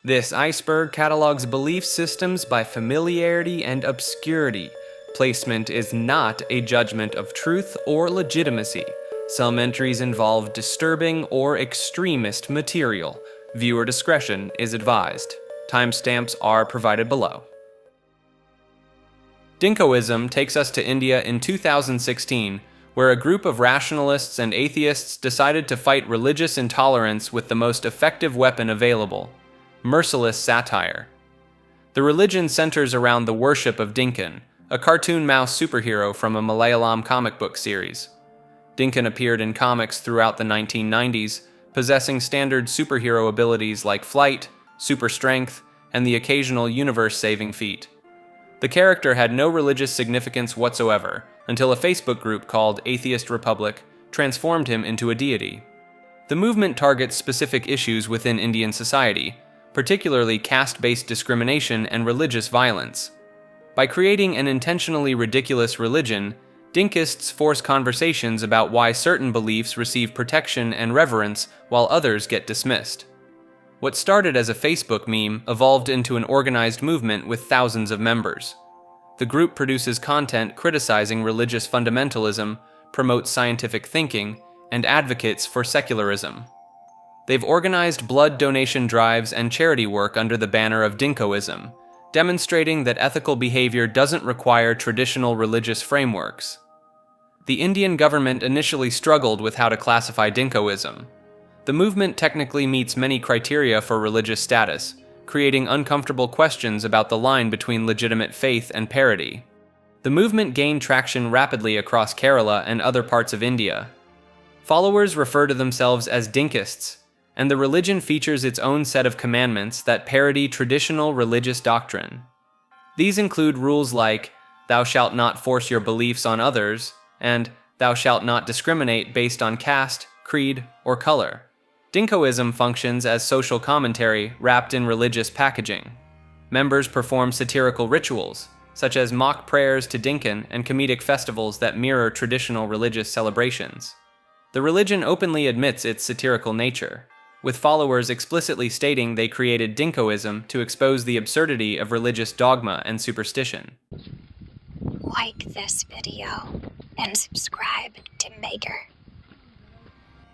This iceberg catalogs belief systems by familiarity and obscurity. Placement is not a judgment of truth or legitimacy. Some entries involve disturbing or extremist material. Viewer discretion is advised. Timestamps are provided below. Dinkoism takes us to India in 2016, where a group of rationalists and atheists decided to fight religious intolerance with the most effective weapon available: merciless satire. The religion centers around the worship of Dinkan, a cartoon mouse superhero from a Malayalam comic book series. Dinkan appeared in comics throughout the 1990s, possessing standard superhero abilities like flight, super strength, and the occasional universe-saving feat. The character had no religious significance whatsoever until a Facebook group called Atheist Republic transformed him into a deity. The movement targets specific issues within Indian society, particularly caste-based discrimination and religious violence. By creating an intentionally ridiculous religion, Dinkists force conversations about why certain beliefs receive protection and reverence while others get dismissed. What started as a Facebook meme evolved into an organized movement with thousands of members. The group produces content criticizing religious fundamentalism, promotes scientific thinking, and advocates for secularism. They've organized blood donation drives and charity work under the banner of Dinkoism, demonstrating that ethical behavior doesn't require traditional religious frameworks. The Indian government initially struggled with how to classify Dinkoism. The movement technically meets many criteria for religious status, creating uncomfortable questions about the line between legitimate faith and parody. The movement gained traction rapidly across Kerala and other parts of India. Followers refer to themselves as Dinkists, and the religion features its own set of commandments that parody traditional religious doctrine. These include rules like, "Thou shalt not force your beliefs on others," and "Thou shalt not discriminate based on caste, creed, or color." Dinkoism functions as social commentary wrapped in religious packaging. Members perform satirical rituals, such as mock prayers to Dinkan and comedic festivals that mirror traditional religious celebrations. The religion openly admits its satirical nature, with followers explicitly stating they created Dinkoism to expose the absurdity of religious dogma and superstition. Like this video and subscribe to Maker.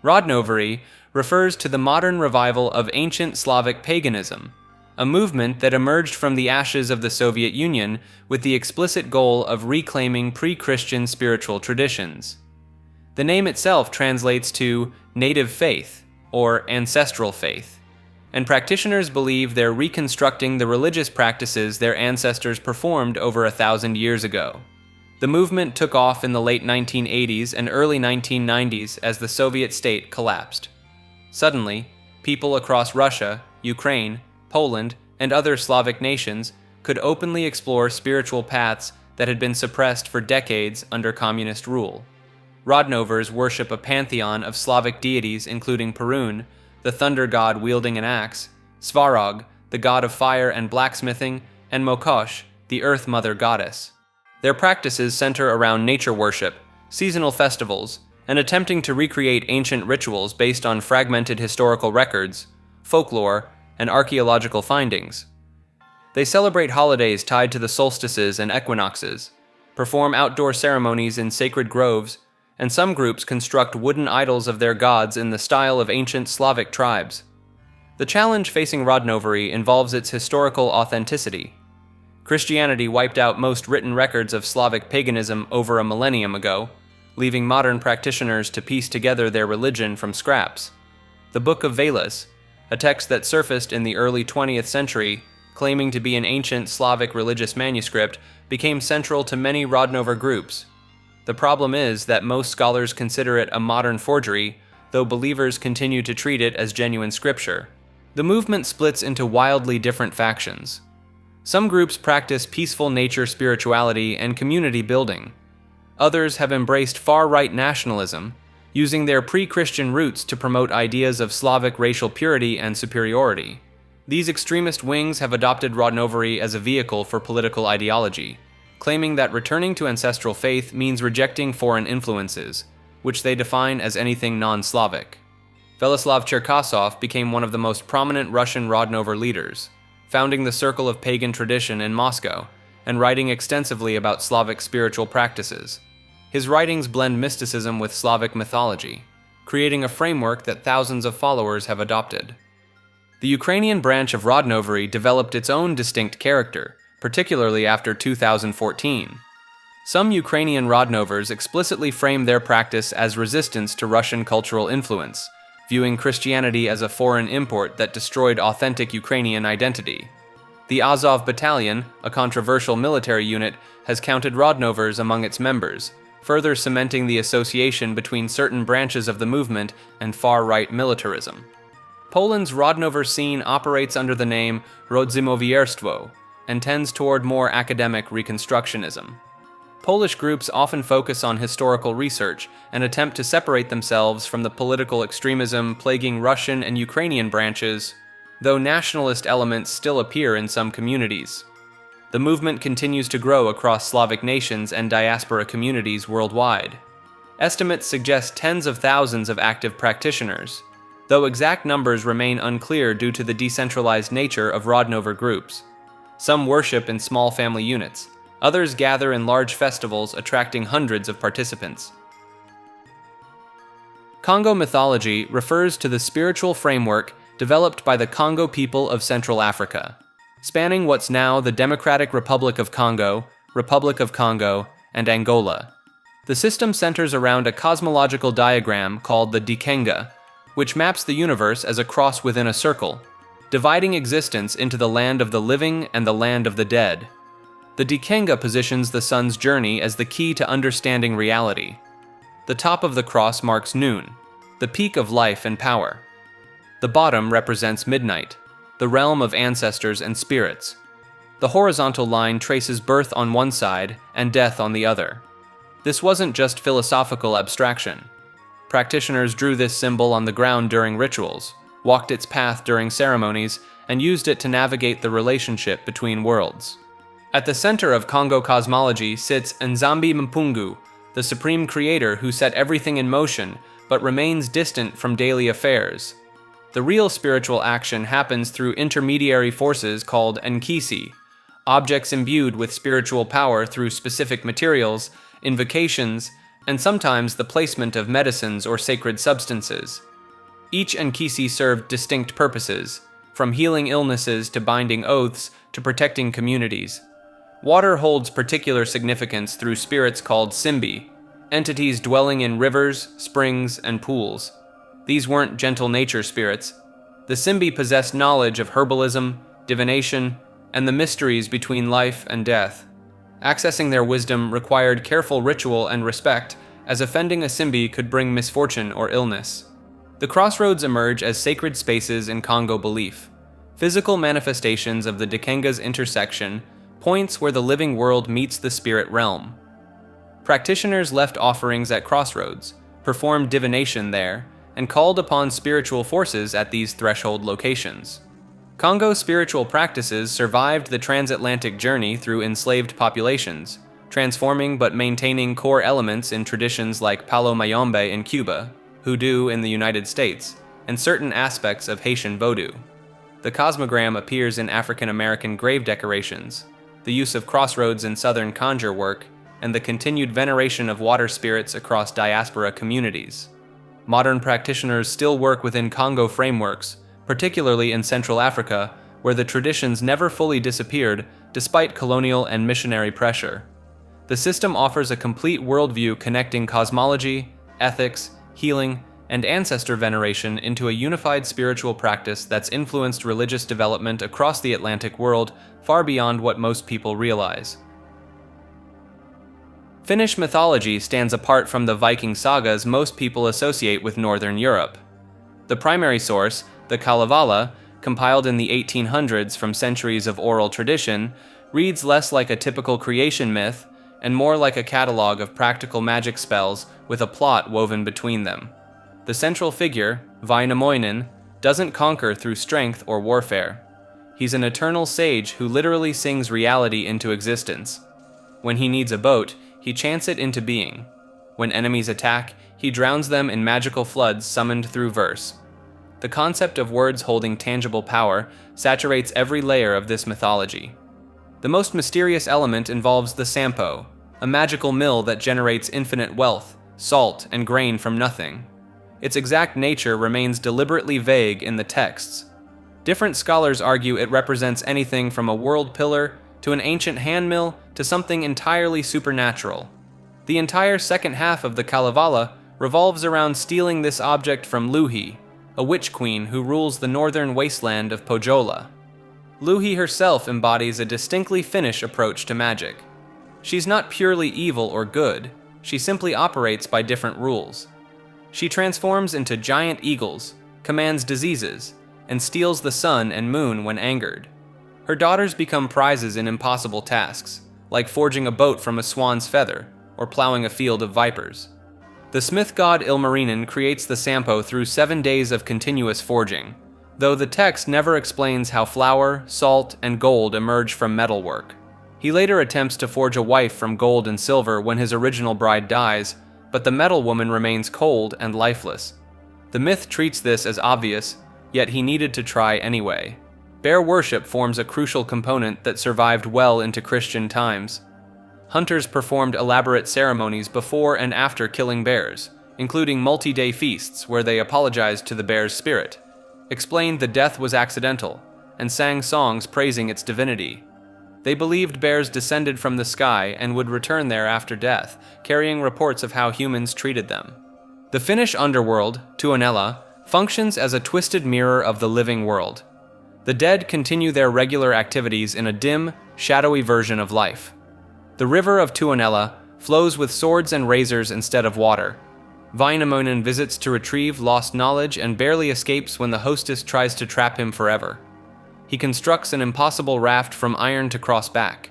Rodnovery refers to the modern revival of ancient Slavic paganism, a movement that emerged from the ashes of the Soviet Union with the explicit goal of reclaiming pre-Christian spiritual traditions. The name itself translates to native faith, or ancestral faith, and practitioners believe they're reconstructing the religious practices their ancestors performed over 1,000 years ago. The movement took off in the late 1980s and early 1990s as the Soviet state collapsed. Suddenly, people across Russia, Ukraine, Poland, and other Slavic nations could openly explore spiritual paths that had been suppressed for decades under communist rule. Rodnovers worship a pantheon of Slavic deities including Perun, the thunder god wielding an axe, Svarog, the god of fire and blacksmithing, and Mokosh, the earth mother goddess. Their practices center around nature worship, seasonal festivals, and attempting to recreate ancient rituals based on fragmented historical records, folklore, and archaeological findings. They celebrate holidays tied to the solstices and equinoxes, perform outdoor ceremonies in sacred groves, and some groups construct wooden idols of their gods in the style of ancient Slavic tribes. The challenge facing Rodnovery involves its historical authenticity. Christianity wiped out most written records of Slavic paganism over a millennium ago, leaving modern practitioners to piece together their religion from scraps. The Book of Velas, a text that surfaced in the early 20th century, claiming to be an ancient Slavic religious manuscript, became central to many Rodnover groups. The problem is that most scholars consider it a modern forgery, though believers continue to treat it as genuine scripture. The movement splits into wildly different factions. Some groups practice peaceful nature spirituality and community building. Others have embraced far-right nationalism, using their pre-Christian roots to promote ideas of Slavic racial purity and superiority. These extremist wings have adopted Rodnovery as a vehicle for political ideology, claiming that returning to ancestral faith means rejecting foreign influences, which they define as anything non-Slavic. Vyacheslav Cherkasov became one of the most prominent Russian Rodnover leaders, founding the Circle of Pagan Tradition in Moscow and writing extensively about Slavic spiritual practices. His writings blend mysticism with Slavic mythology, creating a framework that thousands of followers have adopted. The Ukrainian branch of Rodnovery developed its own distinct character, particularly after 2014. Some Ukrainian Rodnovers explicitly frame their practice as resistance to Russian cultural influence, viewing Christianity as a foreign import that destroyed authentic Ukrainian identity. The Azov Battalion, a controversial military unit, has counted Rodnovers among its members, further cementing the association between certain branches of the movement and far-right militarism. Poland's Rodnover scene operates under the name Rodzimowierstwo and tends toward more academic reconstructionism. Polish groups often focus on historical research and attempt to separate themselves from the political extremism plaguing Russian and Ukrainian branches, though nationalist elements still appear in some communities. The movement continues to grow across Slavic nations and diaspora communities worldwide. Estimates suggest tens of thousands of active practitioners, though exact numbers remain unclear due to the decentralized nature of Rodnover groups. Some worship in small family units. Others gather in large festivals attracting hundreds of participants. Kongo mythology refers to the spiritual framework developed by the Kongo people of Central Africa, spanning what's now the Democratic Republic of Congo, and Angola. The system centers around a cosmological diagram called the Dikenga, which maps the universe as a cross within a circle, dividing existence into the land of the living and the land of the dead. The Dikenga positions the sun's journey as the key to understanding reality. The top of the cross marks noon, the peak of life and power. The bottom represents midnight, the realm of ancestors and spirits. The horizontal line traces birth on one side and death on the other. This wasn't just philosophical abstraction. Practitioners drew this symbol on the ground during rituals, walked its path during ceremonies, and used it to navigate the relationship between worlds. At the center of Kongo cosmology sits Nzambi Mpungu, the supreme creator who set everything in motion but remains distant from daily affairs. The real spiritual action happens through intermediary forces called Nkisi, objects imbued with spiritual power through specific materials, invocations, and sometimes the placement of medicines or sacred substances. Each Nkisi served distinct purposes, from healing illnesses to binding oaths to protecting communities. Water holds particular significance through spirits called Simbi, entities dwelling in rivers, springs, and pools. These weren't gentle nature spirits. The Simbi possessed knowledge of herbalism, divination, and the mysteries between life and death. Accessing their wisdom required careful ritual and respect, as offending a Simbi could bring misfortune or illness. The crossroads emerge as sacred spaces in Kongo belief, physical manifestations of the Dikenga's intersection, points where the living world meets the spirit realm. Practitioners left offerings at crossroads, performed divination there, and called upon spiritual forces at these threshold locations. Kongo spiritual practices survived the transatlantic journey through enslaved populations, transforming but maintaining core elements in traditions like Palo Mayombe in Cuba, Hoodoo in the United States, and certain aspects of Haitian Vodou. The cosmogram appears in African American grave decorations, the use of crossroads in Southern conjure work, and the continued veneration of water spirits across diaspora communities. Modern practitioners still work within Kongo frameworks, particularly in Central Africa, where the traditions never fully disappeared despite colonial and missionary pressure. The system offers a complete worldview connecting cosmology, ethics, healing, and ancestor veneration into a unified spiritual practice that's influenced religious development across the Atlantic world far beyond what most people realize. Finnish mythology stands apart from the Viking sagas most people associate with Northern Europe. The primary source, the Kalevala, compiled in the 1800s from centuries of oral tradition, reads less like a typical creation myth and more like a catalog of practical magic spells with a plot woven between them. The central figure, Wainamoinen, doesn't conquer through strength or warfare. He's an eternal sage who literally sings reality into existence. When he needs a boat, he chants it into being. When enemies attack, he drowns them in magical floods summoned through verse. The concept of words holding tangible power saturates every layer of this mythology. The most mysterious element involves the Sampo, a magical mill that generates infinite wealth, salt, and grain from nothing. Its exact nature remains deliberately vague in the texts. Different scholars argue it represents anything from a world pillar to an ancient handmill to something entirely supernatural. The entire second half of the Kalevala revolves around stealing this object from Louhi, a witch queen who rules the northern wasteland of Pohjola. Louhi herself embodies a distinctly Finnish approach to magic. She's not purely evil or good, she simply operates by different rules. She transforms into giant eagles, commands diseases, and steals the sun and moon when angered. Her daughters become prizes in impossible tasks, like forging a boat from a swan's feather or plowing a field of vipers. The smith god Ilmarinen creates the Sampo through 7 days of continuous forging, though the text never explains how flour, salt, and gold emerge from metalwork. He later attempts to forge a wife from gold and silver when his original bride dies, but the metal woman remains cold and lifeless. The myth treats this as obvious, yet he needed to try anyway. Bear worship forms a crucial component that survived well into Christian times. Hunters performed elaborate ceremonies before and after killing bears, including multi-day feasts where they apologized to the bear's spirit, explained the death was accidental, and sang songs praising its divinity. They believed bears descended from the sky and would return there after death, carrying reports of how humans treated them. The Finnish underworld, Tuonela, functions as a twisted mirror of the living world. The dead continue their regular activities in a dim, shadowy version of life. The river of Tuonela flows with swords and razors instead of water. Vainamoinen visits to retrieve lost knowledge and barely escapes when the hostess tries to trap him forever. He constructs an impossible raft from iron to cross back.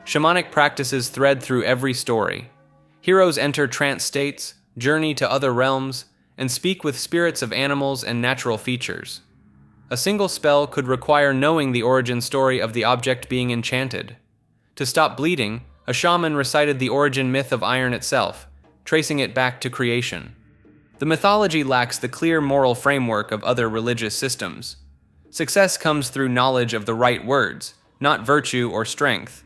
Shamanic practices thread through every story. Heroes enter trance states, journey to other realms, and speak with spirits of animals and natural features. A single spell could require knowing the origin story of the object being enchanted. To stop bleeding, a shaman recited the origin myth of iron itself, tracing it back to creation. The mythology lacks the clear moral framework of other religious systems. Success comes through knowledge of the right words, not virtue or strength.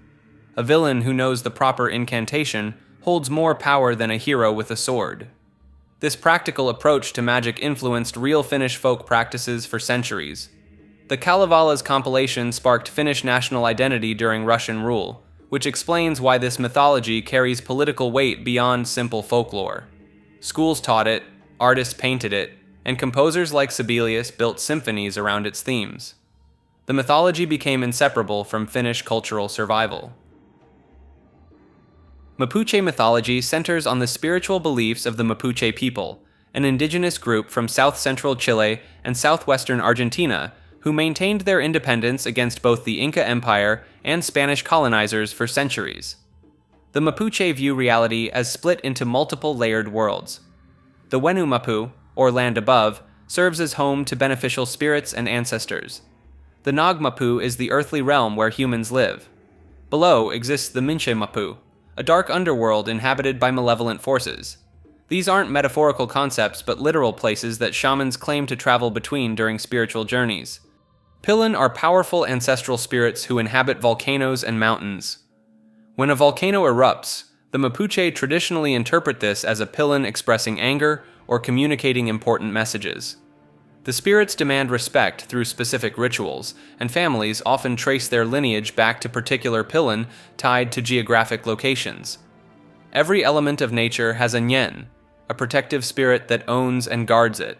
A villain who knows the proper incantation holds more power than a hero with a sword. This practical approach to magic influenced real Finnish folk practices for centuries. The Kalevala's compilation sparked Finnish national identity during Russian rule, which explains why this mythology carries political weight beyond simple folklore. Schools taught it, artists painted it, and composers like Sibelius built symphonies around its themes. The mythology became inseparable from Finnish cultural survival. Mapuche mythology centers on the spiritual beliefs of the Mapuche people, an indigenous group from south-central Chile and southwestern Argentina who maintained their independence against both the Inca Empire and Spanish colonizers for centuries. The Mapuche view reality as split into multiple layered worlds. The Wenu Mapu, or land above, serves as home to beneficial spirits and ancestors. The Nag Mapu is the earthly realm where humans live. Below exists the Minche Mapu, a dark underworld inhabited by malevolent forces. These aren't metaphorical concepts but literal places that shamans claim to travel between during spiritual journeys. Pilin are powerful ancestral spirits who inhabit volcanoes and mountains. When a volcano erupts, the Mapuche traditionally interpret this as a Pilin expressing anger or communicating important messages. The spirits demand respect through specific rituals, and families often trace their lineage back to particular Pilin tied to geographic locations. Every element of nature has a Nyen, a protective spirit that owns and guards it.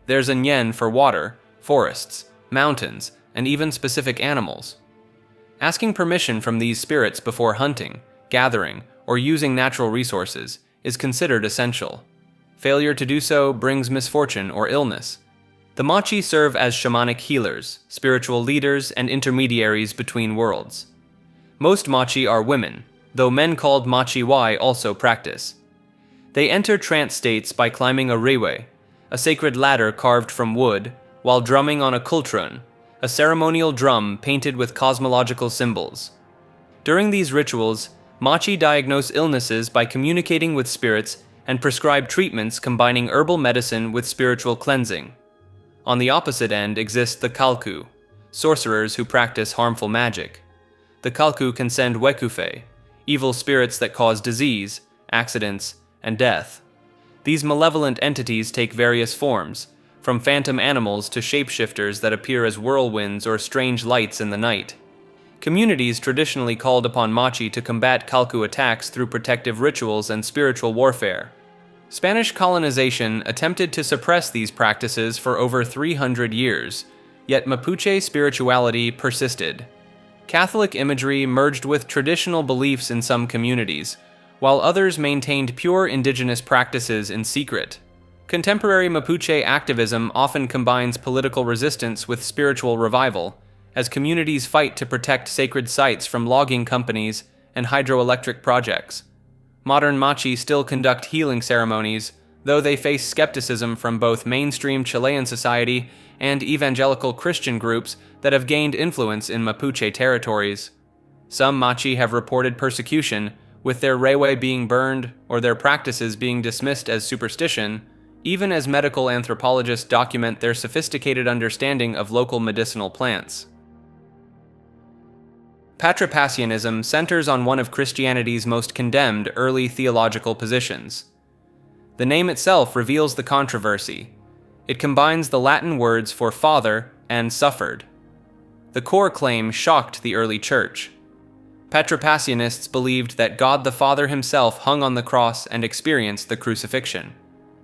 There's a Nyen for water, forests, mountains, and even specific animals. Asking permission from these spirits before hunting, gathering, or using natural resources is considered essential. Failure to do so brings misfortune or illness. The Machi serve as shamanic healers, spiritual leaders, and intermediaries between worlds. Most Machi are women, though men called Machi Wai also practice. They enter trance states by climbing a rewe, a sacred ladder carved from wood, while drumming on a kultrun, a ceremonial drum painted with cosmological symbols. During these rituals, Machi diagnose illnesses by communicating with spirits and prescribe treatments combining herbal medicine with spiritual cleansing. On the opposite end exists the Kalku, sorcerers who practice harmful magic. The Kalku can send Wekufe, evil spirits that cause disease, accidents, and death. These malevolent entities take various forms, from phantom animals to shapeshifters that appear as whirlwinds or strange lights in the night. Communities traditionally called upon Machi to combat Kalku attacks through protective rituals and spiritual warfare. Spanish colonization attempted to suppress these practices for over 300 years, yet Mapuche spirituality persisted. Catholic imagery merged with traditional beliefs in some communities, while others maintained pure indigenous practices in secret. Contemporary Mapuche activism often combines political resistance with spiritual revival, as communities fight to protect sacred sites from logging companies and hydroelectric projects. Modern Machi still conduct healing ceremonies, though they face skepticism from both mainstream Chilean society and evangelical Christian groups that have gained influence in Mapuche territories. Some Machi have reported persecution, with their rewe being burned or their practices being dismissed as superstition, even as medical anthropologists document their sophisticated understanding of local medicinal plants. Patripassianism centers on one of Christianity's most condemned early theological positions. The name itself reveals the controversy. It combines the Latin words for father and suffered. The core claim shocked the early church. Patripassianists believed that God the Father himself hung on the cross and experienced the crucifixion,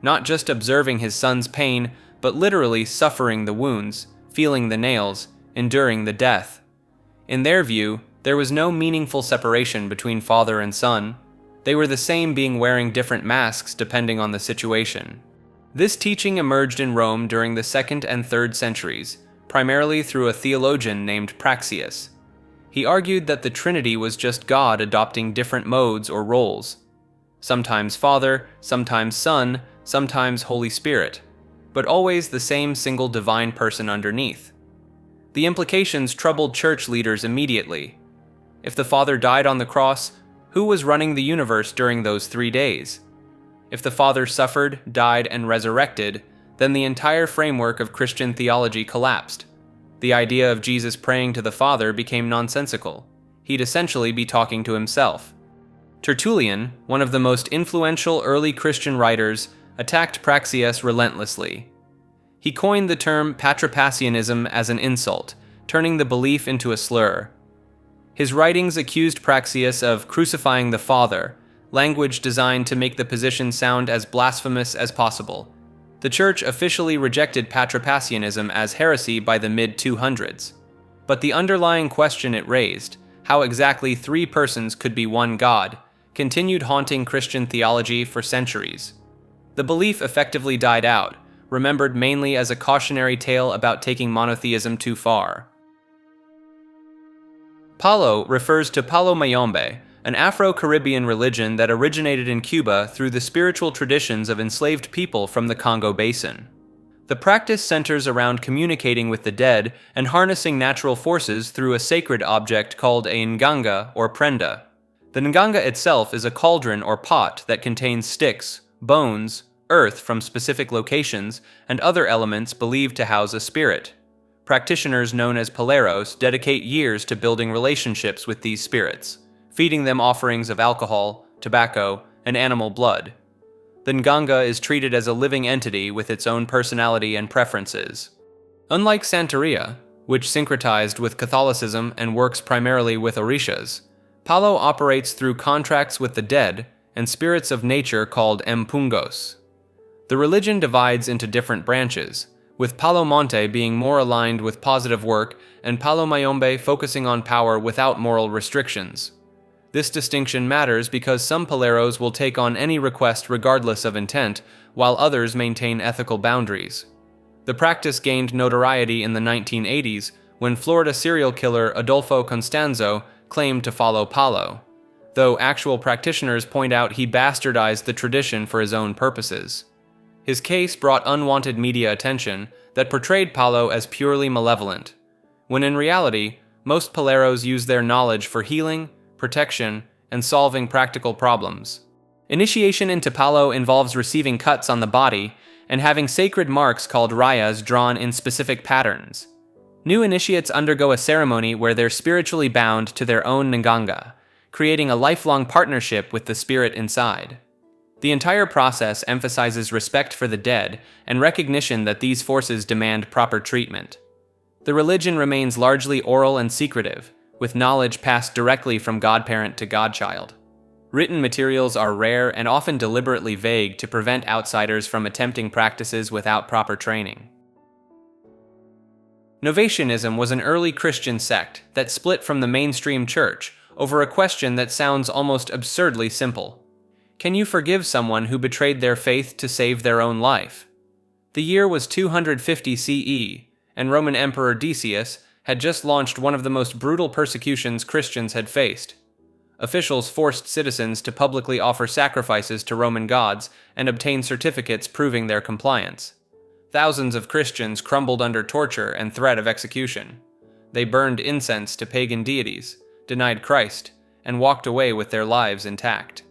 not just observing his son's pain, but literally suffering the wounds, feeling the nails, enduring the death. In their view, there was no meaningful separation between father and son. They were the same, being wearing different masks depending on the situation. This teaching emerged in Rome during the 2nd and 3rd centuries, primarily through a theologian named Praxius. He argued that the Trinity was just God adopting different modes or roles. Sometimes Father, sometimes Son, sometimes Holy Spirit, but always the same single divine person underneath. The implications troubled church leaders immediately. If the Father died on the cross, who was running the universe during those 3 days? If the Father suffered, died, and resurrected, then the entire framework of Christian theology collapsed. The idea of Jesus praying to the Father became nonsensical. He'd essentially be talking to himself. Tertullian, one of the most influential early Christian writers, attacked Praxias relentlessly. He coined the term Patripassianism as an insult, turning the belief into a slur. His writings accused Praxias of crucifying the Father, language designed to make the position sound as blasphemous as possible. The Church officially rejected Patripassianism as heresy by the mid-200s. But the underlying question it raised, how exactly 3 persons could be one God, continued haunting Christian theology for centuries. The belief effectively died out, remembered mainly as a cautionary tale about taking monotheism too far. Palo refers to Palo Mayombe, an Afro-Caribbean religion that originated in Cuba through the spiritual traditions of enslaved people from the Congo Basin. The practice centers around communicating with the dead and harnessing natural forces through a sacred object called a nganga or prenda. The nganga itself is a cauldron or pot that contains sticks, bones, earth from specific locations, and other elements believed to house a spirit. Practitioners known as paleros dedicate years to building relationships with these spirits, feeding them offerings of alcohol, tobacco, and animal blood. The nganga is treated as a living entity with its own personality and preferences. Unlike Santeria, which syncretized with Catholicism and works primarily with orishas, Palo operates through contracts with the dead and spirits of nature called mpungos. The religion divides into different branches, with Palo Monte being more aligned with positive work and Palo Mayombe focusing on power without moral restrictions. This distinction matters because some paleros will take on any request regardless of intent, while others maintain ethical boundaries. The practice gained notoriety in the 1980s when Florida serial killer Adolfo Constanzo claimed to follow Palo, though actual practitioners point out he bastardized the tradition for his own purposes. His case brought unwanted media attention that portrayed Palo as purely malevolent, when in reality, most paleros use their knowledge for healing, protection, and solving practical problems. Initiation into Palo involves receiving cuts on the body, and having sacred marks called rayas drawn in specific patterns. New initiates undergo a ceremony where they're spiritually bound to their own nganga, creating a lifelong partnership with the spirit inside. The entire process emphasizes respect for the dead and recognition that these forces demand proper treatment. The religion remains largely oral and secretive, with knowledge passed directly from godparent to godchild. Written materials are rare and often deliberately vague to prevent outsiders from attempting practices without proper training. Novatianism was an early Christian sect that split from the mainstream church over a question that sounds almost absurdly simple. Can you forgive someone who betrayed their faith to save their own life? The year was 250 CE, and Roman Emperor Decius had just launched one of the most brutal persecutions Christians had faced. Officials forced citizens to publicly offer sacrifices to Roman gods and obtain certificates proving their compliance. Thousands of Christians crumbled under torture and threat of execution. They burned incense to pagan deities, denied Christ, and walked away with their lives intact.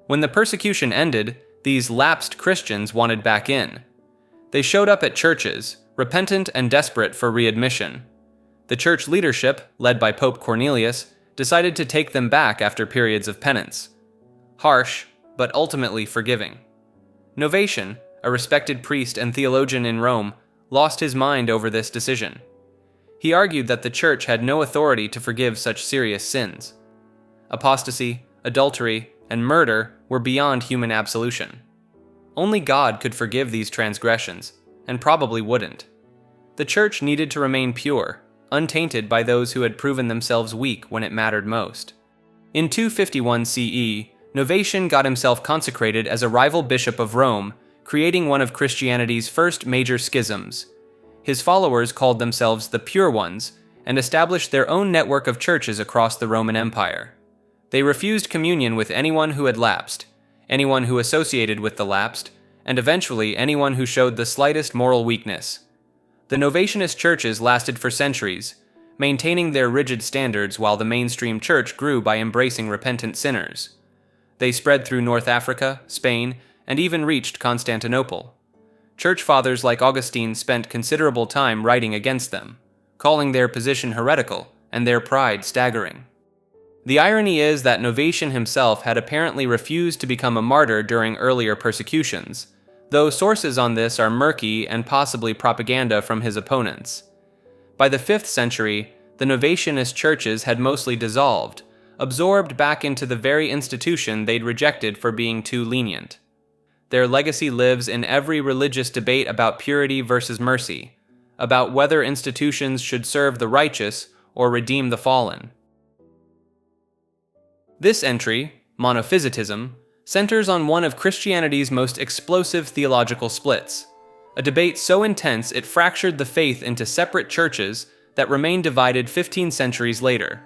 When the persecution ended, these lapsed Christians wanted back in. They showed up at churches, repentant and desperate for readmission. The church leadership, led by Pope Cornelius, decided to take them back after periods of penance. Harsh, but ultimately forgiving. Novatian, a respected priest and theologian in Rome, lost his mind over this decision. He argued that the church had no authority to forgive such serious sins. Apostasy, adultery, and murder were beyond human absolution. Only God could forgive these transgressions, and probably wouldn't. The church needed to remain pure, untainted by those who had proven themselves weak when it mattered most. In 251 CE, Novatian got himself consecrated as a rival bishop of Rome, creating one of Christianity's first major schisms. His followers called themselves the Pure Ones and established their own network of churches across the Roman Empire. They refused communion with anyone who had lapsed, anyone who associated with the lapsed, and eventually anyone who showed the slightest moral weakness. The Novatianist churches lasted for centuries, maintaining their rigid standards while the mainstream church grew by embracing repentant sinners. They spread through North Africa, Spain, and even reached Constantinople. Church fathers like Augustine spent considerable time writing against them, calling their position heretical and their pride staggering. The irony is that Novatian himself had apparently refused to become a martyr during earlier persecutions, though sources on this are murky and possibly propaganda from his opponents. By the 5th century, the Novatianist churches had mostly dissolved, absorbed back into the very institution they'd rejected for being too lenient. Their legacy lives in every religious debate about purity versus mercy, about whether institutions should serve the righteous or redeem the fallen. This entry, Monophysitism, centers on one of Christianity's most explosive theological splits, a debate so intense it fractured the faith into separate churches that remain divided 15 centuries later.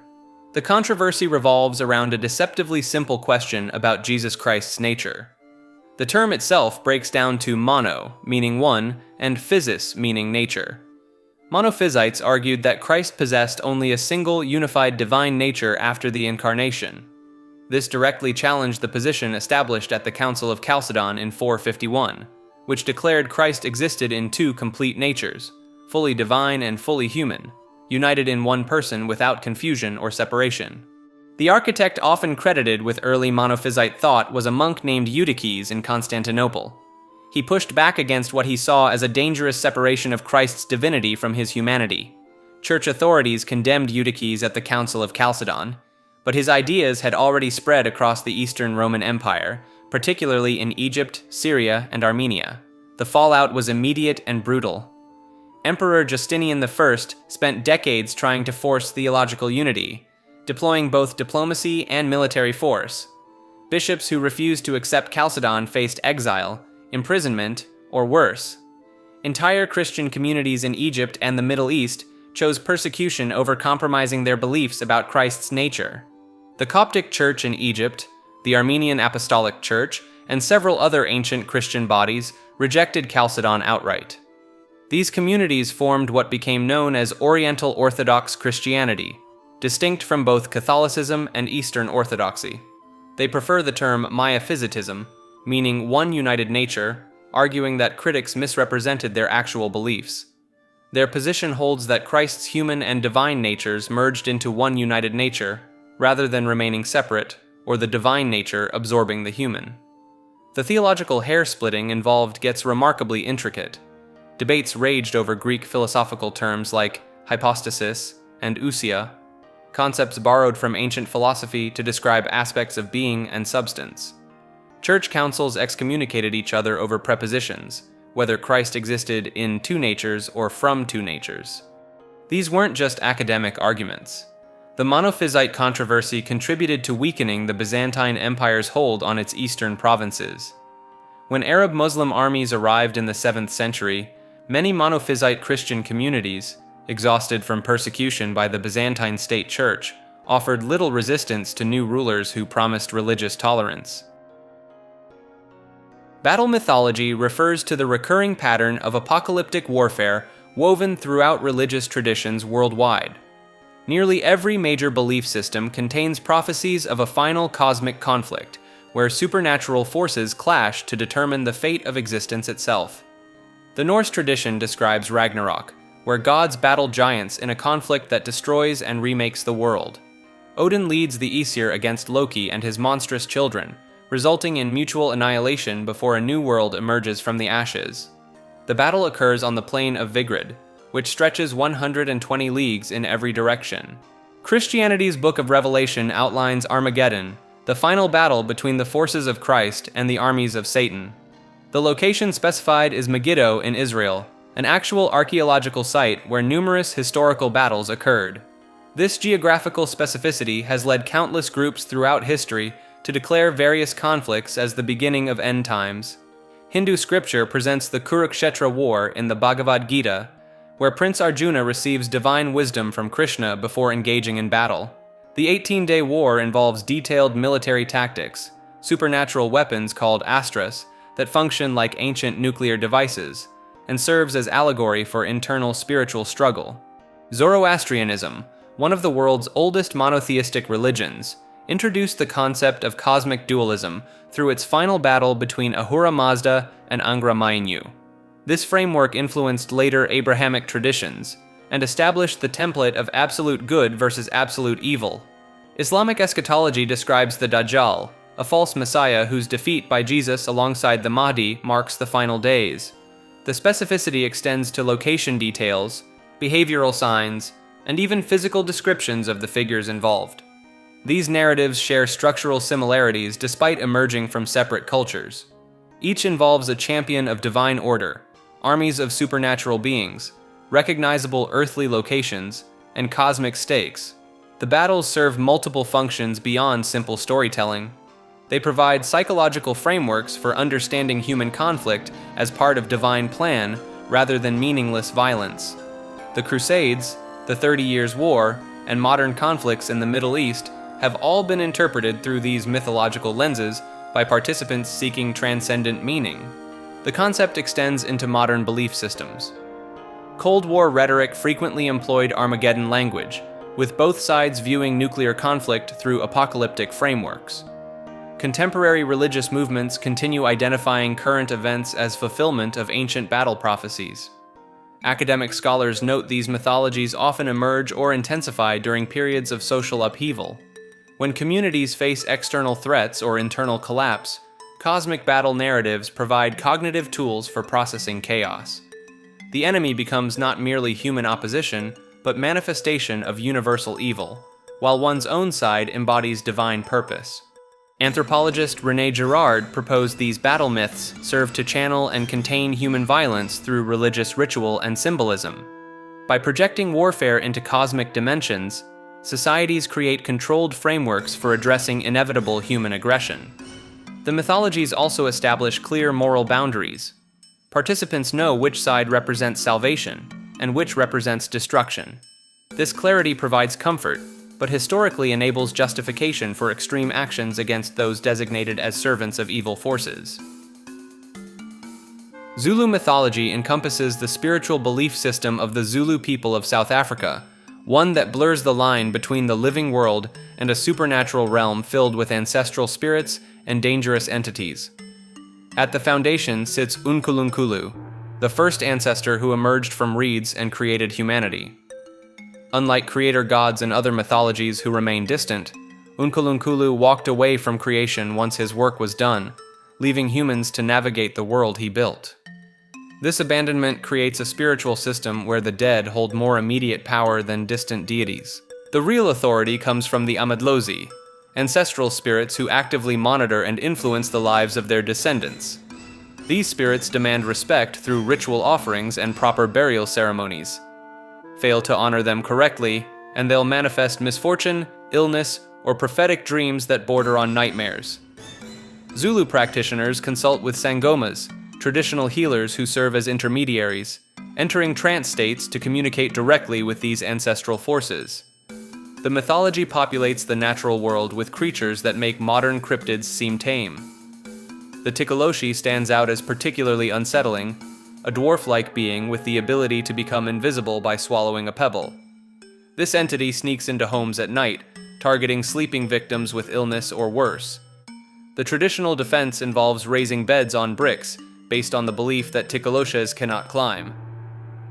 The controversy revolves around a deceptively simple question about Jesus Christ's nature. The term itself breaks down to mono, meaning one, and physis, meaning nature. Monophysites argued that Christ possessed only a single unified divine nature after the incarnation. This directly challenged the position established at the Council of Chalcedon in 451, which declared Christ existed in two complete natures, fully divine and fully human, united in one person without confusion or separation. The architect often credited with early monophysite thought was a monk named Eutyches in Constantinople. He pushed back against what he saw as a dangerous separation of Christ's divinity from his humanity. Church authorities condemned Eutyches at the Council of Chalcedon, but his ideas had already spread across the Eastern Roman Empire, particularly in Egypt, Syria, and Armenia. The fallout was immediate and brutal. Emperor Justinian I spent decades trying to force theological unity, deploying both diplomacy and military force. Bishops who refused to accept Chalcedon faced exile, imprisonment, or worse. Entire Christian communities in Egypt and the Middle East chose persecution over compromising their beliefs about Christ's nature. The Coptic Church in Egypt, the Armenian Apostolic Church, and several other ancient Christian bodies rejected Chalcedon outright. These communities formed what became known as Oriental Orthodox Christianity, distinct from both Catholicism and Eastern Orthodoxy. They prefer the term Miaphysitism, meaning one united nature, arguing that critics misrepresented their actual beliefs. Their position holds that Christ's human and divine natures merged into one united nature, rather than remaining separate, or the divine nature absorbing the human. The theological hair-splitting involved gets remarkably intricate. Debates raged over Greek philosophical terms like hypostasis and ousia, concepts borrowed from ancient philosophy to describe aspects of being and substance. Church councils excommunicated each other over prepositions, whether Christ existed in two natures or from two natures. These weren't just academic arguments. The Monophysite controversy contributed to weakening the Byzantine Empire's hold on its eastern provinces. When Arab Muslim armies arrived in the 7th century, many Monophysite Christian communities, exhausted from persecution by the Byzantine state church, offered little resistance to new rulers who promised religious tolerance. Battle mythology refers to the recurring pattern of apocalyptic warfare woven throughout religious traditions worldwide. Nearly every major belief system contains prophecies of a final cosmic conflict, where supernatural forces clash to determine the fate of existence itself. The Norse tradition describes Ragnarok, where gods battle giants in a conflict that destroys and remakes the world. Odin leads the Aesir against Loki and his monstrous children, resulting in mutual annihilation before a new world emerges from the ashes. The battle occurs on the plain of Vigrid, which stretches 120 leagues in every direction. Christianity's Book of Revelation outlines Armageddon, the final battle between the forces of Christ and the armies of Satan. The location specified is Megiddo in Israel, an actual archaeological site where numerous historical battles occurred. This geographical specificity has led countless groups throughout history to declare various conflicts as the beginning of end times. Hindu scripture presents the Kurukshetra war in the Bhagavad Gita, where Prince Arjuna receives divine wisdom from Krishna before engaging in battle. The 18-day war involves detailed military tactics, supernatural weapons called astras that function like ancient nuclear devices, and serves as allegory for internal spiritual struggle. Zoroastrianism, one of the world's oldest monotheistic religions, introduced the concept of cosmic dualism through its final battle between Ahura Mazda and Angra Mainyu. This framework influenced later Abrahamic traditions and established the template of absolute good versus absolute evil. Islamic eschatology describes the Dajjal, a false messiah whose defeat by Jesus alongside the Mahdi marks the final days. The specificity extends to location details, behavioral signs, and even physical descriptions of the figures involved. These narratives share structural similarities despite emerging from separate cultures. Each involves a champion of divine order, armies of supernatural beings, recognizable earthly locations, and cosmic stakes. The battles serve multiple functions beyond simple storytelling. They provide psychological frameworks for understanding human conflict as part of divine plan rather than meaningless violence. The Crusades, the 30 Years' War, and modern conflicts in the Middle East have all been interpreted through these mythological lenses by participants seeking transcendent meaning. The concept extends into modern belief systems. Cold War rhetoric frequently employed Armageddon language, with both sides viewing nuclear conflict through apocalyptic frameworks. Contemporary religious movements continue identifying current events as fulfillment of ancient battle prophecies. Academic scholars note these mythologies often emerge or intensify during periods of social upheaval. When communities face external threats or internal collapse, cosmic battle narratives provide cognitive tools for processing chaos. The enemy becomes not merely human opposition, but manifestation of universal evil, while one's own side embodies divine purpose. Anthropologist René Girard proposed these battle myths serve to channel and contain human violence through religious ritual and symbolism. By projecting warfare into cosmic dimensions, societies create controlled frameworks for addressing inevitable human aggression. The mythologies also establish clear moral boundaries. Participants know which side represents salvation and which represents destruction. This clarity provides comfort, but historically enables justification for extreme actions against those designated as servants of evil forces. Zulu mythology encompasses the spiritual belief system of the Zulu people of South Africa, one that blurs the line between the living world and a supernatural realm filled with ancestral spirits and dangerous entities. At the foundation sits Unkulunkulu, the first ancestor who emerged from reeds and created humanity. Unlike creator gods in other mythologies who remain distant, Unkulunkulu walked away from creation once his work was done, leaving humans to navigate the world he built. This abandonment creates a spiritual system where the dead hold more immediate power than distant deities. The real authority comes from the Amadlozi, ancestral spirits who actively monitor and influence the lives of their descendants. These spirits demand respect through ritual offerings and proper burial ceremonies. Fail to honor them correctly, and they'll manifest misfortune, illness, or prophetic dreams that border on nightmares. Zulu practitioners consult with sangomas, traditional healers who serve as intermediaries, entering trance states to communicate directly with these ancestral forces. The mythology populates the natural world with creatures that make modern cryptids seem tame. The Tikaloshi stands out as particularly unsettling, a dwarf-like being with the ability to become invisible by swallowing a pebble. This entity sneaks into homes at night, targeting sleeping victims with illness or worse. The traditional defense involves raising beds on bricks, based on the belief that Tikaloshes cannot climb.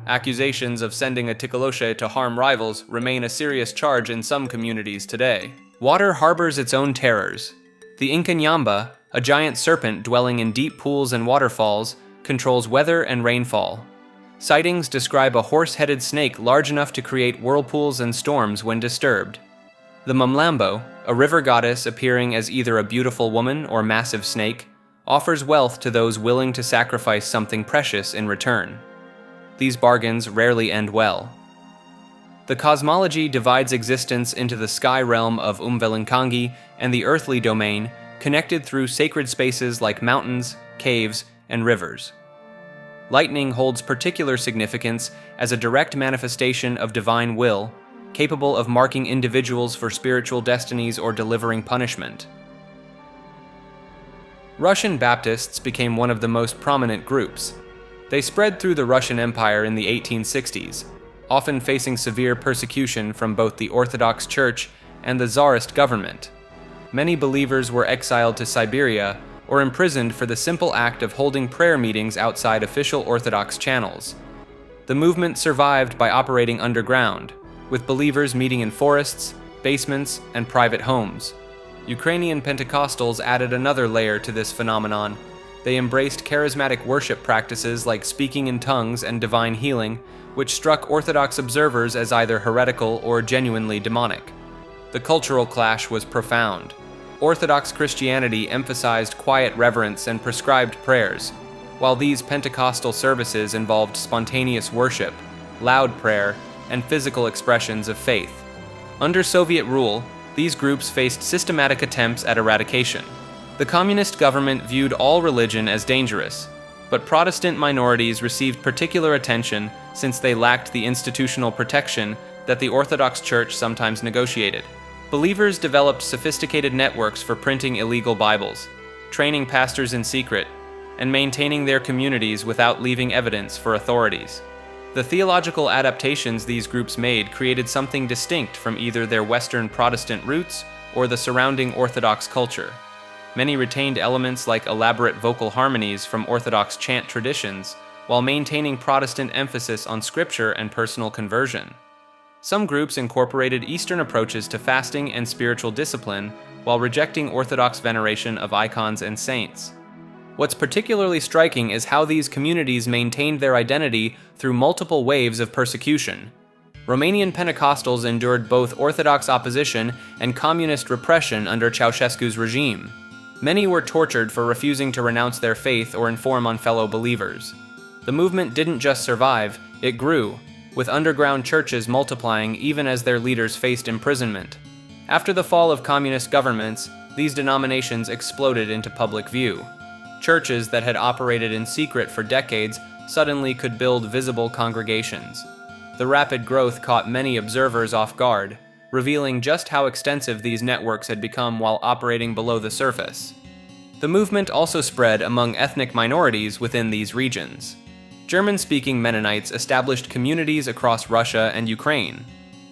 Accusations of sending a Tikaloshe to harm rivals remain a serious charge in some communities today. Water harbors its own terrors. The Inkanyamba, a giant serpent dwelling in deep pools and waterfalls, controls weather and rainfall. Sightings describe a horse-headed snake large enough to create whirlpools and storms when disturbed. The Mumlambo, a river goddess appearing as either a beautiful woman or massive snake, offers wealth to those willing to sacrifice something precious in return. These bargains rarely end well. The cosmology divides existence into the sky realm of Umvelinkangi and the earthly domain, connected through sacred spaces like mountains, caves, and rivers. Lightning holds particular significance as a direct manifestation of divine will, capable of marking individuals for spiritual destinies or delivering punishment. Russian Baptists became one of the most prominent groups. They spread through the Russian Empire in the 1860s, often facing severe persecution from both the Orthodox Church and the Tsarist government. Many believers were exiled to Siberia or imprisoned for the simple act of holding prayer meetings outside official Orthodox channels. The movement survived by operating underground, with believers meeting in forests, basements, and private homes. Ukrainian Pentecostals added another layer to this phenomenon. They embraced charismatic worship practices like speaking in tongues and divine healing, which struck Orthodox observers as either heretical or genuinely demonic. The cultural clash was profound. Orthodox Christianity emphasized quiet reverence and prescribed prayers, while these Pentecostal services involved spontaneous worship, loud prayer, and physical expressions of faith. Under Soviet rule, these groups faced systematic attempts at eradication. The communist government viewed all religion as dangerous, but Protestant minorities received particular attention since they lacked the institutional protection that the Orthodox Church sometimes negotiated. Believers developed sophisticated networks for printing illegal Bibles, training pastors in secret, and maintaining their communities without leaving evidence for authorities. The theological adaptations these groups made created something distinct from either their Western Protestant roots or the surrounding Orthodox culture. Many retained elements like elaborate vocal harmonies from Orthodox chant traditions, while maintaining Protestant emphasis on scripture and personal conversion. Some groups incorporated Eastern approaches to fasting and spiritual discipline, while rejecting Orthodox veneration of icons and saints. What's particularly striking is how these communities maintained their identity through multiple waves of persecution. Romanian Pentecostals endured both Orthodox opposition and communist repression under Ceausescu's regime. Many were tortured for refusing to renounce their faith or inform on fellow believers. The movement didn't just survive, it grew, with underground churches multiplying even as their leaders faced imprisonment. After the fall of communist governments, these denominations exploded into public view. Churches that had operated in secret for decades suddenly could build visible congregations. The rapid growth caught many observers off guard, revealing just how extensive these networks had become while operating below the surface. The movement also spread among ethnic minorities within these regions. German-speaking Mennonites established communities across Russia and Ukraine.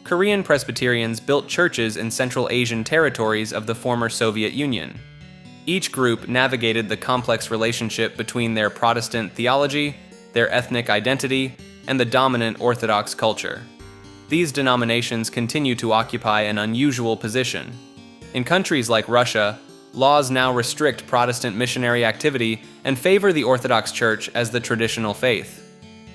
Korean Presbyterians built churches in Central Asian territories of the former Soviet Union. Each group navigated the complex relationship between their Protestant theology, their ethnic identity, and the dominant Orthodox culture. These denominations continue to occupy an unusual position. In countries like Russia, laws now restrict Protestant missionary activity and favor the Orthodox Church as the traditional faith.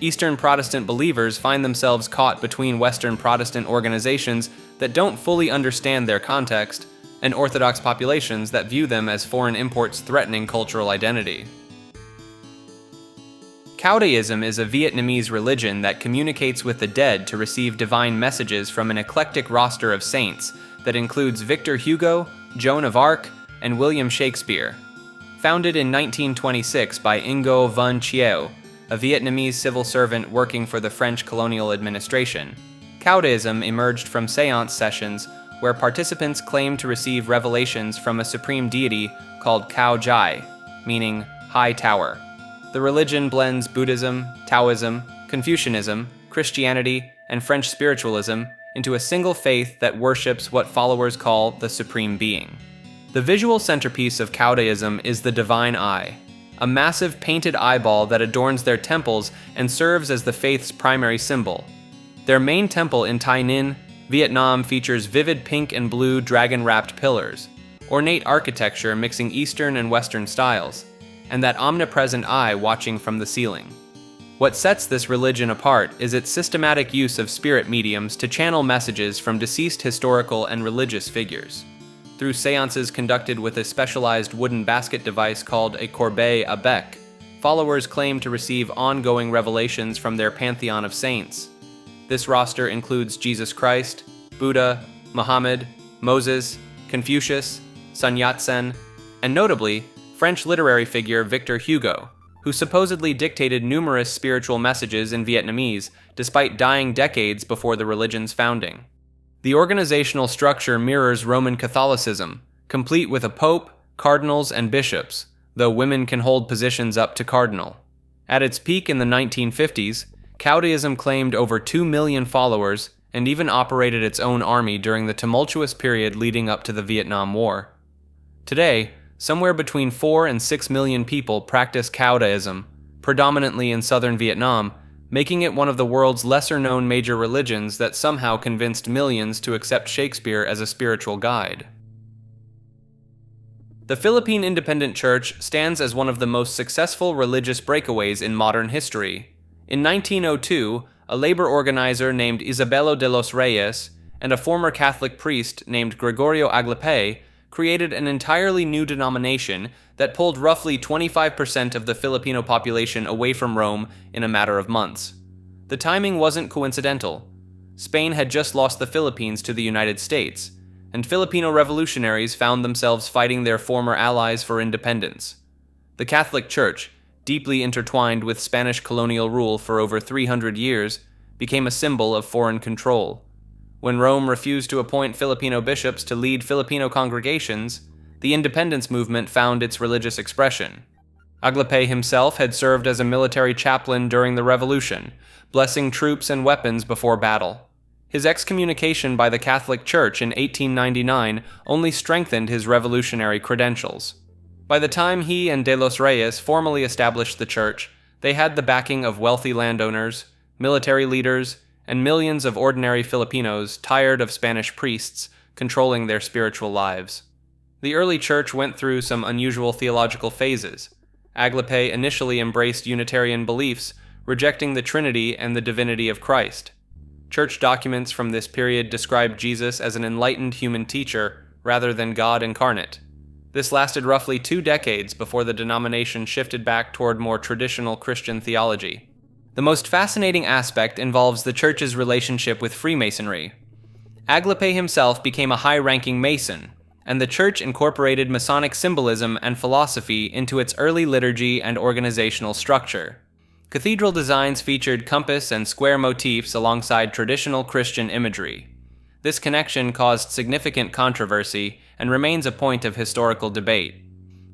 Eastern Protestant believers find themselves caught between Western Protestant organizations that don't fully understand their context, and Orthodox populations that view them as foreign imports threatening cultural identity. Caodaism is a Vietnamese religion that communicates with the dead to receive divine messages from an eclectic roster of saints that includes Victor Hugo, Joan of Arc, and William Shakespeare. Founded in 1926 by Ngo Van Chieu, a Vietnamese civil servant working for the French colonial administration, Caodaism emerged from seance sessions where participants claimed to receive revelations from a supreme deity called Cao Jai, meaning high tower. The religion blends Buddhism, Taoism, Confucianism, Christianity, and French spiritualism into a single faith that worships what followers call the Supreme Being. The visual centerpiece of Caodaism is the Divine Eye, a massive painted eyeball that adorns their temples and serves as the faith's primary symbol. Their main temple in Tay Ninh, Vietnam features vivid pink and blue dragon-wrapped pillars, ornate architecture mixing Eastern and Western styles, and that omnipresent eye watching from the ceiling. What sets this religion apart is its systematic use of spirit mediums to channel messages from deceased historical and religious figures. Through seances conducted with a specialized wooden basket device called a corbeille à bec, followers claim to receive ongoing revelations from their pantheon of saints. This roster includes Jesus Christ, Buddha, Muhammad, Moses, Confucius, Sun Yat-sen, and notably, French literary figure Victor Hugo, who supposedly dictated numerous spiritual messages in Vietnamese despite dying decades before the religion's founding. The organizational structure mirrors Roman Catholicism, complete with a pope, cardinals, and bishops, though women can hold positions up to cardinal. At its peak in the 1950s, Caodaism claimed over 2 million followers and even operated its own army during the tumultuous period leading up to the Vietnam War. Today, somewhere between 4 and 6 million people practice Caodaism, predominantly in southern Vietnam, making it one of the world's lesser-known major religions that somehow convinced millions to accept Shakespeare as a spiritual guide. The Philippine Independent Church stands as one of the most successful religious breakaways in modern history. In 1902, a labor organizer named Isabelo de los Reyes and a former Catholic priest named Gregorio Aglipay created an entirely new denomination that pulled roughly 25% of the Filipino population away from Rome in a matter of months. The timing wasn't coincidental. Spain had just lost the Philippines to the United States, and Filipino revolutionaries found themselves fighting their former allies for independence. The Catholic Church, deeply intertwined with Spanish colonial rule for over 300 years, became a symbol of foreign control. When Rome refused to appoint Filipino bishops to lead Filipino congregations, the independence movement found its religious expression. Aglipay himself had served as a military chaplain during the Revolution, blessing troops and weapons before battle. His excommunication by the Catholic Church in 1899 only strengthened his revolutionary credentials. By the time he and De los Reyes formally established the church, they had the backing of wealthy landowners, military leaders, and millions of ordinary Filipinos tired of Spanish priests controlling their spiritual lives. The early church went through some unusual theological phases. Aglipay initially embraced Unitarian beliefs, rejecting the Trinity and the divinity of Christ. Church documents from this period describe Jesus as an enlightened human teacher rather than God incarnate. This lasted roughly 2 decades before the denomination shifted back toward more traditional Christian theology. The most fascinating aspect involves the church's relationship with Freemasonry. Aglipay himself became a high-ranking Mason, and the church incorporated Masonic symbolism and philosophy into its early liturgy and organizational structure. Cathedral designs featured compass and square motifs alongside traditional Christian imagery. This connection caused significant controversy and remains a point of historical debate.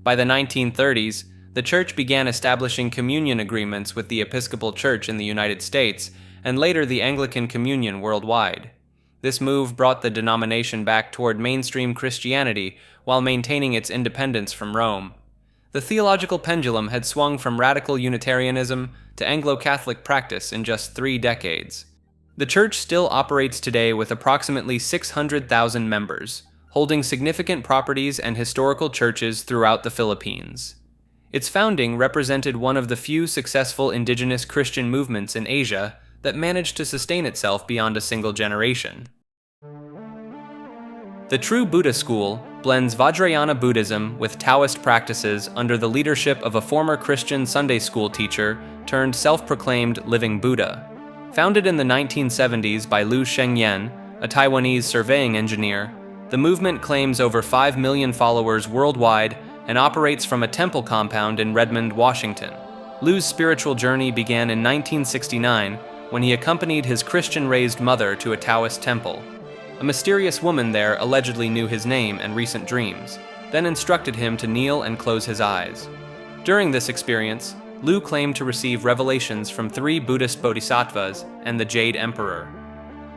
By the 1930s, the church began establishing communion agreements with the Episcopal Church in the United States, and later the Anglican Communion worldwide. This move brought the denomination back toward mainstream Christianity while maintaining its independence from Rome. The theological pendulum had swung from radical Unitarianism to Anglo-Catholic practice in just 3 decades. The church still operates today with approximately 600,000 members, holding significant properties and historical churches throughout the Philippines. Its founding represented one of the few successful indigenous Christian movements in Asia that managed to sustain itself beyond a single generation. The true Buddha school blends Vajrayana Buddhism with Taoist practices under the leadership of a former Christian Sunday school teacher turned self-proclaimed living Buddha. Founded in the 1970s by Liu Shengyan, a Taiwanese surveying engineer, the movement claims over 5 million followers worldwide and operates from a temple compound in Redmond, Washington. Liu's spiritual journey began in 1969 when he accompanied his Christian-raised mother to a Taoist temple. A mysterious woman there allegedly knew his name and recent dreams, then instructed him to kneel and close his eyes. During this experience, Liu claimed to receive revelations from 3 Buddhist bodhisattvas and the Jade Emperor.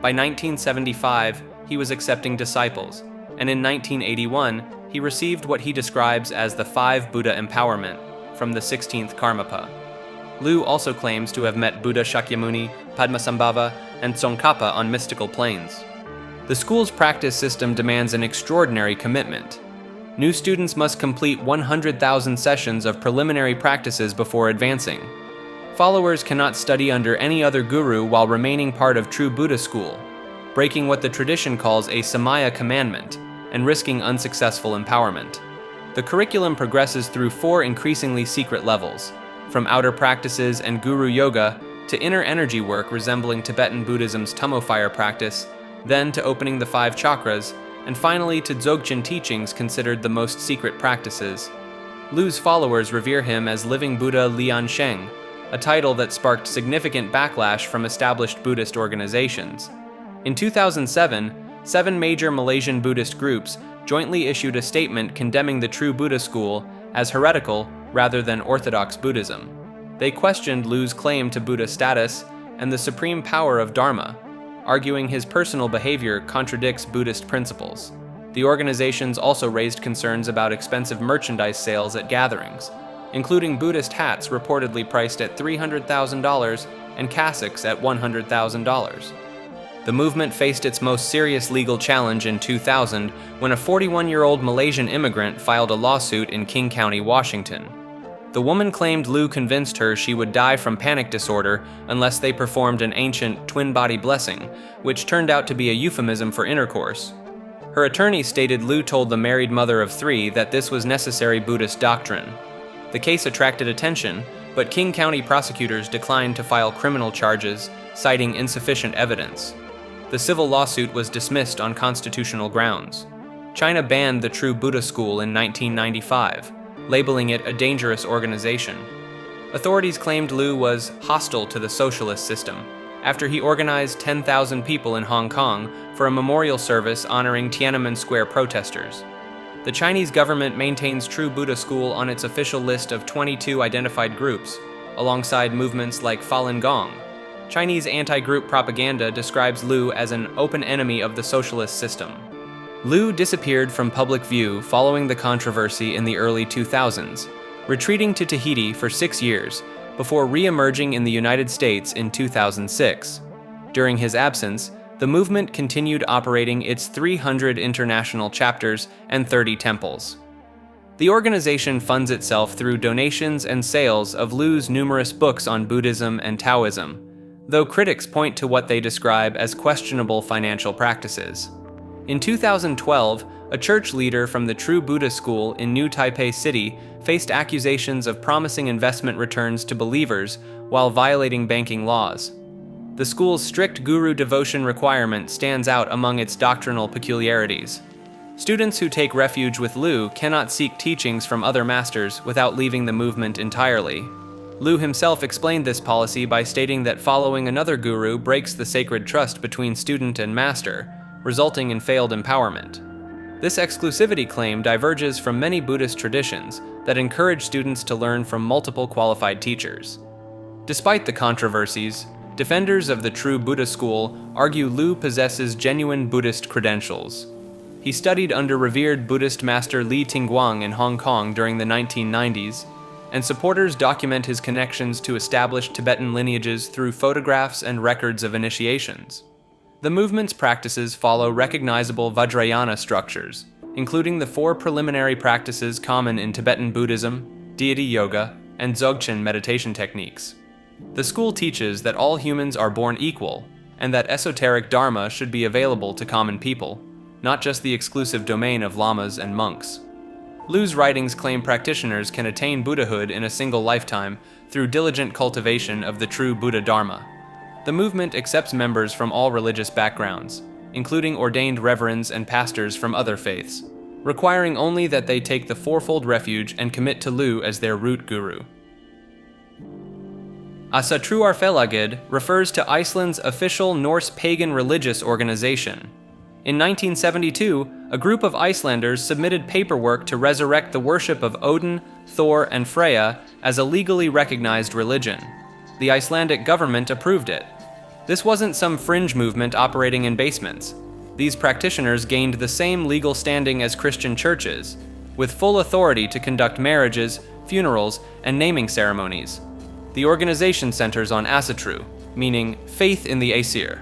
By 1975, he was accepting disciples, and in 1981, he received what he describes as the 5 Buddha empowerment from the 16th Karmapa. Liu also claims to have met Buddha Shakyamuni, Padmasambhava, and Tsongkhapa on mystical planes. The school's practice system demands an extraordinary commitment. New students must complete 100,000 sessions of preliminary practices before advancing. Followers cannot study under any other guru while remaining part of true Buddha school, breaking what the tradition calls a Samaya commandment and risking unsuccessful empowerment. The curriculum progresses through 4 increasingly secret levels, from outer practices and guru yoga to inner energy work resembling Tibetan Buddhism's Tummo fire practice, then to opening the 5 chakras, and finally to Dzogchen teachings considered the most secret practices. Liu's followers revere him as Living Buddha Lian Sheng, a title that sparked significant backlash from established Buddhist organizations. In 2007, 7 major Malaysian Buddhist groups jointly issued a statement condemning the true Buddha school as heretical rather than orthodox Buddhism. They questioned Liu's claim to Buddha status and the supreme power of Dharma, arguing his personal behavior contradicts Buddhist principles. The organizations also raised concerns about expensive merchandise sales at gatherings, including Buddhist hats reportedly priced at $300,000 and cassocks at $100,000. The movement faced its most serious legal challenge in 2000 when a 41-year-old Malaysian immigrant filed a lawsuit in King County, Washington. The woman claimed Liu convinced her she would die from panic disorder unless they performed an ancient twin-body blessing, which turned out to be a euphemism for intercourse. Her attorney stated Liu told the married mother of 3 that this was necessary Buddhist doctrine. The case attracted attention, but King County prosecutors declined to file criminal charges, citing insufficient evidence. The civil lawsuit was dismissed on constitutional grounds. China banned the True Buddha School in 1995, labeling it a dangerous organization. Authorities claimed Liu was hostile to the socialist system after he organized 10,000 people in Hong Kong for a memorial service honoring Tiananmen Square protesters. The Chinese government maintains True Buddha School on its official list of 22 identified groups, alongside movements like Falun Gong. Chinese anti-group propaganda describes Liu as an open enemy of the socialist system. Liu disappeared from public view following the controversy in the early 2000s, retreating to Tahiti for 6 years before re-emerging in the United States in 2006. During his absence, the movement continued operating its 300 international chapters and 30 temples. The organization funds itself through donations and sales of Liu's numerous books on Buddhism and Taoism, though critics point to what they describe as questionable financial practices. In 2012, a church leader from the True Buddha School in New Taipei City faced accusations of promising investment returns to believers while violating banking laws. The school's strict guru devotion requirement stands out among its doctrinal peculiarities. Students who take refuge with Liu cannot seek teachings from other masters without leaving the movement entirely. Liu himself explained this policy by stating that following another guru breaks the sacred trust between student and master, resulting in failed empowerment. This exclusivity claim diverges from many Buddhist traditions that encourage students to learn from multiple qualified teachers. Despite the controversies, Defenders of the true Buddha school argue Lu possesses genuine Buddhist credentials. He studied under revered Buddhist master Li Tingguang in Hong Kong during the 1990s, and supporters document his connections to established Tibetan lineages through photographs and records of initiations. The movement's practices follow recognizable Vajrayana structures, including the 4 preliminary practices common in Tibetan Buddhism, deity yoga, and Dzogchen meditation techniques. The school teaches that all humans are born equal, and that esoteric dharma should be available to common people, not just the exclusive domain of lamas and monks. Lu's writings claim practitioners can attain Buddhahood in a single lifetime through diligent cultivation of the true Buddha Dharma. The movement accepts members from all religious backgrounds, including ordained reverends and pastors from other faiths, requiring only that they take the fourfold refuge and commit to Lu as their root guru. Asatruarfélagið refers to Iceland's official Norse pagan religious organization. In 1972, a group of Icelanders submitted paperwork to resurrect the worship of Odin, Thor, and Freya as a legally recognized religion. The Icelandic government approved it. This wasn't some fringe movement operating in basements. These practitioners gained the same legal standing as Christian churches, with full authority to conduct marriages, funerals, and naming ceremonies. The organization centers on Asatru, meaning faith in the Aesir,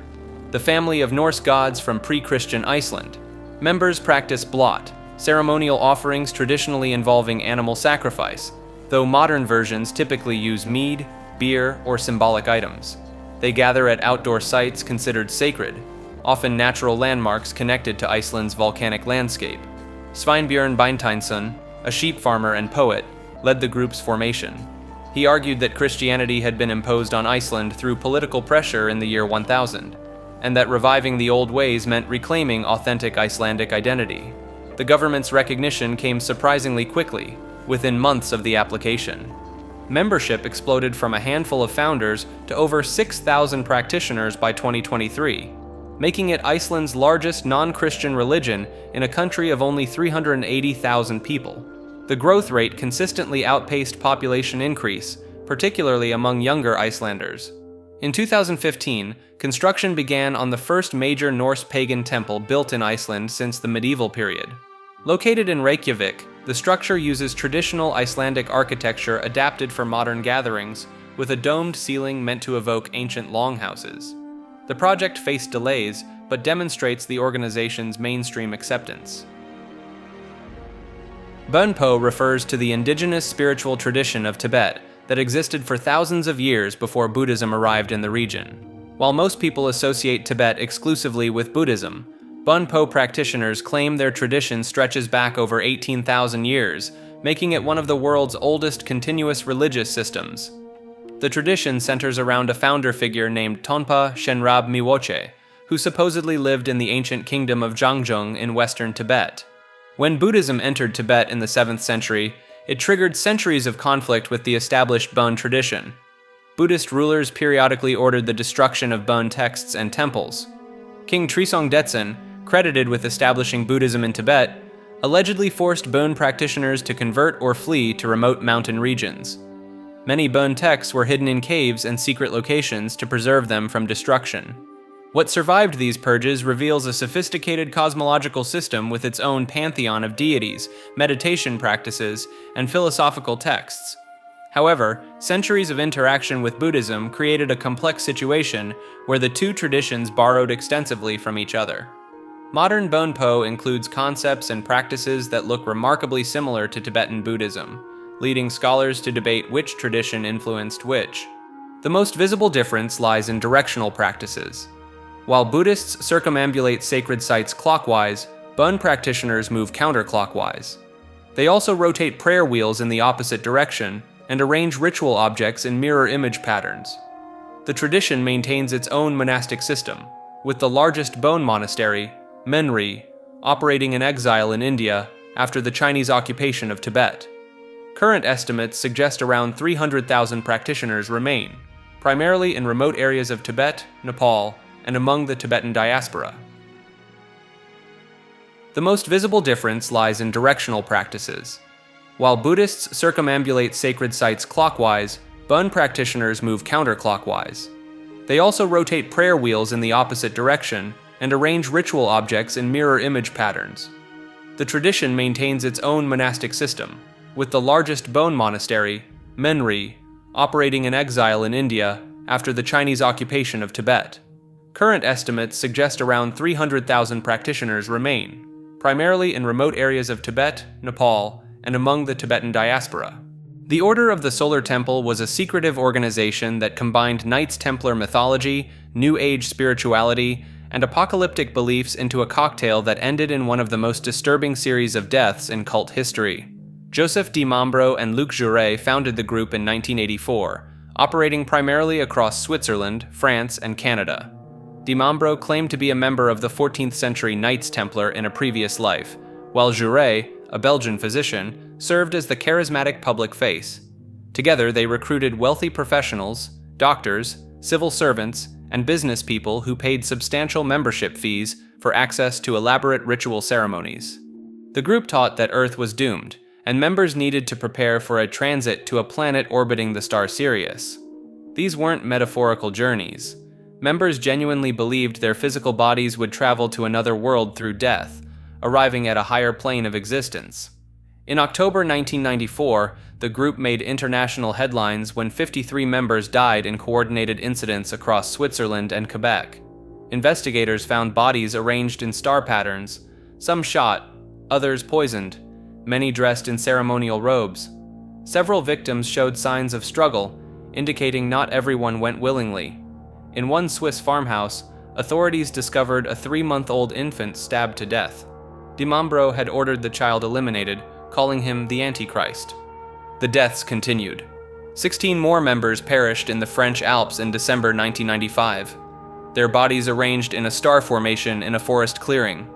the family of Norse gods from pre-Christian Iceland. Members practice blot, ceremonial offerings traditionally involving animal sacrifice, though modern versions typically use mead, beer, or symbolic items. They gather at outdoor sites considered sacred, often natural landmarks connected to Iceland's volcanic landscape. Sveinbjörn Beintynsson, a sheep farmer and poet, led the group's formation. He argued that Christianity had been imposed on Iceland through political pressure in the year 1000, and that reviving the old ways meant reclaiming authentic Icelandic identity. The government's recognition came surprisingly quickly, within months of the application. Membership exploded from a handful of founders to over 6,000 practitioners by 2023, making it Iceland's largest non-Christian religion in a country of only 380,000 people. The growth rate consistently outpaced population increase, particularly among younger Icelanders. In 2015, construction began on the first major Norse pagan temple built in Iceland since the medieval period. Located in Reykjavik, the structure uses traditional Icelandic architecture adapted for modern gatherings, with a domed ceiling meant to evoke ancient longhouses. The project faced delays, but demonstrates the organization's mainstream acceptance. Bön Po refers to the indigenous spiritual tradition of Tibet that existed for thousands of years before Buddhism arrived in the region. While most people associate Tibet exclusively with Buddhism, Bön Po practitioners claim their tradition stretches back over 18,000 years, making it one of the world's oldest continuous religious systems. The tradition centers around a founder figure named Tonpa Shenrab Miwoche, who supposedly lived in the ancient kingdom of Zhangzhung in western Tibet. When Buddhism entered Tibet in the 7th century, it triggered centuries of conflict with the established Bön tradition. Buddhist rulers periodically ordered the destruction of Bön texts and temples. King Trisong Detsen, credited with establishing Buddhism in Tibet, allegedly forced Bön practitioners to convert or flee to remote mountain regions. Many Bön texts were hidden in caves and secret locations to preserve them from destruction. What survived these purges reveals a sophisticated cosmological system with its own pantheon of deities, meditation practices, and philosophical texts. However, centuries of interaction with Buddhism created a complex situation where the two traditions borrowed extensively from each other. Modern Bön Po includes concepts and practices that look remarkably similar to Tibetan Buddhism, leading scholars to debate which tradition influenced which. The most visible difference lies in directional practices. While Buddhists circumambulate sacred sites clockwise, Bön practitioners move counterclockwise. They also rotate prayer wheels in the opposite direction and arrange ritual objects in mirror image patterns. The tradition maintains its own monastic system, with the largest Bön monastery, Menri, operating in exile in India after the Chinese occupation of Tibet. Current estimates suggest around 300,000 practitioners remain, primarily in remote areas of Tibet, Nepal, and among the Tibetan diaspora. The most visible difference lies in directional practices. While Buddhists circumambulate sacred sites clockwise, Bön practitioners move counterclockwise. They also rotate prayer wheels in the opposite direction and arrange ritual objects in mirror image patterns. The tradition maintains its own monastic system, with the largest Bön monastery, Menri, operating in exile in India after the Chinese occupation of Tibet. Current estimates suggest around 300,000 practitioners remain, primarily in remote areas of Tibet, Nepal, and among the Tibetan diaspora. The Order of the Solar Temple was a secretive organization that combined Knights Templar mythology, New Age spirituality, and apocalyptic beliefs into a cocktail that ended in one of the most disturbing series of deaths in cult history. Joseph Di Mambro and Luc Jouret founded the group in 1984, operating primarily across Switzerland, France, and Canada. Di Mambro claimed to be a member of the 14th century Knights Templar in a previous life, while Jouret, a Belgian physician, served as the charismatic public face. Together, they recruited wealthy professionals, doctors, civil servants, and business people who paid substantial membership fees for access to elaborate ritual ceremonies. The group taught that Earth was doomed, and members needed to prepare for a transit to a planet orbiting the star Sirius. These weren't metaphorical journeys. Members genuinely believed their physical bodies would travel to another world through death, arriving at a higher plane of existence. In October 1994, the group made international headlines when 53 members died in coordinated incidents across Switzerland and Quebec. Investigators found bodies arranged in star patterns, some shot, others poisoned, many dressed in ceremonial robes. Several victims showed signs of struggle, indicating not everyone went willingly. In one Swiss farmhouse, authorities discovered a 3-month-old infant stabbed to death. Di Mambro had ordered the child eliminated, calling him the Antichrist. The deaths continued. 16 more members perished in the French Alps in December 1995. Their bodies arranged in a star formation in a forest clearing.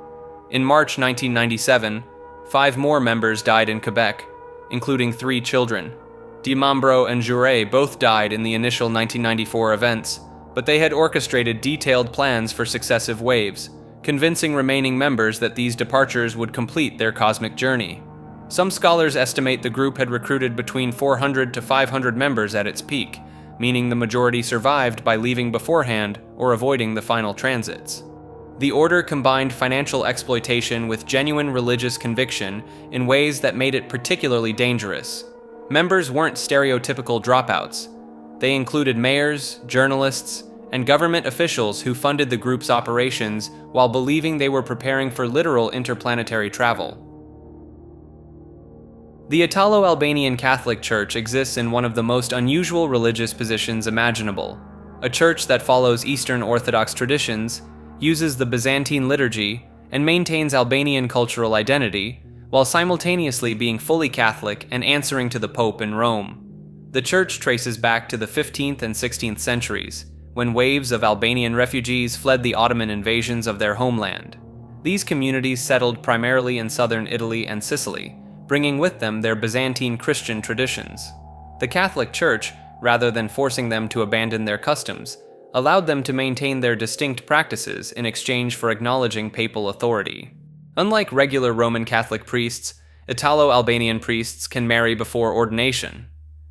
In March 1997, 5 more members died in Quebec, including 3 children. Di Mambro and Jouret both died in the initial 1994 events, but they had orchestrated detailed plans for successive waves, convincing remaining members that these departures would complete their cosmic journey. Some scholars estimate the group had recruited between 400 to 500 members at its peak, meaning the majority survived by leaving beforehand or avoiding the final transits. The order combined financial exploitation with genuine religious conviction in ways that made it particularly dangerous. Members weren't stereotypical dropouts. They included mayors, journalists, and government officials who funded the group's operations while believing they were preparing for literal interplanetary travel. The Italo-Albanian Catholic Church exists in one of the most unusual religious positions imaginable. A church that follows Eastern Orthodox traditions, uses the Byzantine liturgy, and maintains Albanian cultural identity, while simultaneously being fully Catholic and answering to the Pope in Rome. The church traces back to the 15th and 16th centuries, when waves of Albanian refugees fled the Ottoman invasions of their homeland. These communities settled primarily in southern Italy and Sicily, bringing with them their Byzantine Christian traditions. The Catholic Church, rather than forcing them to abandon their customs, allowed them to maintain their distinct practices in exchange for acknowledging papal authority. Unlike regular Roman Catholic priests, Italo-Albanian priests can marry before ordination.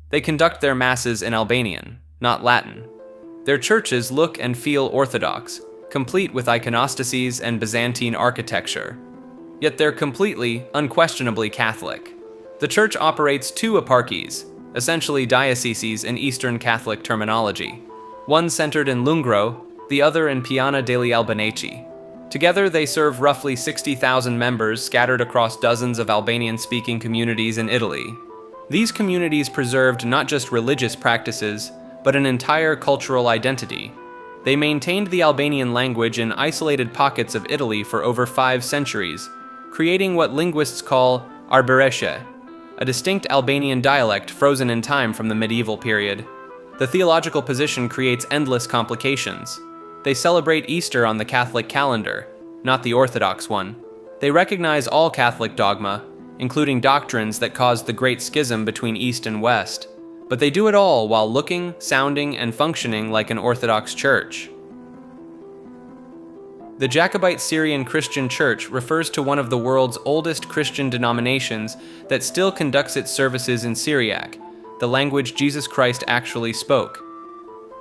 They conduct their masses in Albanian, not Latin. Their churches look and feel Orthodox, complete with iconostasies and Byzantine architecture. Yet they're completely, unquestionably Catholic. The church operates 2 eparchies, essentially dioceses in Eastern Catholic terminology, one centered in Lungro, the other in Piana degli Albanesi. Together, they serve roughly 60,000 members scattered across dozens of Albanian-speaking communities in Italy. These communities preserved not just religious practices, but an entire cultural identity. They maintained the Albanian language in isolated pockets of Italy for over 5 centuries, creating what linguists call Arboreshe, a distinct Albanian dialect frozen in time from the medieval period. The theological position creates endless complications. They celebrate Easter on the Catholic calendar, not the Orthodox one. They recognize all Catholic dogma, including doctrines that caused the Great Schism between East and West, but they do it all while looking, sounding, and functioning like an Orthodox church. The Jacobite Syrian Christian Church refers to one of the world's oldest Christian denominations that still conducts its services in Syriac, the language Jesus Christ actually spoke.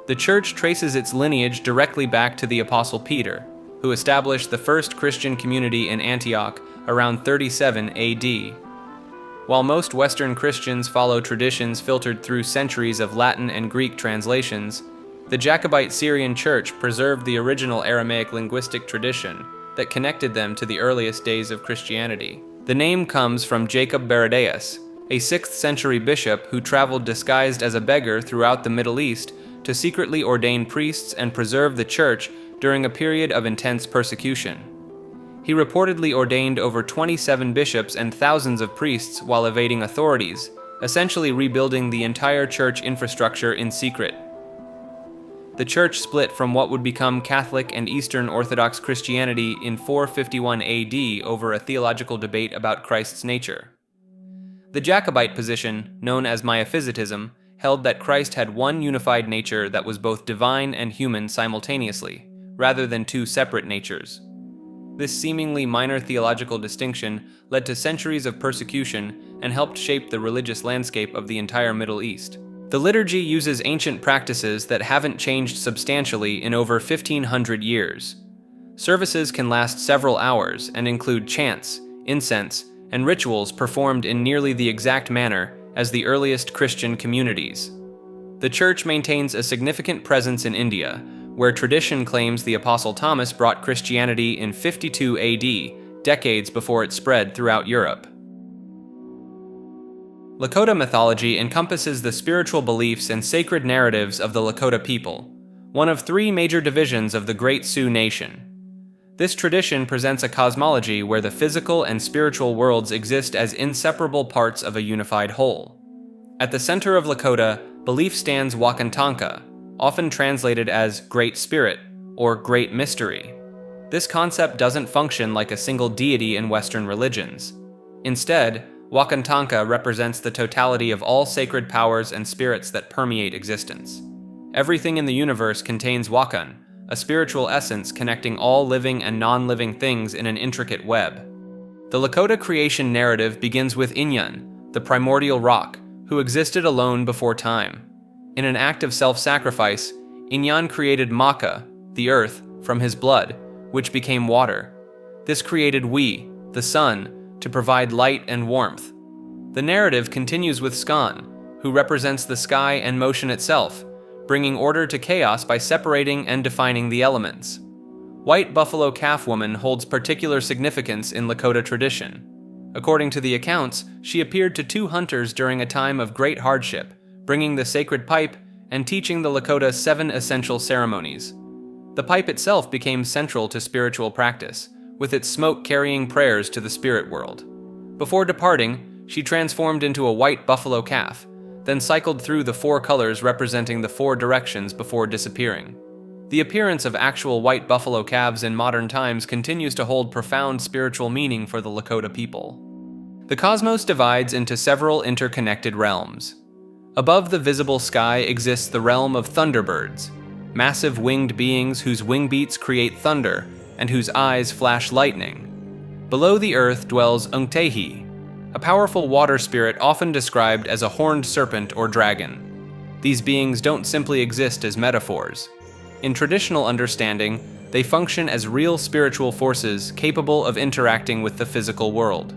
The church traces its lineage directly back to the Apostle Peter, who established the first Christian community in Antioch around 37 AD. While most Western Christians follow traditions filtered through centuries of Latin and Greek translations, the Jacobite Syrian Church preserved the original Aramaic linguistic tradition that connected them to the earliest days of Christianity. The name comes from Jacob Baradaeus, a 6th century bishop who traveled disguised as a beggar throughout the Middle East to secretly ordain priests and preserve the church during a period of intense persecution. He reportedly ordained over 27 bishops and thousands of priests while evading authorities, essentially rebuilding the entire church infrastructure in secret. The church split from what would become Catholic and Eastern Orthodox Christianity in 451 AD over a theological debate about Christ's nature. The Jacobite position, known as Miaphysitism, held that Christ had one unified nature that was both divine and human simultaneously, rather than two separate natures. This seemingly minor theological distinction led to centuries of persecution and helped shape the religious landscape of the entire Middle East. The liturgy uses ancient practices that haven't changed substantially in over 1,500 years. Services can last several hours and include chants, incense, and rituals performed in nearly the exact manner as the earliest Christian communities. The church maintains a significant presence in India, where tradition claims the Apostle Thomas brought Christianity in 52 AD, decades before it spread throughout Europe. Lakota mythology encompasses the spiritual beliefs and sacred narratives of the Lakota people, one of 3 major divisions of the Great Sioux Nation. This tradition presents a cosmology where the physical and spiritual worlds exist as inseparable parts of a unified whole. At the center of Lakota, belief stands Wakantanka, often translated as Great Spirit or Great Mystery. This concept doesn't function like a single deity in Western religions. Instead, Wakantanka represents the totality of all sacred powers and spirits that permeate existence. Everything in the universe contains Wakan, a spiritual essence connecting all living and non-living things in an intricate web. The Lakota creation narrative begins with Inyan, the primordial rock, who existed alone before time. In an act of self-sacrifice, Inyan created Maka, the earth, from his blood, which became water. This created We, the sun, to provide light and warmth. The narrative continues with Skan, who represents the sky and motion itself, bringing order to chaos by separating and defining the elements. White buffalo calf woman holds particular significance in Lakota tradition. According to the accounts, she appeared to 2 hunters during a time of great hardship, bringing the sacred pipe and teaching the Lakota 7 essential ceremonies. The pipe itself became central to spiritual practice, with its smoke carrying prayers to the spirit world. Before departing, she transformed into a white buffalo calf, then cycled through the 4 colors representing the 4 directions before disappearing. The appearance of actual white buffalo calves in modern times continues to hold profound spiritual meaning for the Lakota people. The cosmos divides into several interconnected realms. Above the visible sky exists the realm of thunderbirds, massive winged beings whose wing beats create thunder and whose eyes flash lightning. Below the earth dwells Unktehi, a powerful water spirit often described as a horned serpent or dragon. These beings don't simply exist as metaphors. In traditional understanding, they function as real spiritual forces capable of interacting with the physical world.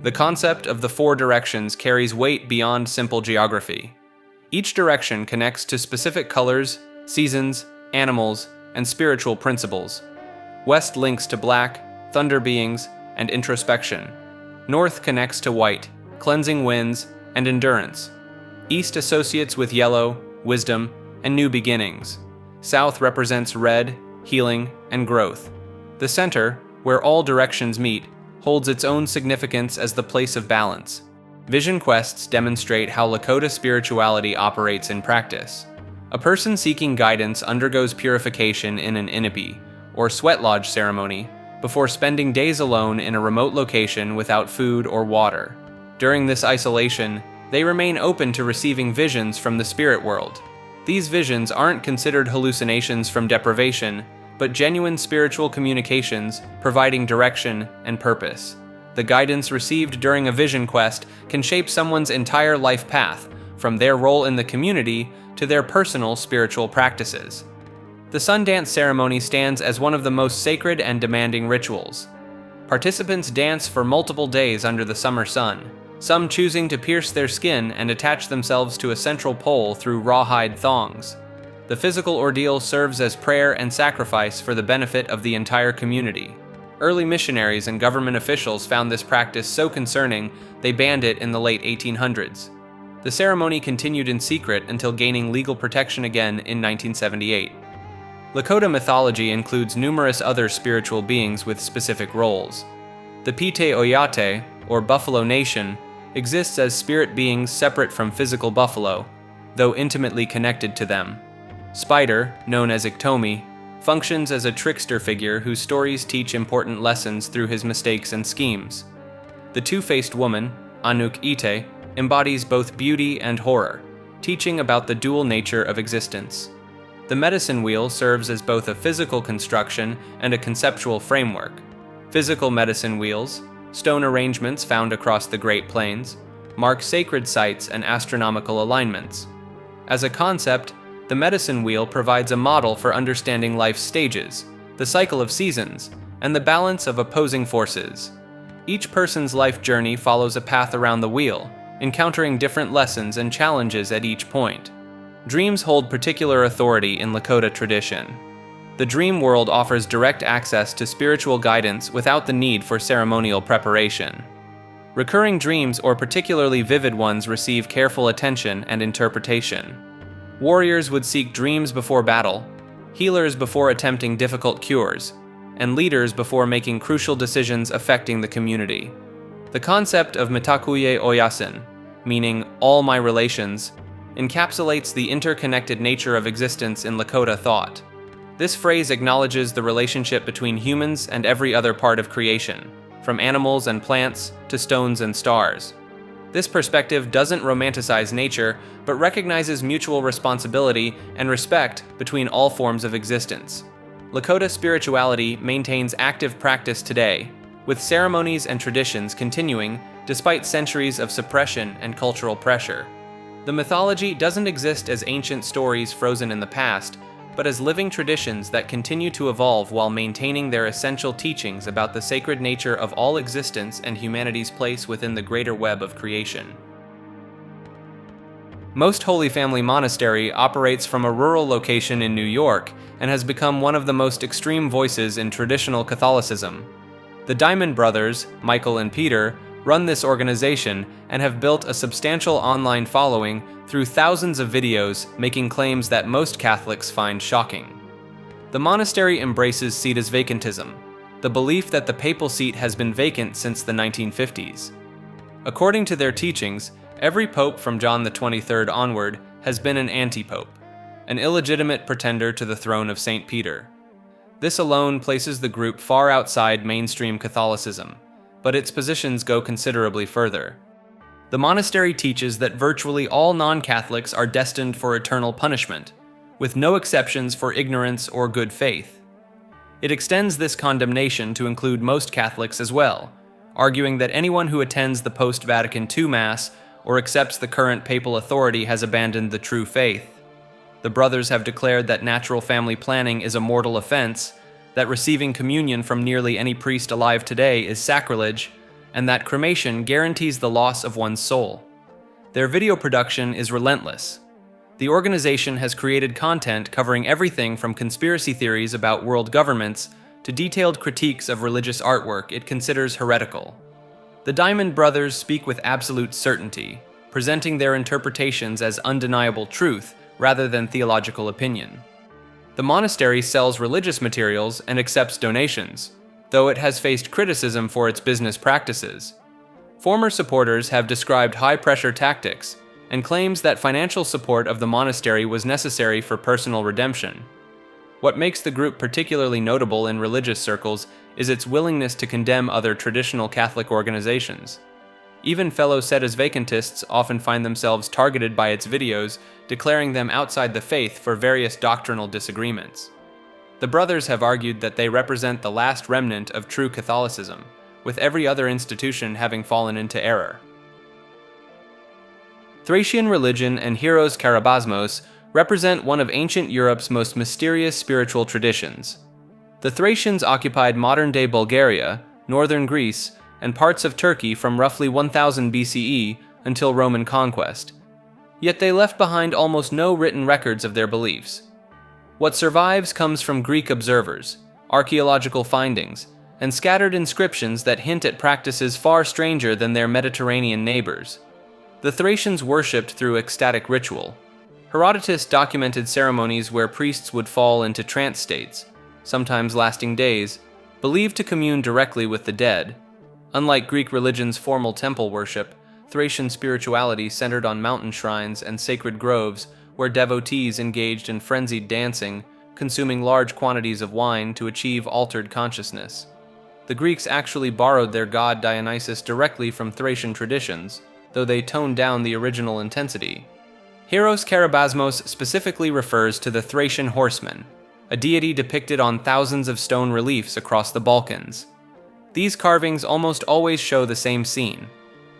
The concept of the 4 directions carries weight beyond simple geography. Each direction connects to specific colors, seasons, animals, and spiritual principles. West links to black, thunder beings, and introspection. North connects to white, cleansing winds, and endurance. East associates with yellow, wisdom, and new beginnings. South represents red, healing, and growth. The center, where all directions meet, holds its own significance as the place of balance. Vision quests demonstrate how Lakota spirituality operates in practice. A person seeking guidance undergoes purification in an inipi, or sweat lodge ceremony, before spending days alone in a remote location without food or water. During this isolation, they remain open to receiving visions from the spirit world. These visions aren't considered hallucinations from deprivation, but genuine spiritual communications providing direction and purpose. The guidance received during a vision quest can shape someone's entire life path, from their role in the community to their personal spiritual practices. The sun dance ceremony stands as one of the most sacred and demanding rituals. Participants dance for multiple days under the summer sun, some choosing to pierce their skin and attach themselves to a central pole through rawhide thongs. The physical ordeal serves as prayer and sacrifice for the benefit of the entire community. Early missionaries and government officials found this practice so concerning, they banned it in the late 1800s. The ceremony continued in secret until gaining legal protection again in 1978. Lakota mythology includes numerous other spiritual beings with specific roles. The Pite Oyate, or Buffalo Nation, exists as spirit beings separate from physical buffalo, though intimately connected to them. Spider, known as Iktomi, functions as a trickster figure whose stories teach important lessons through his mistakes and schemes. The two-faced woman, Anuk Ite, embodies both beauty and horror, teaching about the dual nature of existence. The medicine wheel serves as both a physical construction and a conceptual framework. Physical medicine wheels, stone arrangements found across the Great Plains, mark sacred sites and astronomical alignments. As a concept, the medicine wheel provides a model for understanding life's stages, the cycle of seasons, and the balance of opposing forces. Each person's life journey follows a path around the wheel, encountering different lessons and challenges at each point. Dreams hold particular authority in Lakota tradition. The dream world offers direct access to spiritual guidance without the need for ceremonial preparation. Recurring dreams, or particularly vivid ones, receive careful attention and interpretation. Warriors would seek dreams before battle, healers before attempting difficult cures, and leaders before making crucial decisions affecting the community. The concept of Mitakuye Oyasin, meaning all my relations, encapsulates the interconnected nature of existence in Lakota thought. This phrase acknowledges the relationship between humans and every other part of creation, from animals and plants to stones and stars. This perspective doesn't romanticize nature, but recognizes mutual responsibility and respect between all forms of existence. Lakota spirituality maintains active practice today, with ceremonies and traditions continuing despite centuries of suppression and cultural pressure. The mythology doesn't exist as ancient stories frozen in the past, but as living traditions that continue to evolve while maintaining their essential teachings about the sacred nature of all existence and humanity's place within the greater web of creation. Most Holy Family Monastery operates from a rural location in New York and has become one of the most extreme voices in traditional Catholicism. The Diamond Brothers, Michael and Peter, run this organization and have built a substantial online following through thousands of videos making claims that most Catholics find shocking. The monastery embraces Siddhas vacantism, the belief that the papal seat has been vacant since the 1950s. According to their teachings, every pope from John XXIII onward has been an anti-pope, an illegitimate pretender to the throne of St. Peter. This alone places the group far outside mainstream Catholicism, but its positions go considerably further. The monastery teaches that virtually all non-Catholics are destined for eternal punishment, with no exceptions for ignorance or good faith. It extends this condemnation to include most Catholics as well, arguing that anyone who attends the post-Vatican II Mass or accepts the current papal authority has abandoned the true faith. The brothers have declared that natural family planning is a mortal offense, that receiving communion from nearly any priest alive today is sacrilege, and that cremation guarantees the loss of one's soul. Their video production is relentless. The organization has created content covering everything from conspiracy theories about world governments to detailed critiques of religious artwork it considers heretical. The Diamond Brothers speak with absolute certainty, presenting their interpretations as undeniable truth rather than theological opinion. The monastery sells religious materials and accepts donations, though it has faced criticism for its business practices. Former supporters have described high-pressure tactics and claims that financial support of the monastery was necessary for personal redemption. What makes the group particularly notable in religious circles is its willingness to condemn other traditional Catholic organizations. Even fellow Siddhas vacantists often find themselves targeted by its videos, declaring them outside the faith for various doctrinal disagreements. The brothers have argued that they represent the last remnant of true Catholicism, with every other institution having fallen into error. Thracian religion and Heros Karabasmos represent one of ancient Europe's most mysterious spiritual traditions. The Thracians occupied modern-day Bulgaria, northern Greece, and parts of Turkey from roughly 1000 BCE until Roman conquest. Yet they left behind almost no written records of their beliefs. What survives comes from Greek observers, archaeological findings, and scattered inscriptions that hint at practices far stranger than their Mediterranean neighbors. The Thracians worshipped through ecstatic ritual. Herodotus documented ceremonies where priests would fall into trance states, sometimes lasting days, believed to commune directly with the dead. Unlike Greek religion's formal temple worship, Thracian spirituality centered on mountain shrines and sacred groves where devotees engaged in frenzied dancing, consuming large quantities of wine to achieve altered consciousness. The Greeks actually borrowed their god Dionysus directly from Thracian traditions, though they toned down the original intensity. Heros Karabasmos specifically refers to the Thracian horseman, a deity depicted on thousands of stone reliefs across the Balkans. These carvings almost always show the same scene: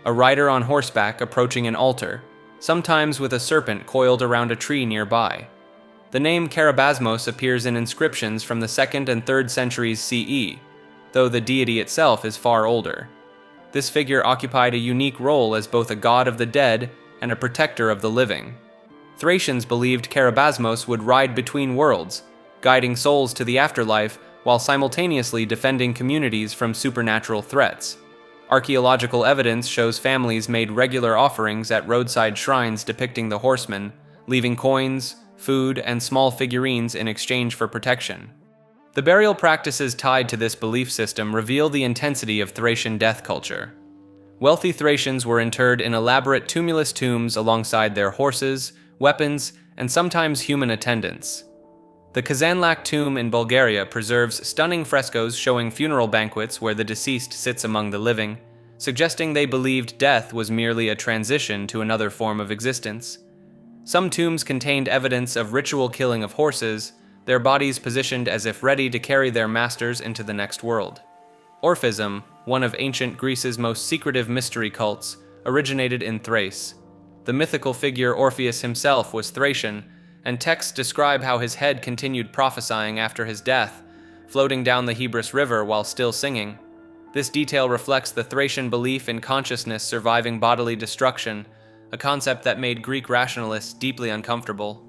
a rider on horseback approaching an altar, sometimes with a serpent coiled around a tree nearby. The name Karabasmos appears in inscriptions from the 2nd and 3rd centuries CE, though the deity itself is far older. This figure occupied a unique role as both a god of the dead and a protector of the living. Thracians believed Karabasmos would ride between worlds, guiding souls to the afterlife while simultaneously defending communities from supernatural threats. Archaeological evidence shows families made regular offerings at roadside shrines depicting the horseman, leaving coins, food, and small figurines in exchange for protection. The burial practices tied to this belief system reveal the intensity of Thracian death culture. Wealthy Thracians were interred in elaborate tumulus tombs alongside their horses, weapons, and sometimes human attendants. The Kazanlak tomb in Bulgaria preserves stunning frescoes showing funeral banquets where the deceased sits among the living, suggesting they believed death was merely a transition to another form of existence. Some tombs contained evidence of ritual killing of horses, their bodies positioned as if ready to carry their masters into the next world. Orphism, one of ancient Greece's most secretive mystery cults, originated in Thrace. The mythical figure Orpheus himself was Thracian, and texts describe how his head continued prophesying after his death, floating down the Hebrus River while still singing. This detail reflects the Thracian belief in consciousness surviving bodily destruction, a concept that made Greek rationalists deeply uncomfortable.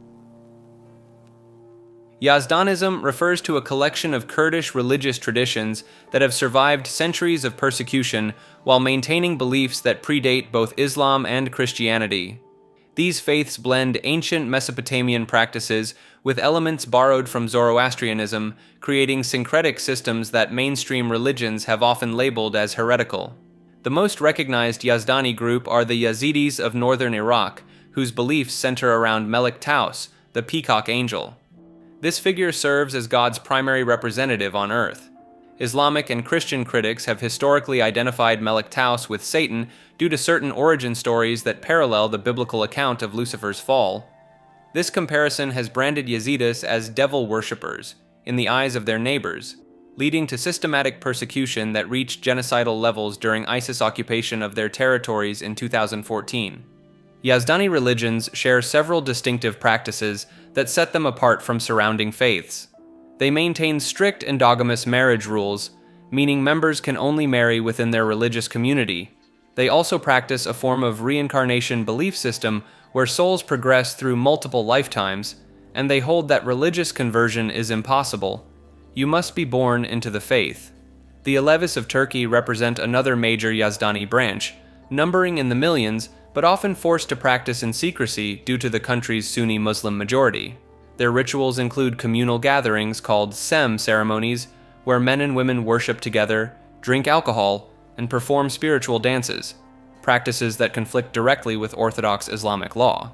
Yazdanism refers to a collection of Kurdish religious traditions that have survived centuries of persecution while maintaining beliefs that predate both Islam and Christianity. These faiths blend ancient Mesopotamian practices with elements borrowed from Zoroastrianism, creating syncretic systems that mainstream religions have often labeled as heretical. The most recognized Yazdani group are the Yazidis of northern Iraq, whose beliefs center around Melik Taus, the peacock angel. This figure serves as God's primary representative on earth. Islamic and Christian critics have historically identified Melik Taus with Satan due to certain origin stories that parallel the biblical account of Lucifer's fall. This comparison has branded Yazidis as devil worshippers in the eyes of their neighbors, leading to systematic persecution that reached genocidal levels during ISIS occupation of their territories in 2014. Yazdani religions share several distinctive practices that set them apart from surrounding faiths. They maintain strict endogamous marriage rules, meaning members can only marry within their religious community. They also practice a form of reincarnation belief system where souls progress through multiple lifetimes, and they hold that religious conversion is impossible. You must be born into the faith. The Alevis of Turkey represent another major Yazdani branch, numbering in the millions, but often forced to practice in secrecy due to the country's Sunni Muslim majority. Their rituals include communal gatherings called Sem ceremonies, where men and women worship together, drink alcohol, and perform spiritual dances, practices that conflict directly with Orthodox Islamic law.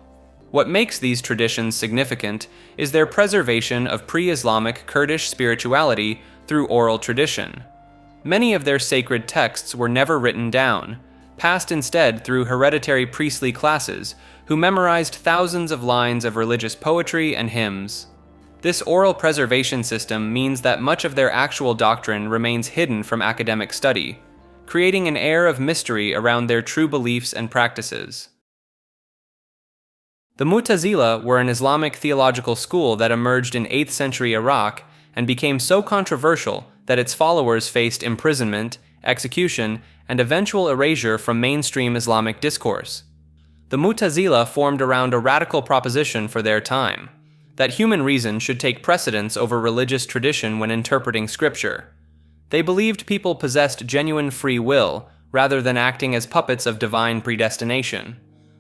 What makes these traditions significant is their preservation of pre-Islamic Kurdish spirituality through oral tradition. Many of their sacred texts were never written down, passed instead through hereditary priestly classes who memorized thousands of lines of religious poetry and hymns. This oral preservation system means that much of their actual doctrine remains hidden from academic study, creating an air of mystery around their true beliefs and practices. The Mu'tazila were an Islamic theological school that emerged in 8th century Iraq and became so controversial that its followers faced imprisonment, execution, and eventual erasure from mainstream Islamic discourse. The Mu'tazila formed around a radical proposition for their time, that human reason should take precedence over religious tradition when interpreting scripture. They believed people possessed genuine free will, rather than acting as puppets of divine predestination.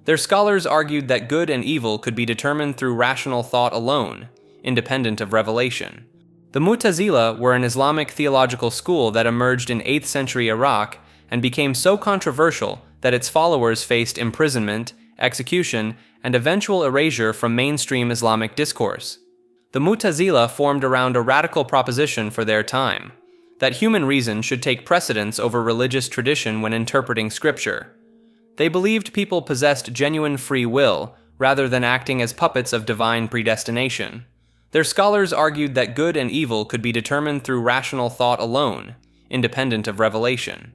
Their scholars argued that good and evil could be determined through rational thought alone, independent of revelation. The Mu'tazila were an Islamic theological school that emerged in 8th century Iraq and became so controversial that its followers faced imprisonment, execution, and eventual erasure from mainstream Islamic discourse. The Mu'tazila formed around a radical proposition for their time, that human reason should take precedence over religious tradition when interpreting scripture. They believed people possessed genuine free will, rather than acting as puppets of divine predestination. Their scholars argued that good and evil could be determined through rational thought alone, independent of revelation.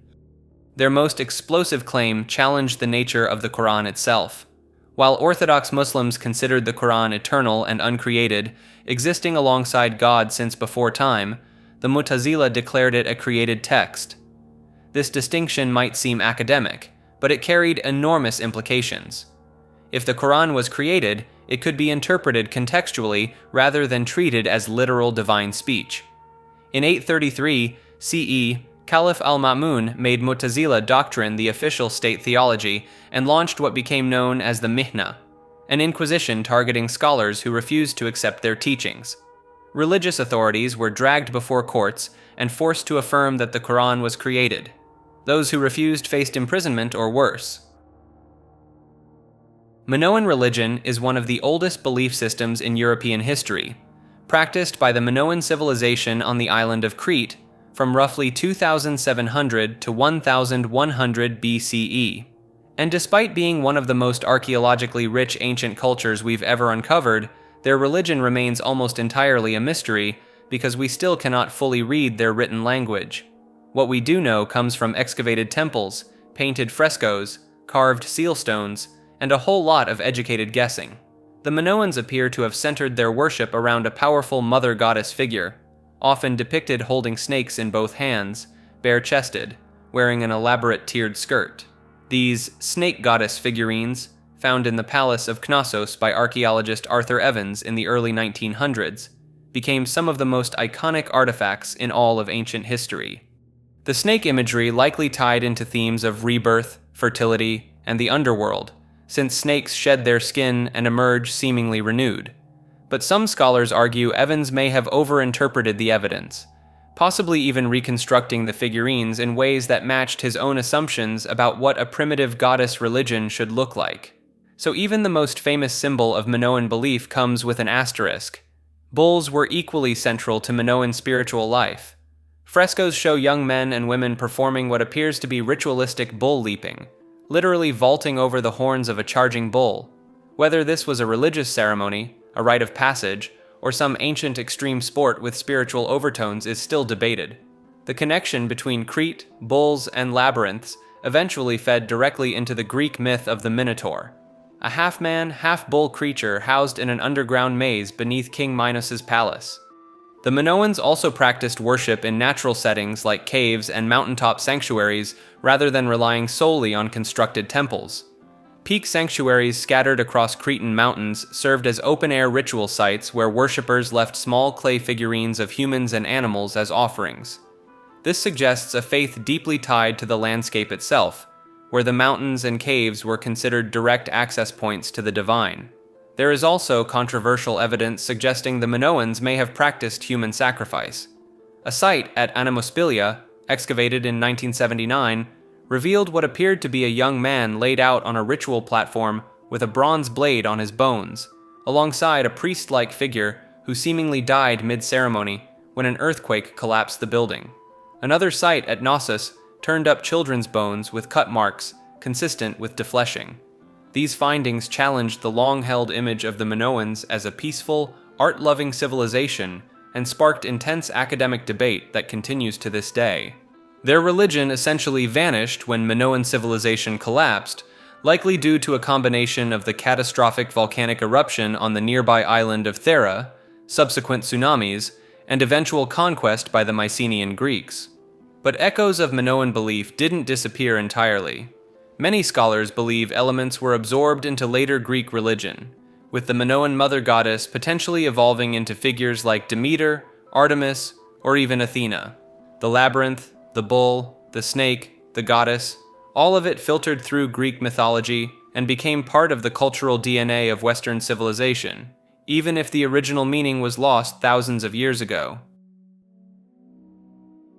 Their most explosive claim challenged the nature of the Quran itself. While Orthodox Muslims considered the Quran eternal and uncreated, existing alongside God since before time, the Mu'tazila declared it a created text. This distinction might seem academic, but it carried enormous implications. If the Quran was created, it could be interpreted contextually rather than treated as literal divine speech. In 833 CE, Caliph al-Ma'mun made Mu'tazila doctrine the official state theology and launched what became known as the Mihna, an inquisition targeting scholars who refused to accept their teachings. Religious authorities were dragged before courts and forced to affirm that the Quran was created. Those who refused faced imprisonment or worse. Minoan religion is one of the oldest belief systems in European history, practiced by the Minoan civilization on the island of Crete from roughly 2700 to 1100 BCE. And despite being one of the most archaeologically rich ancient cultures we've ever uncovered, their religion remains almost entirely a mystery because we still cannot fully read their written language. What we do know comes from excavated temples, painted frescoes, carved seal stones, and a whole lot of educated guessing. The Minoans appear to have centered their worship around a powerful mother goddess figure, often depicted holding snakes in both hands, bare-chested, wearing an elaborate tiered skirt. These snake goddess figurines, found in the Palace of Knossos by archaeologist Arthur Evans in the early 1900s, became some of the most iconic artifacts in all of ancient history. The snake imagery likely tied into themes of rebirth, fertility, and the underworld, since snakes shed their skin and emerge seemingly renewed. But some scholars argue Evans may have overinterpreted the evidence, possibly even reconstructing the figurines in ways that matched his own assumptions about what a primitive goddess religion should look like. So even the most famous symbol of Minoan belief comes with an asterisk. Bulls were equally central to Minoan spiritual life. Frescoes show young men and women performing what appears to be ritualistic bull leaping, literally vaulting over the horns of a charging bull. Whether this was a religious ceremony, a rite of passage, or some ancient extreme sport with spiritual overtones is still debated. The connection between Crete, bulls, and labyrinths eventually fed directly into the Greek myth of the Minotaur, a half-man, half-bull creature housed in an underground maze beneath King Minos's palace. The Minoans also practiced worship in natural settings like caves and mountaintop sanctuaries rather than relying solely on constructed temples. Peak sanctuaries scattered across Cretan mountains served as open-air ritual sites where worshippers left small clay figurines of humans and animals as offerings. This suggests a faith deeply tied to the landscape itself, where the mountains and caves were considered direct access points to the divine. There is also controversial evidence suggesting the Minoans may have practiced human sacrifice. A site at Anamospilia, excavated in 1979, revealed what appeared to be a young man laid out on a ritual platform with a bronze blade on his bones, alongside a priest-like figure who seemingly died mid-ceremony when an earthquake collapsed the building. Another site at Knossos turned up children's bones with cut marks consistent with defleshing. These findings challenged the long-held image of the Minoans as a peaceful, art-loving civilization and sparked intense academic debate that continues to this day. Their religion essentially vanished when Minoan civilization collapsed, likely due to a combination of the catastrophic volcanic eruption on the nearby island of Thera, subsequent tsunamis, and eventual conquest by the Mycenaean Greeks. But echoes of Minoan belief didn't disappear entirely. Many scholars believe elements were absorbed into later Greek religion, with the Minoan mother goddess potentially evolving into figures like Demeter, Artemis, or even Athena. The labyrinth, the bull, the snake, the goddess, all of it filtered through Greek mythology and became part of the cultural DNA of Western civilization, even if the original meaning was lost thousands of years ago.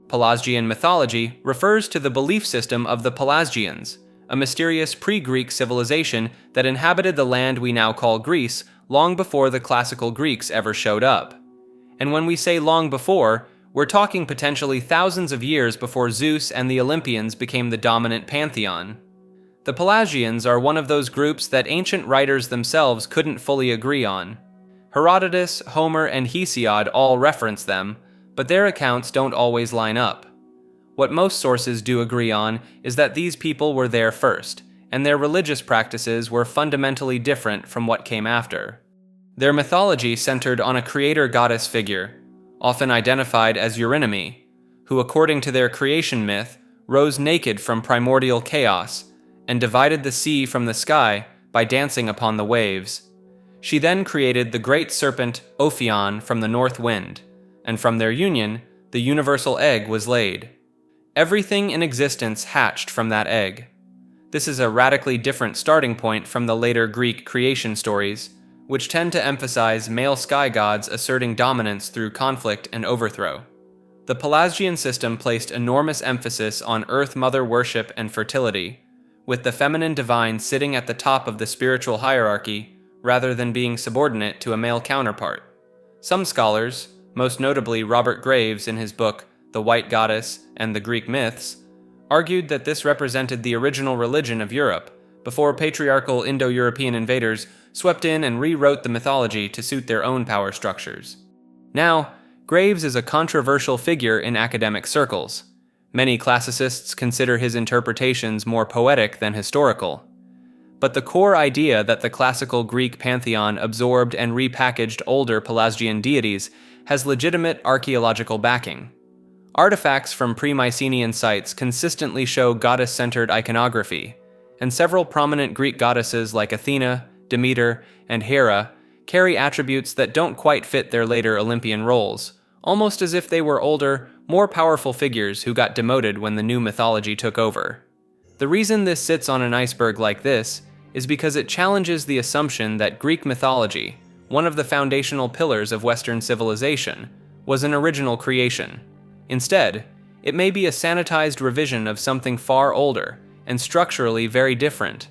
Pelasgian mythology refers to the belief system of the Pelasgians, a mysterious pre-Greek civilization that inhabited the land we now call Greece long before the classical Greeks ever showed up. And when we say long before, we're talking potentially thousands of years before Zeus and the Olympians became the dominant pantheon. The Pelasgians are one of those groups that ancient writers themselves couldn't fully agree on. Herodotus, Homer, and Hesiod all reference them, but their accounts don't always line up. What most sources do agree on is that these people were there first, and their religious practices were fundamentally different from what came after. Their mythology centered on a creator-goddess figure, often identified as Eurynome, who according to their creation myth, rose naked from primordial chaos and divided the sea from the sky by dancing upon the waves. She then created the great serpent Ophion from the north wind, and from their union, the universal egg was laid. Everything in existence hatched from that egg. This is a radically different starting point from the later Greek creation stories, which tend to emphasize male sky gods asserting dominance through conflict and overthrow. The Pelasgian system placed enormous emphasis on Earth Mother worship and fertility, with the feminine divine sitting at the top of the spiritual hierarchy rather than being subordinate to a male counterpart. Some scholars, most notably Robert Graves in his book The White Goddess and the Greek Myths, argued that this represented the original religion of Europe, before patriarchal Indo-European invaders swept in and rewrote the mythology to suit their own power structures. Now, Graves is a controversial figure in academic circles. Many classicists consider his interpretations more poetic than historical. But the core idea that the classical Greek pantheon absorbed and repackaged older Pelasgian deities has legitimate archaeological backing. Artifacts from pre-Mycenaean sites consistently show goddess-centered iconography, and several prominent Greek goddesses like Athena, Demeter, and Hera carry attributes that don't quite fit their later Olympian roles, almost as if they were older, more powerful figures who got demoted when the new mythology took over. The reason this sits on an iceberg like this is because it challenges the assumption that Greek mythology, one of the foundational pillars of Western civilization, was an original creation. Instead, it may be a sanitized revision of something far older and structurally very different,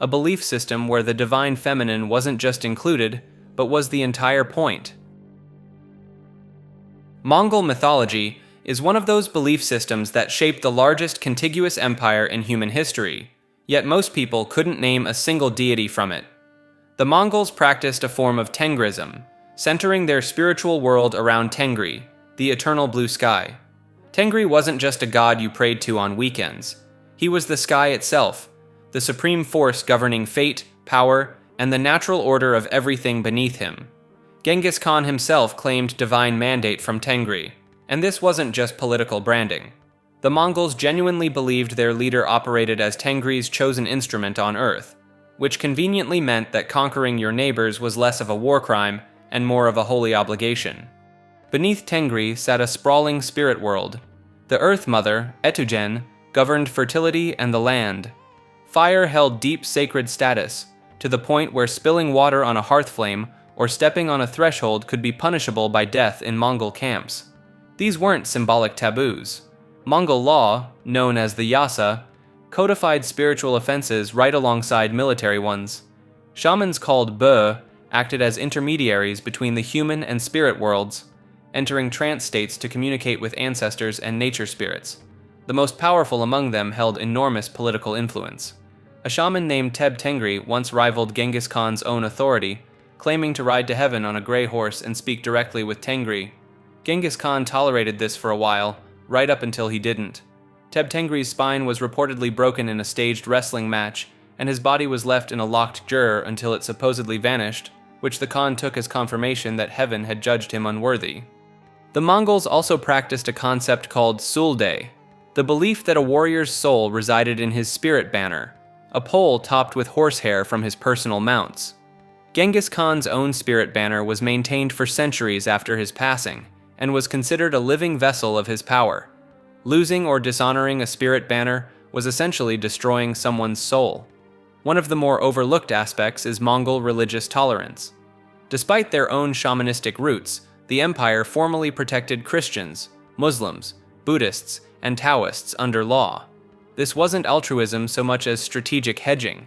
a belief system where the divine feminine wasn't just included, but was the entire point. Mongol mythology is one of those belief systems that shaped the largest contiguous empire in human history, yet most people couldn't name a single deity from it. The Mongols practiced a form of Tengrism, centering their spiritual world around Tengri, the eternal blue sky. Tengri wasn't just a god you prayed to on weekends. He was the sky itself, the supreme force governing fate, power, and the natural order of everything beneath him. Genghis Khan himself claimed divine mandate from Tengri, and this wasn't just political branding. The Mongols genuinely believed their leader operated as Tengri's chosen instrument on Earth, which conveniently meant that conquering your neighbors was less of a war crime and more of a holy obligation. Beneath Tengri sat a sprawling spirit world. The Earth Mother, Etugen, governed fertility and the land. Fire held deep sacred status, to the point where spilling water on a hearth flame or stepping on a threshold could be punishable by death in Mongol camps. These weren't symbolic taboos. Mongol law, known as the Yasa, codified spiritual offenses right alongside military ones. Shamans called Bö acted as intermediaries between the human and spirit worlds, entering trance states to communicate with ancestors and nature spirits. The most powerful among them held enormous political influence. A shaman named Teb Tengri once rivaled Genghis Khan's own authority, claiming to ride to heaven on a gray horse and speak directly with Tengri. Genghis Khan tolerated this for a while, right up until he didn't. Teb Tengri's spine was reportedly broken in a staged wrestling match, and his body was left in a locked drawer until it supposedly vanished, which the Khan took as confirmation that heaven had judged him unworthy. The Mongols also practiced a concept called Sulde, the belief that a warrior's soul resided in his spirit banner, a pole topped with horsehair from his personal mounts. Genghis Khan's own spirit banner was maintained for centuries after his passing, and was considered a living vessel of his power. Losing or dishonoring a spirit banner was essentially destroying someone's soul. One of the more overlooked aspects is Mongol religious tolerance. Despite their own shamanistic roots, the empire formally protected Christians, Muslims, Buddhists, and Taoists under law. This wasn't altruism so much as strategic hedging.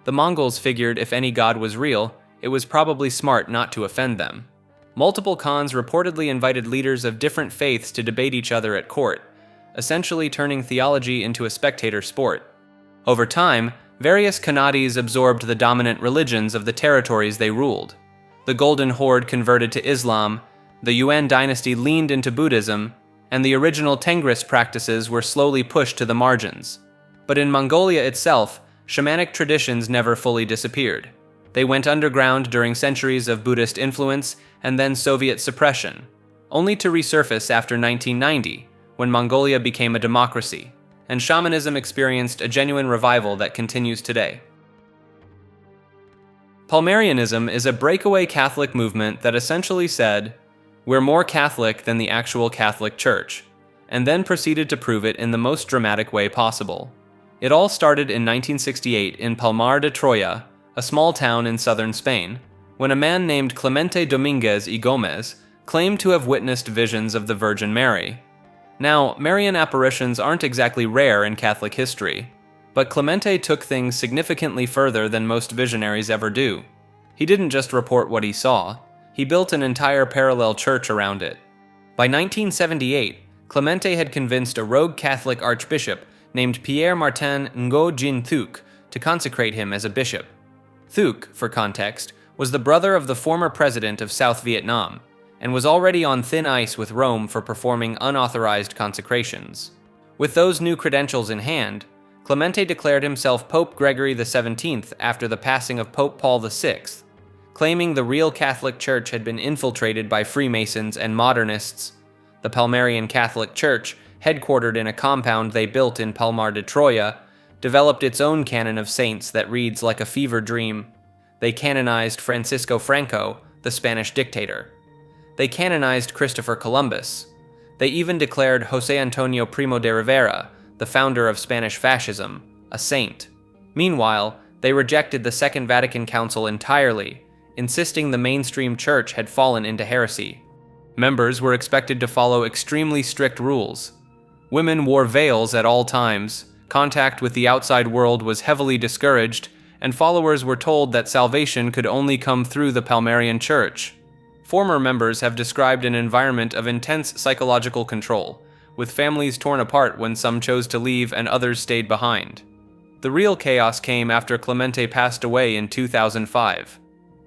The Mongols figured if any god was real, it was probably smart not to offend them. Multiple Khans reportedly invited leaders of different faiths to debate each other at court, essentially turning theology into a spectator sport. Over time, various Khanats absorbed the dominant religions of the territories they ruled. The Golden Horde converted to Islam, the Yuan dynasty leaned into Buddhism, and the original Tengris practices were slowly pushed to the margins. But in Mongolia itself, shamanic traditions never fully disappeared. They went underground during centuries of Buddhist influence and then Soviet suppression, only to resurface after 1990, when Mongolia became a democracy, and shamanism experienced a genuine revival that continues today. Palmarianism is a breakaway Catholic movement that essentially said, "We're more Catholic than the actual Catholic Church," and then proceeded to prove it in the most dramatic way possible. It all started in 1968 in Palmar de Troya, a small town in southern Spain, when a man named Clemente Dominguez y Gomez claimed to have witnessed visions of the Virgin Mary. Now, Marian apparitions aren't exactly rare in Catholic history, but Clemente took things significantly further than most visionaries ever do. He didn't just report what he saw, he built an entire parallel church around it. By 1978, Clemente had convinced a rogue Catholic archbishop named Pierre-Martin Ngo-Dinh Thuc to consecrate him as a bishop. Thuc, for context, was the brother of the former president of South Vietnam, and was already on thin ice with Rome for performing unauthorized consecrations. With those new credentials in hand, Clemente declared himself Pope Gregory XVII after the passing of Pope Paul VI, claiming the real Catholic Church had been infiltrated by Freemasons and modernists. The Palmarian Catholic Church, headquartered in a compound they built in Palmar de Troya, developed its own canon of saints that reads like a fever dream. They canonized Francisco Franco, the Spanish dictator. They canonized Christopher Columbus. They even declared José Antonio Primo de Rivera, the founder of Spanish fascism, a saint. Meanwhile, they rejected the Second Vatican Council entirely, insisting the mainstream church had fallen into heresy. Members were expected to follow extremely strict rules. Women wore veils at all times, contact with the outside world was heavily discouraged, and followers were told that salvation could only come through the Palmarian Church. Former members have described an environment of intense psychological control, with families torn apart when some chose to leave and others stayed behind. The real chaos came after Clemente passed away in 2005.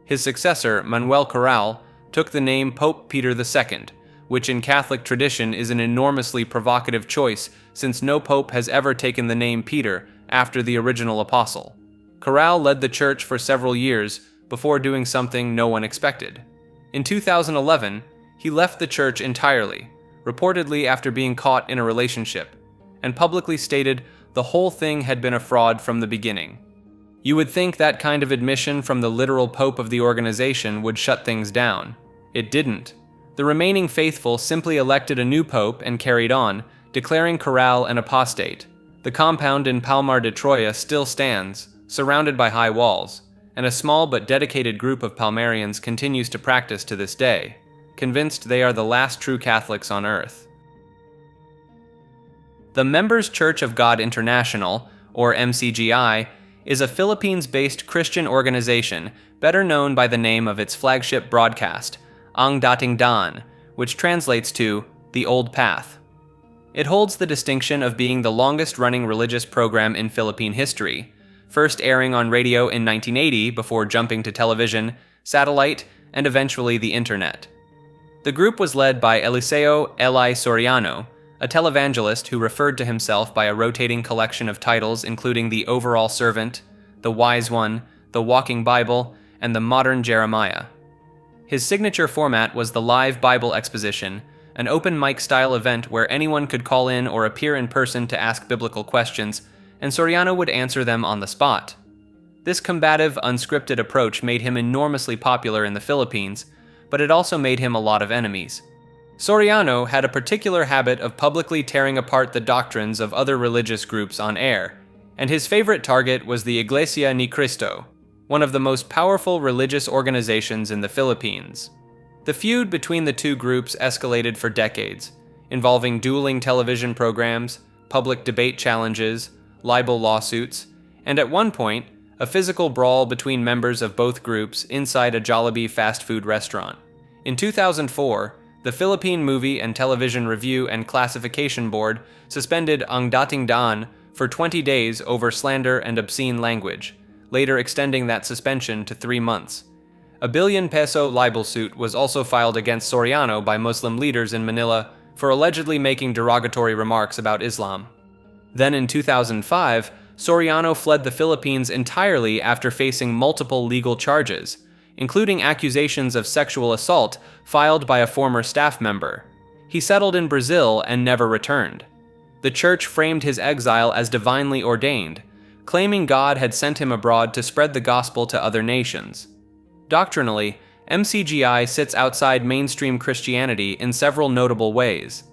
His successor, Manuel Corral, took the name Pope Peter II, which in Catholic tradition is an enormously provocative choice since no pope has ever taken the name Peter after the original apostle. Corral led the church for several years before doing something no one expected. In 2011, he left the church entirely, reportedly after being caught in a relationship, and publicly stated the whole thing had been a fraud from the beginning. You would think that kind of admission from the literal pope of the organization would shut things down. It didn't. The remaining faithful simply elected a new pope and carried on, declaring Corral an apostate. The compound in Palmar de Troya still stands, surrounded by high walls, and a small but dedicated group of Palmarians continues to practice to this day, convinced they are the last true Catholics on earth. The Members Church of God International, or MCGI, is a Philippines-based Christian organization better known by the name of its flagship broadcast, Ang Dating Daan, which translates to The Old Path. It holds the distinction of being the longest-running religious program in Philippine history, first airing on radio in 1980 before jumping to television, satellite, and eventually the internet. The group was led by Eliseo Eli Soriano, a televangelist who referred to himself by a rotating collection of titles including the Overall Servant, the Wise One, the Walking Bible, and the Modern Jeremiah. His signature format was the live Bible exposition, an open mic style event where anyone could call in or appear in person to ask biblical questions, and Soriano would answer them on the spot. This combative, unscripted approach made him enormously popular in the Philippines, but it also made him a lot of enemies. Soriano had a particular habit of publicly tearing apart the doctrines of other religious groups on air, and his favorite target was the Iglesia Ni Cristo, one of the most powerful religious organizations in the Philippines. The feud between the two groups escalated for decades, involving dueling television programs, public debate challenges, libel lawsuits, and at one point, a physical brawl between members of both groups inside a Jollibee fast food restaurant. In 2004, the Philippine Movie and Television Review and Classification Board suspended Ang Dating Daan for 20 days over slander and obscene language, later extending that suspension to 3 months. A 1 billion peso libel suit was also filed against Soriano by Muslim leaders in Manila for allegedly making derogatory remarks about Islam. Then in 2005, Soriano fled the Philippines entirely after facing multiple legal charges, including accusations of sexual assault filed by a former staff member. He settled in Brazil and never returned. The church framed his exile as divinely ordained, claiming God had sent him abroad to spread the gospel to other nations. Doctrinally, MCGI sits outside mainstream Christianity in several notable ways.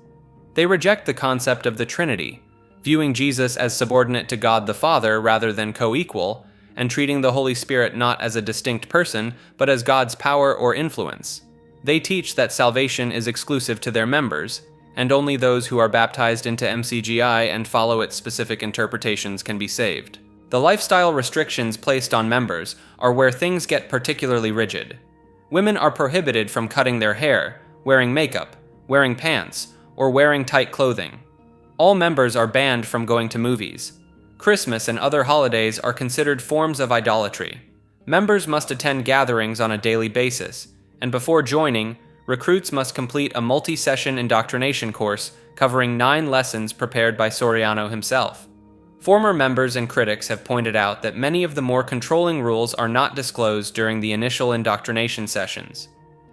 They reject the concept of the Trinity, viewing Jesus as subordinate to God the Father rather than co-equal, and treating the Holy Spirit not as a distinct person, but as God's power or influence. They teach that salvation is exclusive to their members, and only those who are baptized into MCGI and follow its specific interpretations can be saved. The lifestyle restrictions placed on members are where things get particularly rigid. Women are prohibited from cutting their hair, wearing makeup, wearing pants, or wearing tight clothing. All members are banned from going to movies. Christmas and other holidays are considered forms of idolatry. Members must attend gatherings on a daily basis, and before joining, recruits must complete a multi-session indoctrination course covering 9 lessons prepared by Soriano himself. Former members and critics have pointed out that many of the more controlling rules are not disclosed during the initial indoctrination sessions.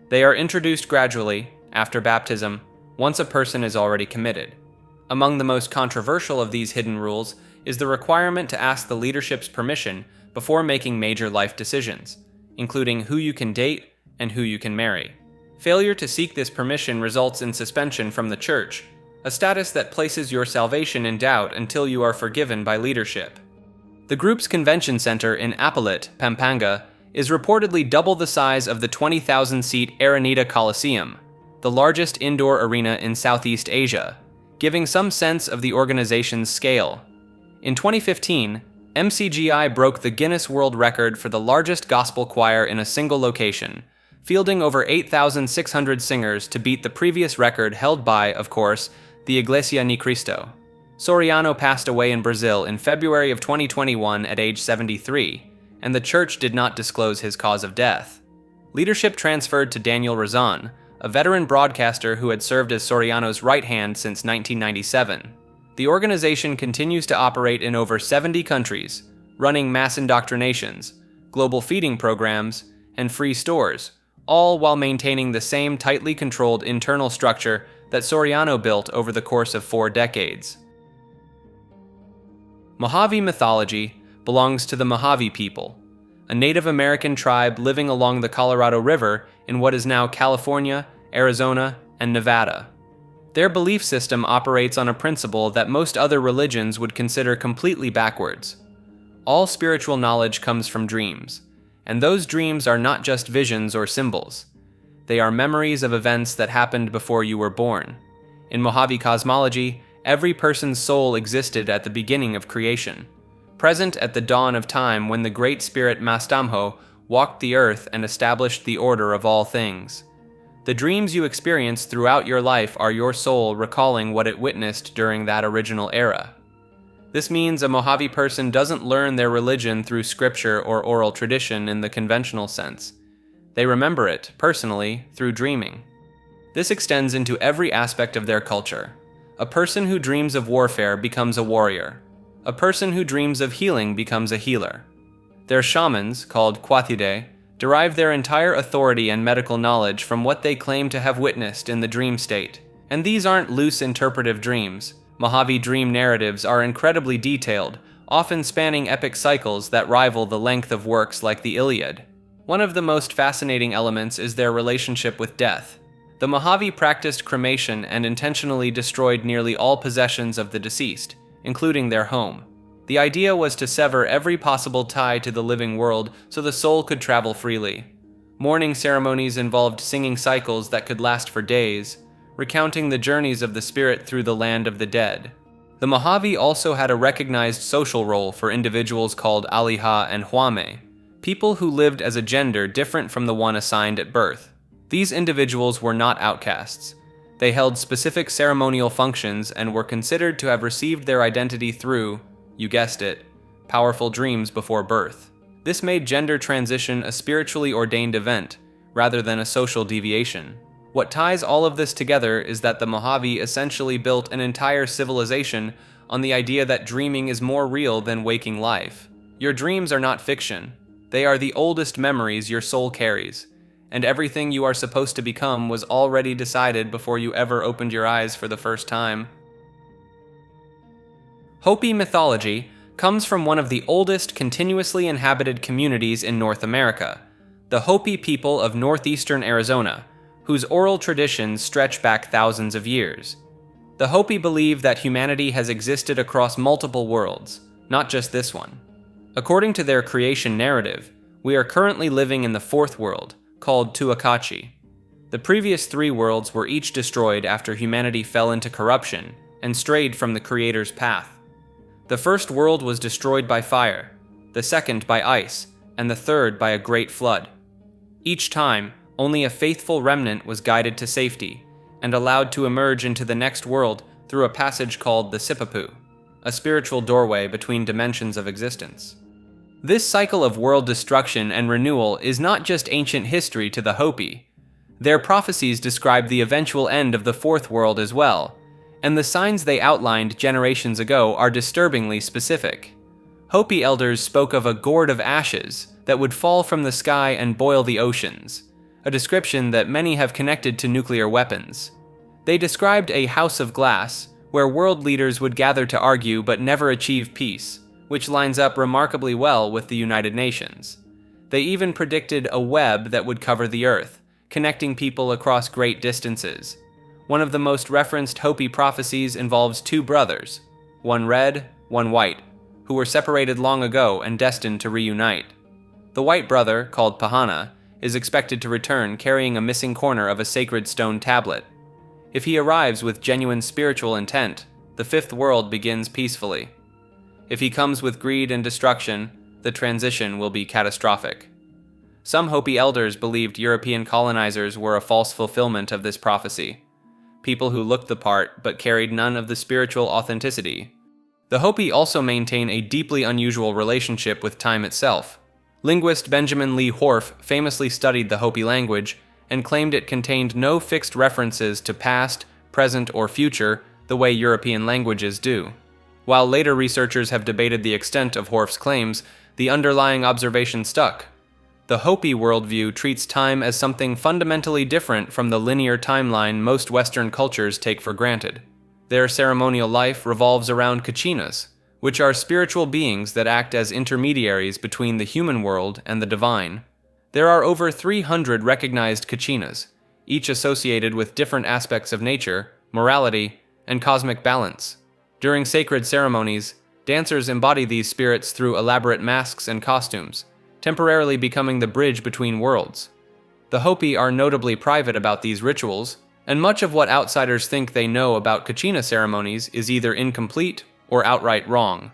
They are introduced gradually, after baptism, once a person is already committed. Among the most controversial of these hidden rules is the requirement to ask the leadership's permission before making major life decisions, including who you can date and who you can marry. Failure to seek this permission results in suspension from the church, a status that places your salvation in doubt until you are forgiven by leadership. The group's convention center in Apalit, Pampanga, is reportedly double the size of the 20,000-seat Araneta Coliseum, the largest indoor arena in Southeast Asia, giving some sense of the organization's scale. In 2015, MCGI broke the Guinness World Record for the largest gospel choir in a single location, fielding over 8,600 singers to beat the previous record held by, of course, the Iglesia Ni Cristo. Soriano passed away in Brazil in February of 2021 at age 73, and the church did not disclose his cause of death. Leadership transferred to Daniel Razan, a veteran broadcaster who had served as Soriano's right hand since 1997. The organization continues to operate in over 70 countries, running mass indoctrinations, global feeding programs, and free stores, all while maintaining the same tightly controlled internal structure that Soriano built over the course of 4 decades. Mohave Mythology belongs to the Mohave people, a Native American tribe living along the Colorado River in what is now California, Arizona, and Nevada. Their belief system operates on a principle that most other religions would consider completely backwards. All spiritual knowledge comes from dreams, and those dreams are not just visions or symbols. They are memories of events that happened before you were born. In Mohave cosmology, every person's soul existed at the beginning of creation, present at the dawn of time when the great spirit Mastamho walked the earth and established the order of all things. The dreams you experience throughout your life are your soul recalling what it witnessed during that original era. This means a Mohave person doesn't learn their religion through scripture or oral tradition in the conventional sense. They remember it, personally, through dreaming. This extends into every aspect of their culture. A person who dreams of warfare becomes a warrior. A person who dreams of healing becomes a healer. Their shamans, called Kwatide, derive their entire authority and medical knowledge from what they claim to have witnessed in the dream state. And these aren't loose interpretive dreams. Mohave dream narratives are incredibly detailed, often spanning epic cycles that rival the length of works like the Iliad. One of the most fascinating elements is their relationship with death. The Mohave practiced cremation and intentionally destroyed nearly all possessions of the deceased, including their home. The idea was to sever every possible tie to the living world so the soul could travel freely. Mourning ceremonies involved singing cycles that could last for days, recounting the journeys of the spirit through the land of the dead. The Mohave also had a recognized social role for individuals called Aliha and Hwame, people who lived as a gender different from the one assigned at birth. These individuals were not outcasts. They held specific ceremonial functions and were considered to have received their identity through, you guessed it, powerful dreams before birth. This made gender transition a spiritually ordained event, rather than a social deviation. What ties all of this together is that the Mohave essentially built an entire civilization on the idea that dreaming is more real than waking life. Your dreams are not fiction. They are the oldest memories your soul carries, and everything you are supposed to become was already decided before you ever opened your eyes for the first time. Hopi mythology comes from one of the oldest continuously inhabited communities in North America, the Hopi people of northeastern Arizona, whose oral traditions stretch back thousands of years. The Hopi believe that humanity has existed across multiple worlds, not just this one. According to their creation narrative, we are currently living in the fourth world, called Tuakachi. The previous three worlds were each destroyed after humanity fell into corruption and strayed from the Creator's path. The first world was destroyed by fire, the second by ice, and the third by a great flood. Each time, only a faithful remnant was guided to safety and allowed to emerge into the next world through a passage called the Sipapu, a spiritual doorway between dimensions of existence. This cycle of world destruction and renewal is not just ancient history to the Hopi. Their prophecies describe the eventual end of the fourth world as well, and the signs they outlined generations ago are disturbingly specific. Hopi elders spoke of a gourd of ashes that would fall from the sky and boil the oceans, a description that many have connected to nuclear weapons. They described a house of glass, where world leaders would gather to argue but never achieve peace, which lines up remarkably well with the United Nations. They even predicted a web that would cover the earth, connecting people across great distances. One of the most referenced Hopi prophecies involves two brothers, one red, one white, who were separated long ago and destined to reunite. The white brother, called Pahana, is expected to return carrying a missing corner of a sacred stone tablet. If he arrives with genuine spiritual intent, the fifth world begins peacefully. If he comes with greed and destruction, the transition will be catastrophic. Some Hopi elders believed European colonizers were a false fulfillment of this prophecy, people who looked the part but carried none of the spiritual authenticity. The Hopi also maintain a deeply unusual relationship with time itself. Linguist Benjamin Lee Horf famously studied the Hopi language and claimed it contained no fixed references to past, present, or future the way European languages do. While later researchers have debated the extent of Horf's claims, the underlying observation stuck. The Hopi worldview treats time as something fundamentally different from the linear timeline most Western cultures take for granted. Their ceremonial life revolves around kachinas, which are spiritual beings that act as intermediaries between the human world and the divine. There are over 300 recognized kachinas, each associated with different aspects of nature, morality, and cosmic balance. During sacred ceremonies, dancers embody these spirits through elaborate masks and costumes, temporarily becoming the bridge between worlds. The Hopi are notably private about these rituals, and much of what outsiders think they know about kachina ceremonies is either incomplete or outright wrong.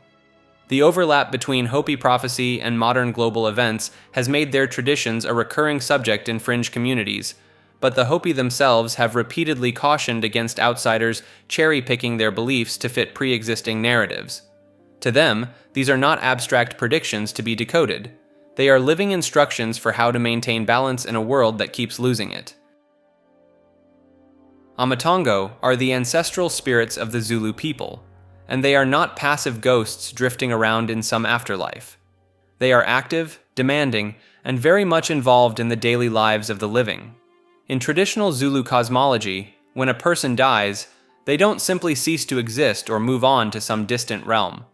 The overlap between Hopi prophecy and modern global events has made their traditions a recurring subject in fringe communities, but the Hopi themselves have repeatedly cautioned against outsiders cherry-picking their beliefs to fit pre-existing narratives. To them, these are not abstract predictions to be decoded. They are living instructions for how to maintain balance in a world that keeps losing it. Amatongo are the ancestral spirits of the Zulu people, and they are not passive ghosts drifting around in some afterlife. They are active, demanding, and very much involved in the daily lives of the living. In traditional Zulu cosmology, when a person dies, they don't simply cease to exist or move on to some distant realm.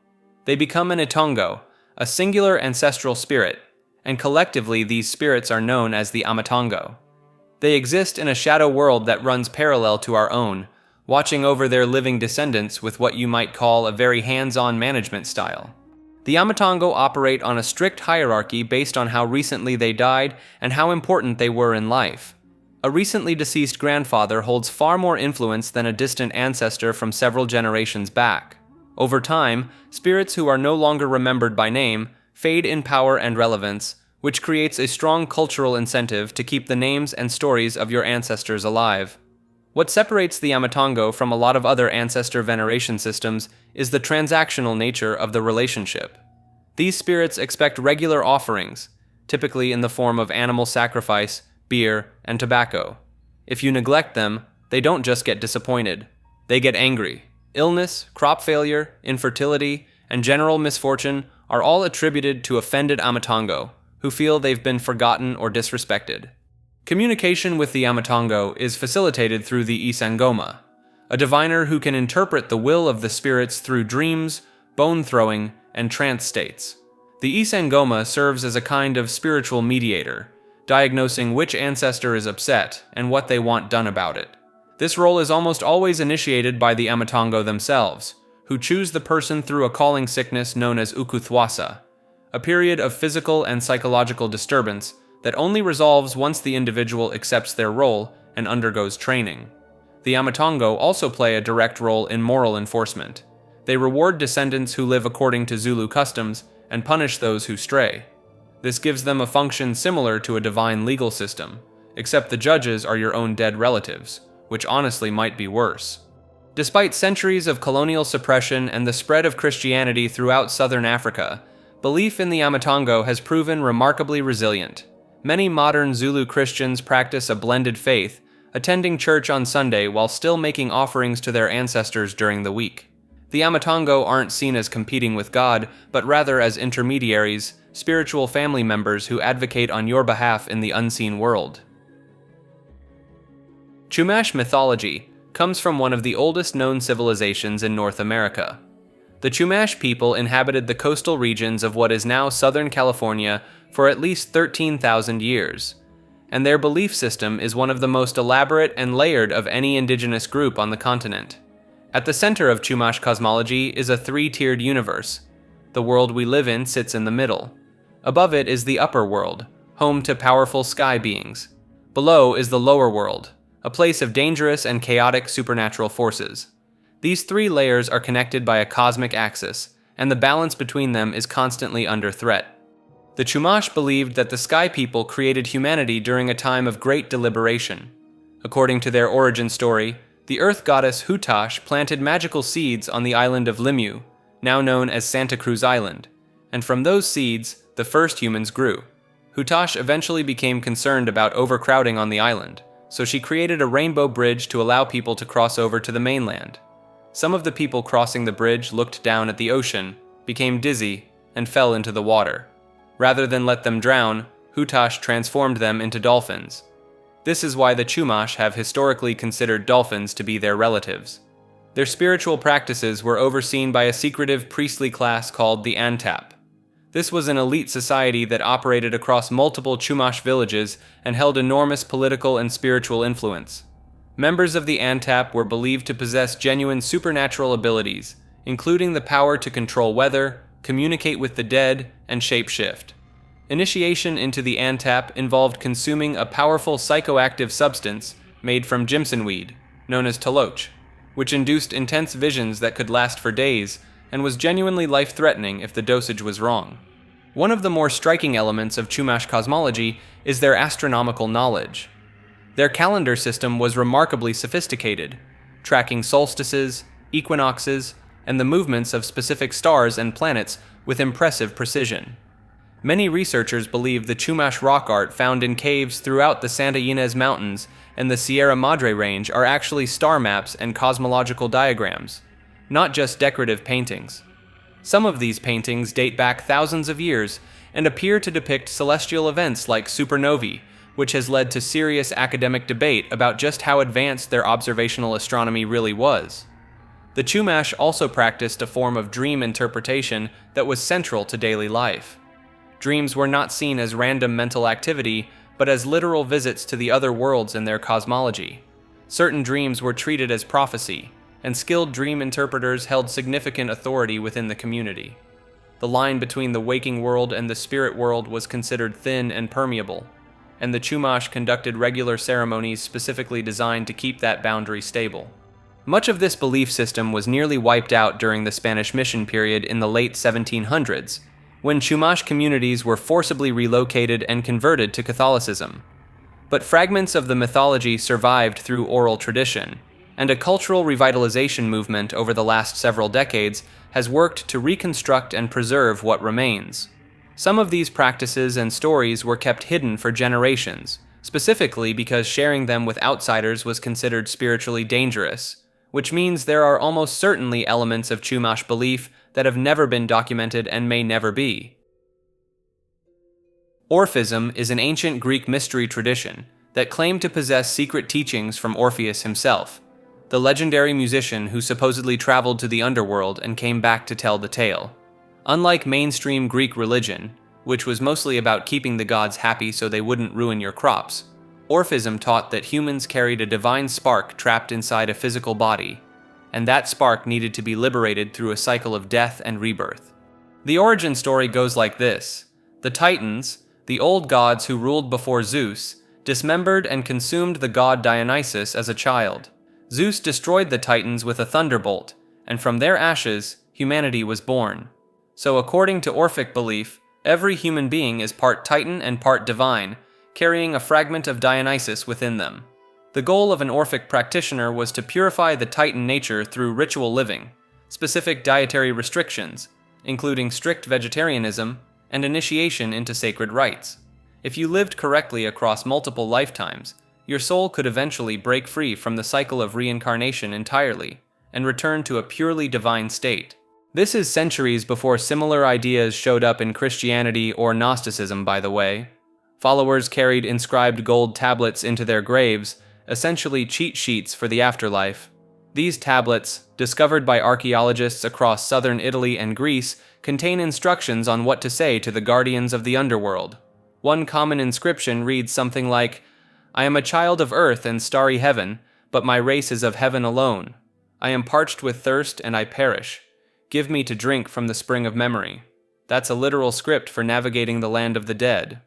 They become an Itongo, a singular ancestral spirit, and collectively these spirits are known as the Amatongo. They exist in a shadow world that runs parallel to our own, watching over their living descendants with what you might call a very hands-on management style. The Amatongo operate on a strict hierarchy based on how recently they died and how important they were in life. A recently deceased grandfather holds far more influence than a distant ancestor from several generations back. Over time, spirits who are no longer remembered by name fade in power and relevance, which creates a strong cultural incentive to keep the names and stories of your ancestors alive. What separates the Amatongo from a lot of other ancestor veneration systems is the transactional nature of the relationship. These spirits expect regular offerings, typically in the form of animal sacrifice, beer, and tobacco. If you neglect them, they don't just get disappointed. They get angry. Illness, crop failure, infertility, and general misfortune are all attributed to offended Amatongo, who feel they've been forgotten or disrespected. Communication with the Amatongo is facilitated through the Isangoma, a diviner who can interpret the will of the spirits through dreams, bone throwing, and trance states. The Isangoma serves as a kind of spiritual mediator, diagnosing which ancestor is upset and what they want done about it. This role is almost always initiated by the Amatongo themselves, who choose the person through a calling sickness known as ukuthwasa, a period of physical and psychological disturbance that only resolves once the individual accepts their role and undergoes training. The Amatongo also play a direct role in moral enforcement. They reward descendants who live according to Zulu customs and punish those who stray. This gives them a function similar to a divine legal system, except the judges are your own dead relatives, which honestly might be worse. Despite centuries of colonial suppression and the spread of Christianity throughout southern Africa, belief in the Amatongo has proven remarkably resilient. Many modern Zulu Christians practice a blended faith, attending church on Sunday while still making offerings to their ancestors during the week. The Amatongo aren't seen as competing with God, but rather as intermediaries, spiritual family members who advocate on your behalf in the unseen world. Chumash mythology comes from one of the oldest known civilizations in North America. The Chumash people inhabited the coastal regions of what is now Southern California for at least 13,000 years, and their belief system is one of the most elaborate and layered of any indigenous group on the continent. At the center of Chumash cosmology is a three-tiered universe. The world we live in sits in the middle. Above it is the upper world, home to powerful sky beings. Below is the lower world, a place of dangerous and chaotic supernatural forces. These three layers are connected by a cosmic axis, and the balance between them is constantly under threat. The Chumash believed that the Sky People created humanity during a time of great deliberation. According to their origin story, the earth goddess Hutash planted magical seeds on the island of Limu, now known as Santa Cruz Island, and from those seeds, the first humans grew. Hutash eventually became concerned about overcrowding on the island, so she created a rainbow bridge to allow people to cross over to the mainland. Some of the people crossing the bridge looked down at the ocean, became dizzy, and fell into the water. Rather than let them drown, Hutash transformed them into dolphins. This is why the Chumash have historically considered dolphins to be their relatives. Their spiritual practices were overseen by a secretive priestly class called the Antap. This was an elite society that operated across multiple Chumash villages and held enormous political and spiritual influence. Members of the Antap were believed to possess genuine supernatural abilities, including the power to control weather, communicate with the dead, and shapeshift. Initiation into the Antap involved consuming a powerful psychoactive substance made from Jimson weed, known as taloch, which induced intense visions that could last for days and was genuinely life-threatening if the dosage was wrong. One of the more striking elements of Chumash cosmology is their astronomical knowledge. Their calendar system was remarkably sophisticated, tracking solstices, equinoxes, and the movements of specific stars and planets with impressive precision. Many researchers believe the Chumash rock art found in caves throughout the Santa Ynez Mountains and the Sierra Madre Range are actually star maps and cosmological diagrams, not just decorative paintings. Some of these paintings date back thousands of years and appear to depict celestial events like supernovae, which has led to serious academic debate about just how advanced their observational astronomy really was. The Chumash also practiced a form of dream interpretation that was central to daily life. Dreams were not seen as random mental activity, but as literal visits to the other worlds in their cosmology. Certain dreams were treated as prophecy, and skilled dream interpreters held significant authority within the community. The line between the waking world and the spirit world was considered thin and permeable, and the Chumash conducted regular ceremonies specifically designed to keep that boundary stable. Much of this belief system was nearly wiped out during the Spanish mission period in the late 1700s, when Chumash communities were forcibly relocated and converted to Catholicism. But fragments of the mythology survived through oral tradition, and a cultural revitalization movement over the last several decades has worked to reconstruct and preserve what remains. Some of these practices and stories were kept hidden for generations, specifically because sharing them with outsiders was considered spiritually dangerous, which means there are almost certainly elements of Chumash belief that have never been documented and may never be. Orphism is an ancient Greek mystery tradition that claimed to possess secret teachings from Orpheus himself, the legendary musician who supposedly traveled to the underworld and came back to tell the tale. Unlike mainstream Greek religion, which was mostly about keeping the gods happy so they wouldn't ruin your crops, Orphism taught that humans carried a divine spark trapped inside a physical body, and that spark needed to be liberated through a cycle of death and rebirth. The origin story goes like this. The Titans, the old gods who ruled before Zeus, dismembered and consumed the god Dionysus as a child. Zeus destroyed the Titans with a thunderbolt, and from their ashes, humanity was born. So according to Orphic belief, every human being is part Titan and part divine, carrying a fragment of Dionysus within them. The goal of an Orphic practitioner was to purify the Titan nature through ritual living, specific dietary restrictions, including strict vegetarianism, and initiation into sacred rites. If you lived correctly across multiple lifetimes, your soul could eventually break free from the cycle of reincarnation entirely, and return to a purely divine state. This is centuries before similar ideas showed up in Christianity or Gnosticism, by the way. Followers carried inscribed gold tablets into their graves, essentially cheat sheets for the afterlife. These tablets, discovered by archaeologists across southern Italy and Greece, contain instructions on what to say to the guardians of the underworld. One common inscription reads something like, "I am a child of earth and starry heaven, but my race is of heaven alone. I am parched with thirst and I perish. Give me to drink from the spring of memory." That's a literal script for navigating the land of the dead.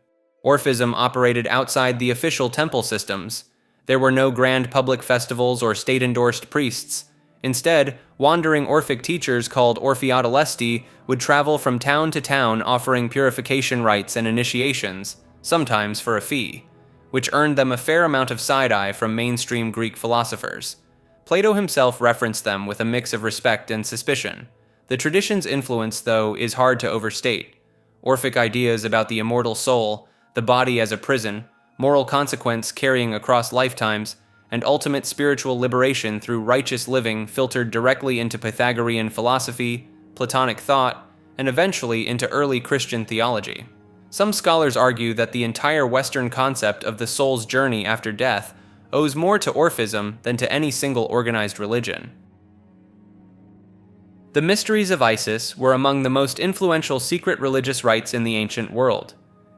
Orphism operated outside the official temple systems. There were no grand public festivals or state-endorsed priests. Instead, wandering Orphic teachers called Orphiatolesti would travel from town to town offering purification rites and initiations, sometimes for a fee, which earned them a fair amount of side-eye from mainstream Greek philosophers. Plato himself referenced them with a mix of respect and suspicion. The tradition's influence, though, is hard to overstate. Orphic ideas about the immortal soul, the body as a prison, moral consequence carrying across lifetimes, and ultimate spiritual liberation through righteous living filtered directly into Pythagorean philosophy, Platonic thought, and eventually into early Christian theology. Some scholars argue that the entire Western concept of the soul's journey after death owes more to Orphism than to any single organized religion. The mysteries of Isis were among the most influential secret religious rites in the ancient world.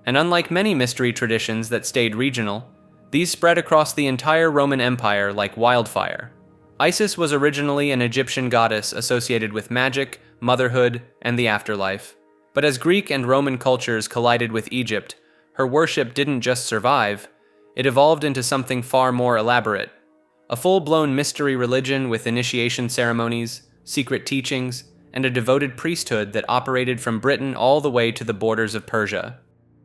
And unlike many mystery traditions that stayed regional, these spread across the entire Roman Empire like wildfire. Isis was originally an Egyptian goddess associated with magic, motherhood, and the afterlife. But as Greek and Roman cultures collided with Egypt, her worship didn't just survive, it evolved into something far more elaborate. A full-blown mystery religion with initiation ceremonies, secret teachings, and a devoted priesthood that operated from Britain all the way to the borders of Persia.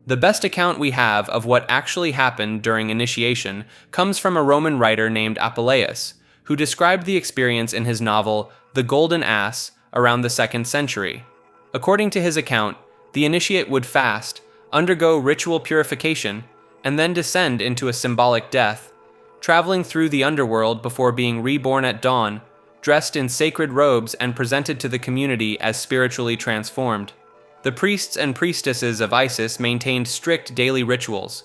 The best account we have of what actually happened during initiation comes from a Roman writer named Apuleius, who described the experience in his novel The Golden Ass around the 2nd century. According to his account, the initiate would fast, undergo ritual purification, and then descend into a symbolic death, traveling through the underworld before being reborn at dawn, dressed in sacred robes and presented to the community as spiritually transformed. The priests and priestesses of Isis maintained strict daily rituals.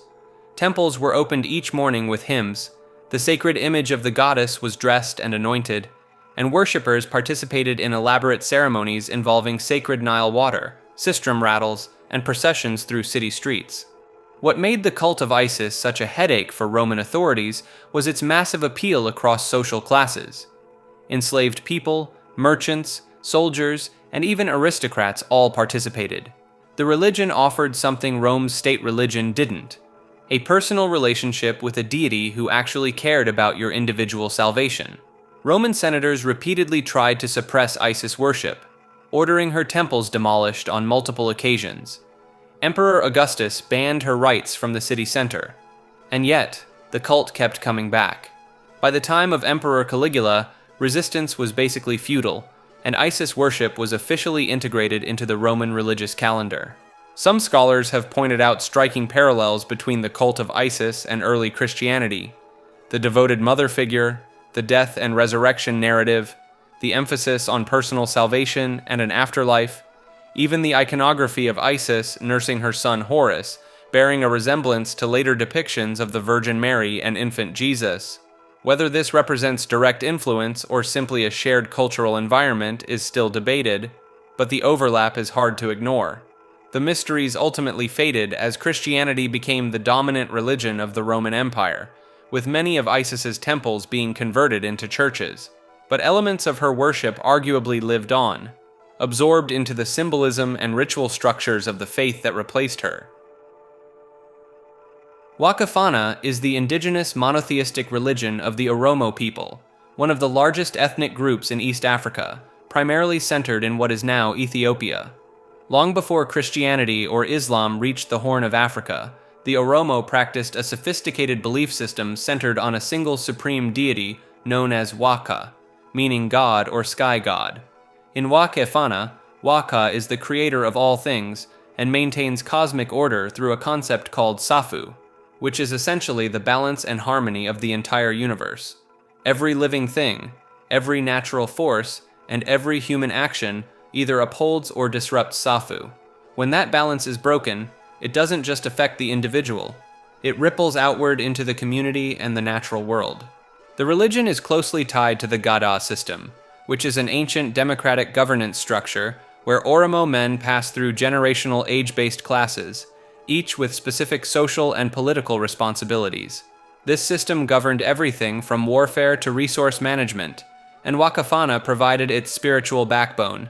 Temples were opened each morning with hymns, the sacred image of the goddess was dressed and anointed, and worshippers participated in elaborate ceremonies involving sacred Nile water, sistrum rattles, and processions through city streets. What made the cult of Isis such a headache for Roman authorities was its massive appeal across social classes. Enslaved people, merchants, soldiers, and even aristocrats all participated. The religion offered something Rome's state religion didn't: a personal relationship with a deity who actually cared about your individual salvation. Roman senators repeatedly tried to suppress Isis worship, ordering her temples demolished on multiple occasions. Emperor Augustus banned her rites from the city center. And yet, the cult kept coming back. By the time of Emperor Caligula, resistance was basically futile, and Isis worship was officially integrated into the Roman religious calendar. Some scholars have pointed out striking parallels between the cult of Isis and early Christianity. The devoted mother figure, the death and resurrection narrative, the emphasis on personal salvation and an afterlife, even the iconography of Isis nursing her son Horus, bearing a resemblance to later depictions of the Virgin Mary and infant Jesus. Whether this represents direct influence or simply a shared cultural environment is still debated, but the overlap is hard to ignore. The mysteries ultimately faded as Christianity became the dominant religion of the Roman Empire, with many of Isis's temples being converted into churches. But elements of her worship arguably lived on, absorbed into the symbolism and ritual structures of the faith that replaced her. Wakafana is the indigenous monotheistic religion of the Oromo people, one of the largest ethnic groups in East Africa, primarily centered in what is now Ethiopia. Long before Christianity or Islam reached the Horn of Africa, the Oromo practiced a sophisticated belief system centered on a single supreme deity known as Waka, meaning God or sky god. In Wakefana, Waka is the creator of all things and maintains cosmic order through a concept called Safu, which is essentially the balance and harmony of the entire universe. Every living thing, every natural force, and every human action either upholds or disrupts Safu. When that balance is broken, it doesn't just affect the individual, it ripples outward into the community and the natural world. The religion is closely tied to the Gada system, which is an ancient democratic governance structure where Oromo men pass through generational age-based classes, each with specific social and political responsibilities. This system governed everything from warfare to resource management, and Wakafana provided its spiritual backbone.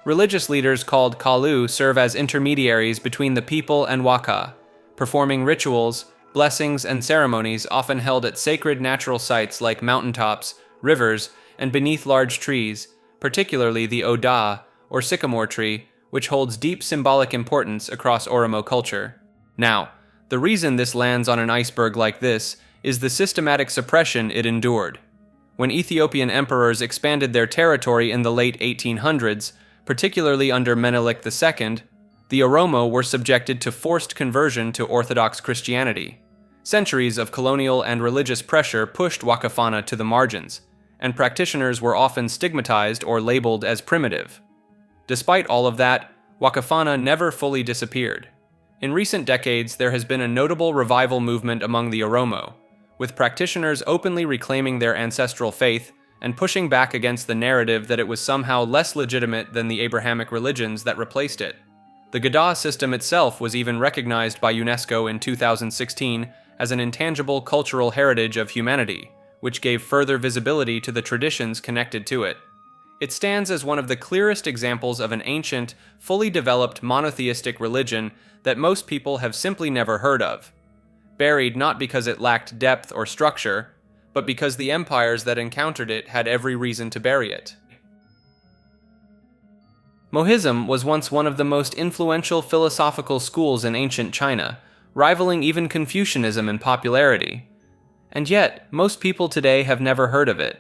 Religious leaders called Kalu serve as intermediaries between the people and Waka, performing rituals, blessings, and ceremonies often held at sacred natural sites like mountaintops, rivers, and beneath large trees, particularly the Oda, or sycamore tree, which holds deep symbolic importance across Oromo culture. Now, the reason this lands on an iceberg like this is the systematic suppression it endured. When Ethiopian emperors expanded their territory in the late 1800s, particularly under Menelik II, the Oromo were subjected to forced conversion to Orthodox Christianity. Centuries of colonial and religious pressure pushed Wakafana to the margins, and practitioners were often stigmatized or labeled as primitive. Despite all of that, Wakafana never fully disappeared. In recent decades, there has been a notable revival movement among the Oromo, with practitioners openly reclaiming their ancestral faith and pushing back against the narrative that it was somehow less legitimate than the Abrahamic religions that replaced it. The Gada system itself was even recognized by UNESCO in 2016 as an intangible cultural heritage of humanity, which gave further visibility to the traditions connected to it. It stands as one of the clearest examples of an ancient, fully developed monotheistic religion that most people have simply never heard of. Buried not because it lacked depth or structure, but because the empires that encountered it had every reason to bury it. Mohism was once one of the most influential philosophical schools in ancient China, rivaling even Confucianism in popularity. And yet, most people today have never heard of it.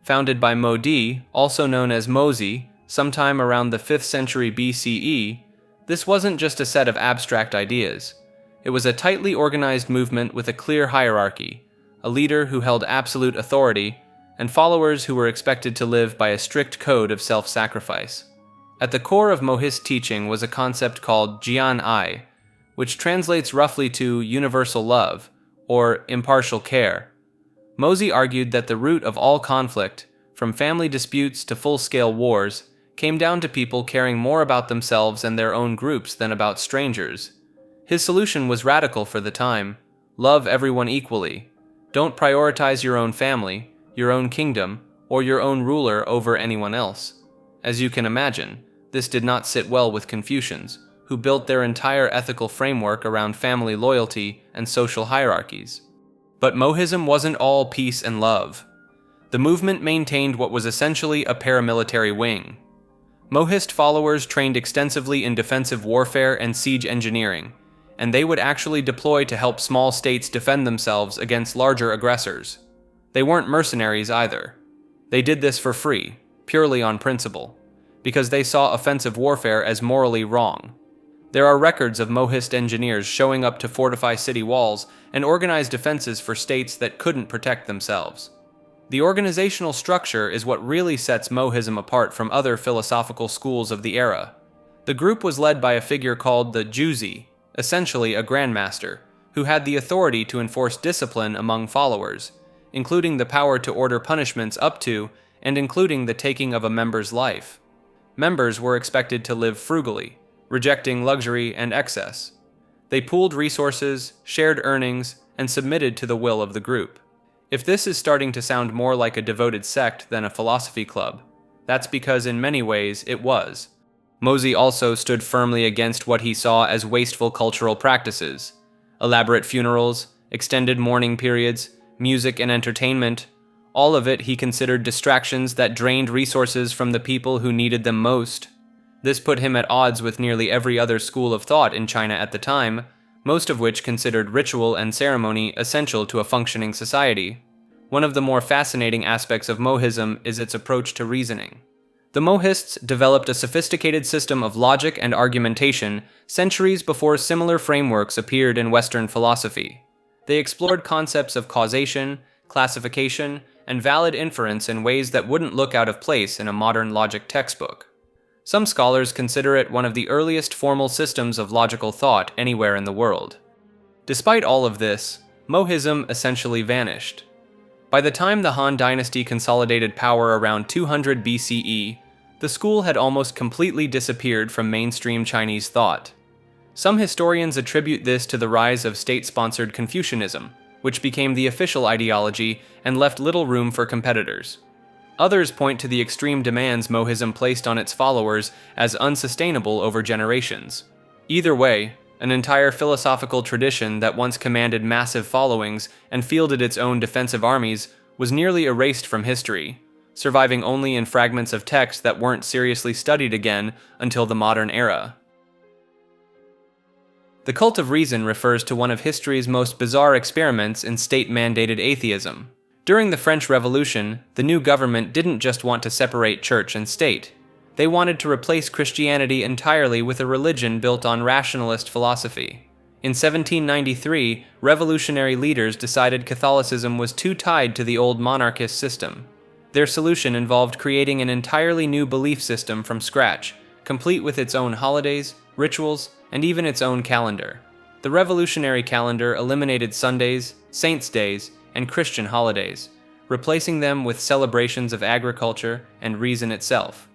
Founded by Mo Di, also known as Mozi, sometime around the 5th century BCE, this wasn't just a set of abstract ideas. It was a tightly organized movement with a clear hierarchy, a leader who held absolute authority, and followers who were expected to live by a strict code of self-sacrifice. At the core of Mohist teaching was a concept called Jian Ai, which translates roughly to universal love, or impartial care. Mozi argued that the root of all conflict, from family disputes to full-scale wars, came down to people caring more about themselves and their own groups than about strangers. His solution was radical for the time: love everyone equally. Don't prioritize your own family, your own kingdom, or your own ruler over anyone else. As you can imagine, this did not sit well with Confucians, who built their entire ethical framework around family loyalty and social hierarchies. But Mohism wasn't all peace and love. The movement maintained what was essentially a paramilitary wing. Mohist followers trained extensively in defensive warfare and siege engineering, and they would actually deploy to help small states defend themselves against larger aggressors. They weren't mercenaries either. They did this for free, purely on principle, because they saw offensive warfare as morally wrong. There are records of Mohist engineers showing up to fortify city walls and organize defenses for states that couldn't protect themselves. The organizational structure is what really sets Mohism apart from other philosophical schools of the era. The group was led by a figure called the Juzi, essentially a grandmaster, who had the authority to enforce discipline among followers, including the power to order punishments up to and including the taking of a member's life. Members were expected to live frugally, rejecting luxury and excess. They pooled resources, shared earnings, and submitted to the will of the group. If this is starting to sound more like a devoted sect than a philosophy club, that's because in many ways it was. Mozi also stood firmly against what he saw as wasteful cultural practices: elaborate funerals, extended mourning periods, music and entertainment. All of it he considered distractions that drained resources from the people who needed them most. This put him at odds with nearly every other school of thought in China at the time, most of which considered ritual and ceremony essential to a functioning society. One of the more fascinating aspects of Mohism is its approach to reasoning. The Mohists developed a sophisticated system of logic and argumentation centuries before similar frameworks appeared in Western philosophy. They explored concepts of causation, classification, and valid inference in ways that wouldn't look out of place in a modern logic textbook. Some scholars consider it one of the earliest formal systems of logical thought anywhere in the world. Despite all of this, Mohism essentially vanished. By the time the Han Dynasty consolidated power around 200 BCE, the school had almost completely disappeared from mainstream Chinese thought. Some historians attribute this to the rise of state-sponsored Confucianism, which became the official ideology and left little room for competitors. Others point to the extreme demands Mohism placed on its followers as unsustainable over generations. Either way, an entire philosophical tradition that once commanded massive followings and fielded its own defensive armies was nearly erased from history, surviving only in fragments of text that weren't seriously studied again until the modern era. The cult of reason refers to one of history's most bizarre experiments in state-mandated atheism. During the French Revolution, the new government didn't just want to separate church and state. They wanted to replace Christianity entirely with a religion built on rationalist philosophy. In 1793, revolutionary leaders decided Catholicism was too tied to the old monarchist system. Their solution involved creating an entirely new belief system from scratch, complete with its own holidays, rituals, and even its own calendar. The revolutionary calendar eliminated Sundays, saints' days, and Christian holidays, replacing them with celebrations of agriculture and reason itself.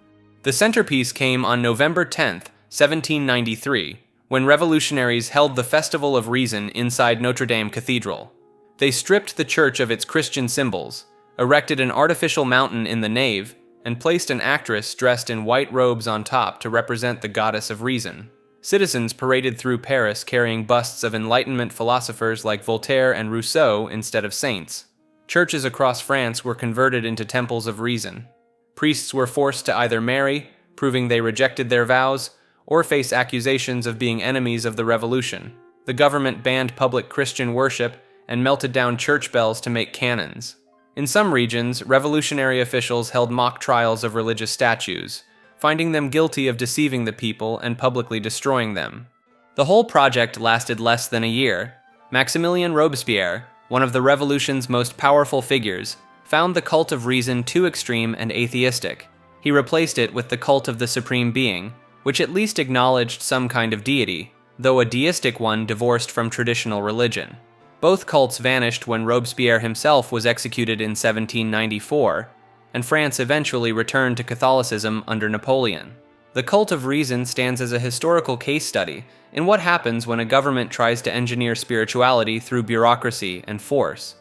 The centerpiece came on November 10, 1793, when revolutionaries held the Festival of Reason inside Notre Dame Cathedral. They stripped the church of its Christian symbols, erected an artificial mountain in the nave, and placed an actress dressed in white robes on top to represent the goddess of reason. Citizens paraded through Paris carrying busts of Enlightenment philosophers like Voltaire and Rousseau instead of saints. Churches across France were converted into temples of reason. Priests were forced to either marry, proving they rejected their vows, or face accusations of being enemies of the revolution. The government banned public Christian worship and melted down church bells to make cannons. In some regions, revolutionary officials held mock trials of religious statues, finding them guilty of deceiving the people and publicly destroying them. The whole project lasted less than a year. Maximilien Robespierre, one of the revolution's most powerful figures, found the cult of reason too extreme and atheistic. He replaced it with the cult of the Supreme Being, which at least acknowledged some kind of deity, though a deistic one divorced from traditional religion. Both cults vanished when Robespierre himself was executed in 1794, and France eventually returned to Catholicism under Napoleon. The cult of reason stands as a historical case study in what happens when a government tries to engineer spirituality through bureaucracy and force.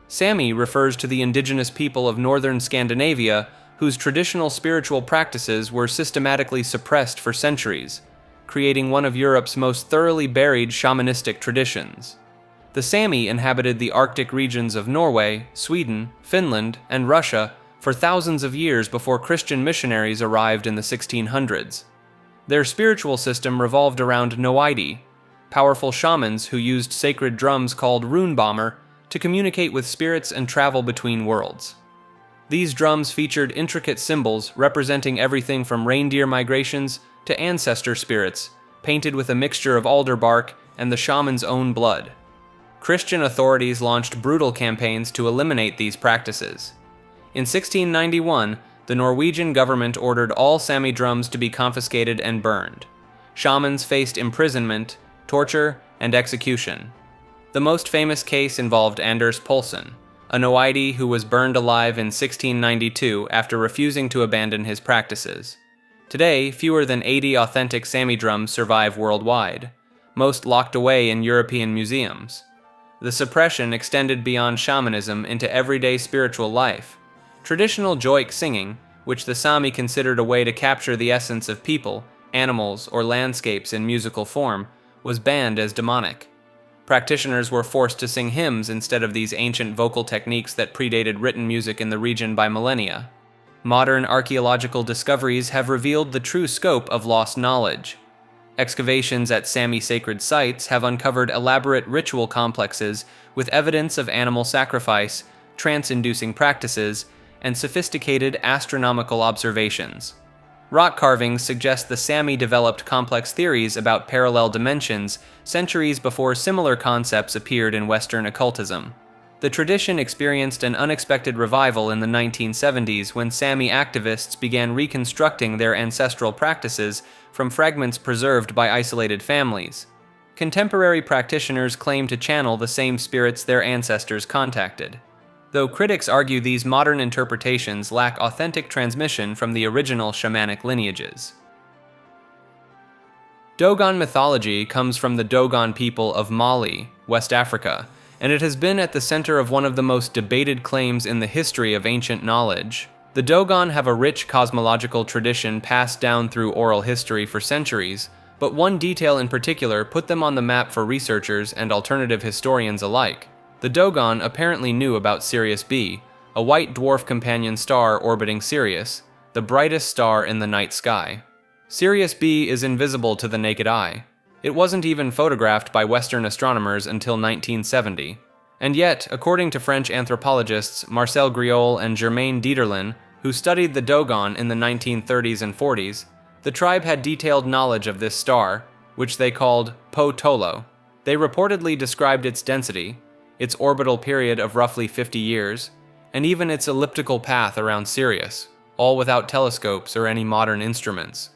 Sami refers to the indigenous people of northern Scandinavia whose traditional spiritual practices were systematically suppressed for centuries, creating one of Europe's most thoroughly buried shamanistic traditions. The Sami inhabited the Arctic regions of Norway, Sweden, Finland, and Russia for thousands of years before Christian missionaries arrived in the 1600s. Their spiritual system revolved around Noidi, powerful shamans who used sacred drums called runebommer to communicate with spirits and travel between worlds. These drums featured intricate symbols representing everything from reindeer migrations to ancestor spirits, painted with a mixture of alder bark and the shaman's own blood. Christian authorities launched brutal campaigns to eliminate these practices. In 1691, the Norwegian government ordered all Sami drums to be confiscated and burned. Shamans faced imprisonment, torture, and execution. The most famous case involved Anders Poulsen, a Noidi who was burned alive in 1692 after refusing to abandon his practices. Today, fewer than 80 authentic Sami drums survive worldwide, most locked away in European museums. The suppression extended beyond shamanism into everyday spiritual life. Traditional joik singing, which the Sami considered a way to capture the essence of people, animals, or landscapes in musical form, was banned as demonic. Practitioners were forced to sing hymns instead of these ancient vocal techniques that predated written music in the region by millennia. Modern archaeological discoveries have revealed the true scope of lost knowledge. Excavations at Sami sacred sites have uncovered elaborate ritual complexes with evidence of animal sacrifice, trance-inducing practices, and sophisticated astronomical observations. Rock carvings suggest the Sami developed complex theories about parallel dimensions centuries before similar concepts appeared in Western occultism. The tradition experienced an unexpected revival in the 1970s when Sami activists began reconstructing their ancestral practices from fragments preserved by isolated families. Contemporary practitioners claim to channel the same spirits their ancestors contacted, though critics argue these modern interpretations lack authentic transmission from the original shamanic lineages. Dogon mythology comes from the Dogon people of Mali, West Africa, and it has been at the center of one of the most debated claims in the history of ancient knowledge. The Dogon have a rich cosmological tradition passed down through oral history for centuries, but one detail in particular put them on the map for researchers and alternative historians alike. The Dogon apparently knew about Sirius B, a white dwarf companion star orbiting Sirius, the brightest star in the night sky. Sirius B is invisible to the naked eye. It wasn't even photographed by Western astronomers until 1970. And yet, according to French anthropologists Marcel Griol and Germaine Dieterlen, who studied the Dogon in the 1930s and 40s, the tribe had detailed knowledge of this star, which they called Po Tolo. They reportedly described its density, its orbital period of roughly 50 years, and even its elliptical path around Sirius, all without telescopes or any modern instruments.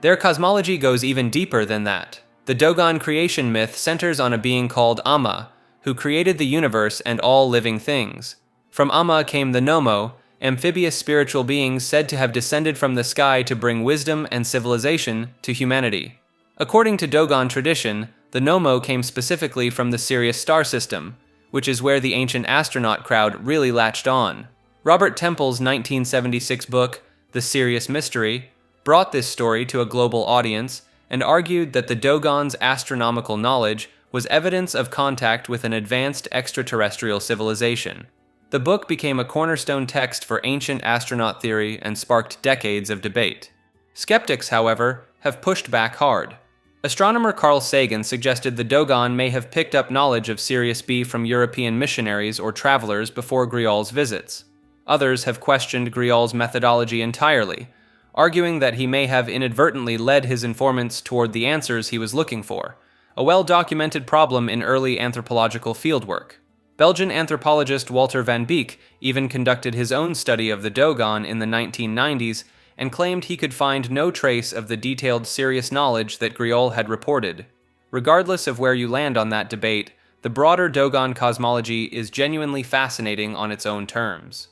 Their cosmology goes even deeper than that. The Dogon creation myth centers on a being called Amma, who created the universe and all living things. From Amma came the Nomo, amphibious spiritual beings said to have descended from the sky to bring wisdom and civilization to humanity. According to Dogon tradition, the Nomo came specifically from the Sirius star system, which is where the ancient astronaut crowd really latched on. Robert Temple's 1976 book, The Sirius Mystery, brought this story to a global audience and argued that the Dogon's astronomical knowledge was evidence of contact with an advanced extraterrestrial civilization. The book became a cornerstone text for ancient astronaut theory and sparked decades of debate. Skeptics, however, have pushed back hard. Astronomer Carl Sagan suggested the Dogon may have picked up knowledge of Sirius B from European missionaries or travelers before Griol's visits. Others have questioned Griol's methodology entirely, arguing that he may have inadvertently led his informants toward the answers he was looking for, a well-documented problem in early anthropological fieldwork. Belgian anthropologist Walter van Beek even conducted his own study of the Dogon in the 1990s and claimed he could find no trace of the detailed serious knowledge that Griol had reported. Regardless of where you land on that debate, the broader Dogon cosmology is genuinely fascinating on its own terms.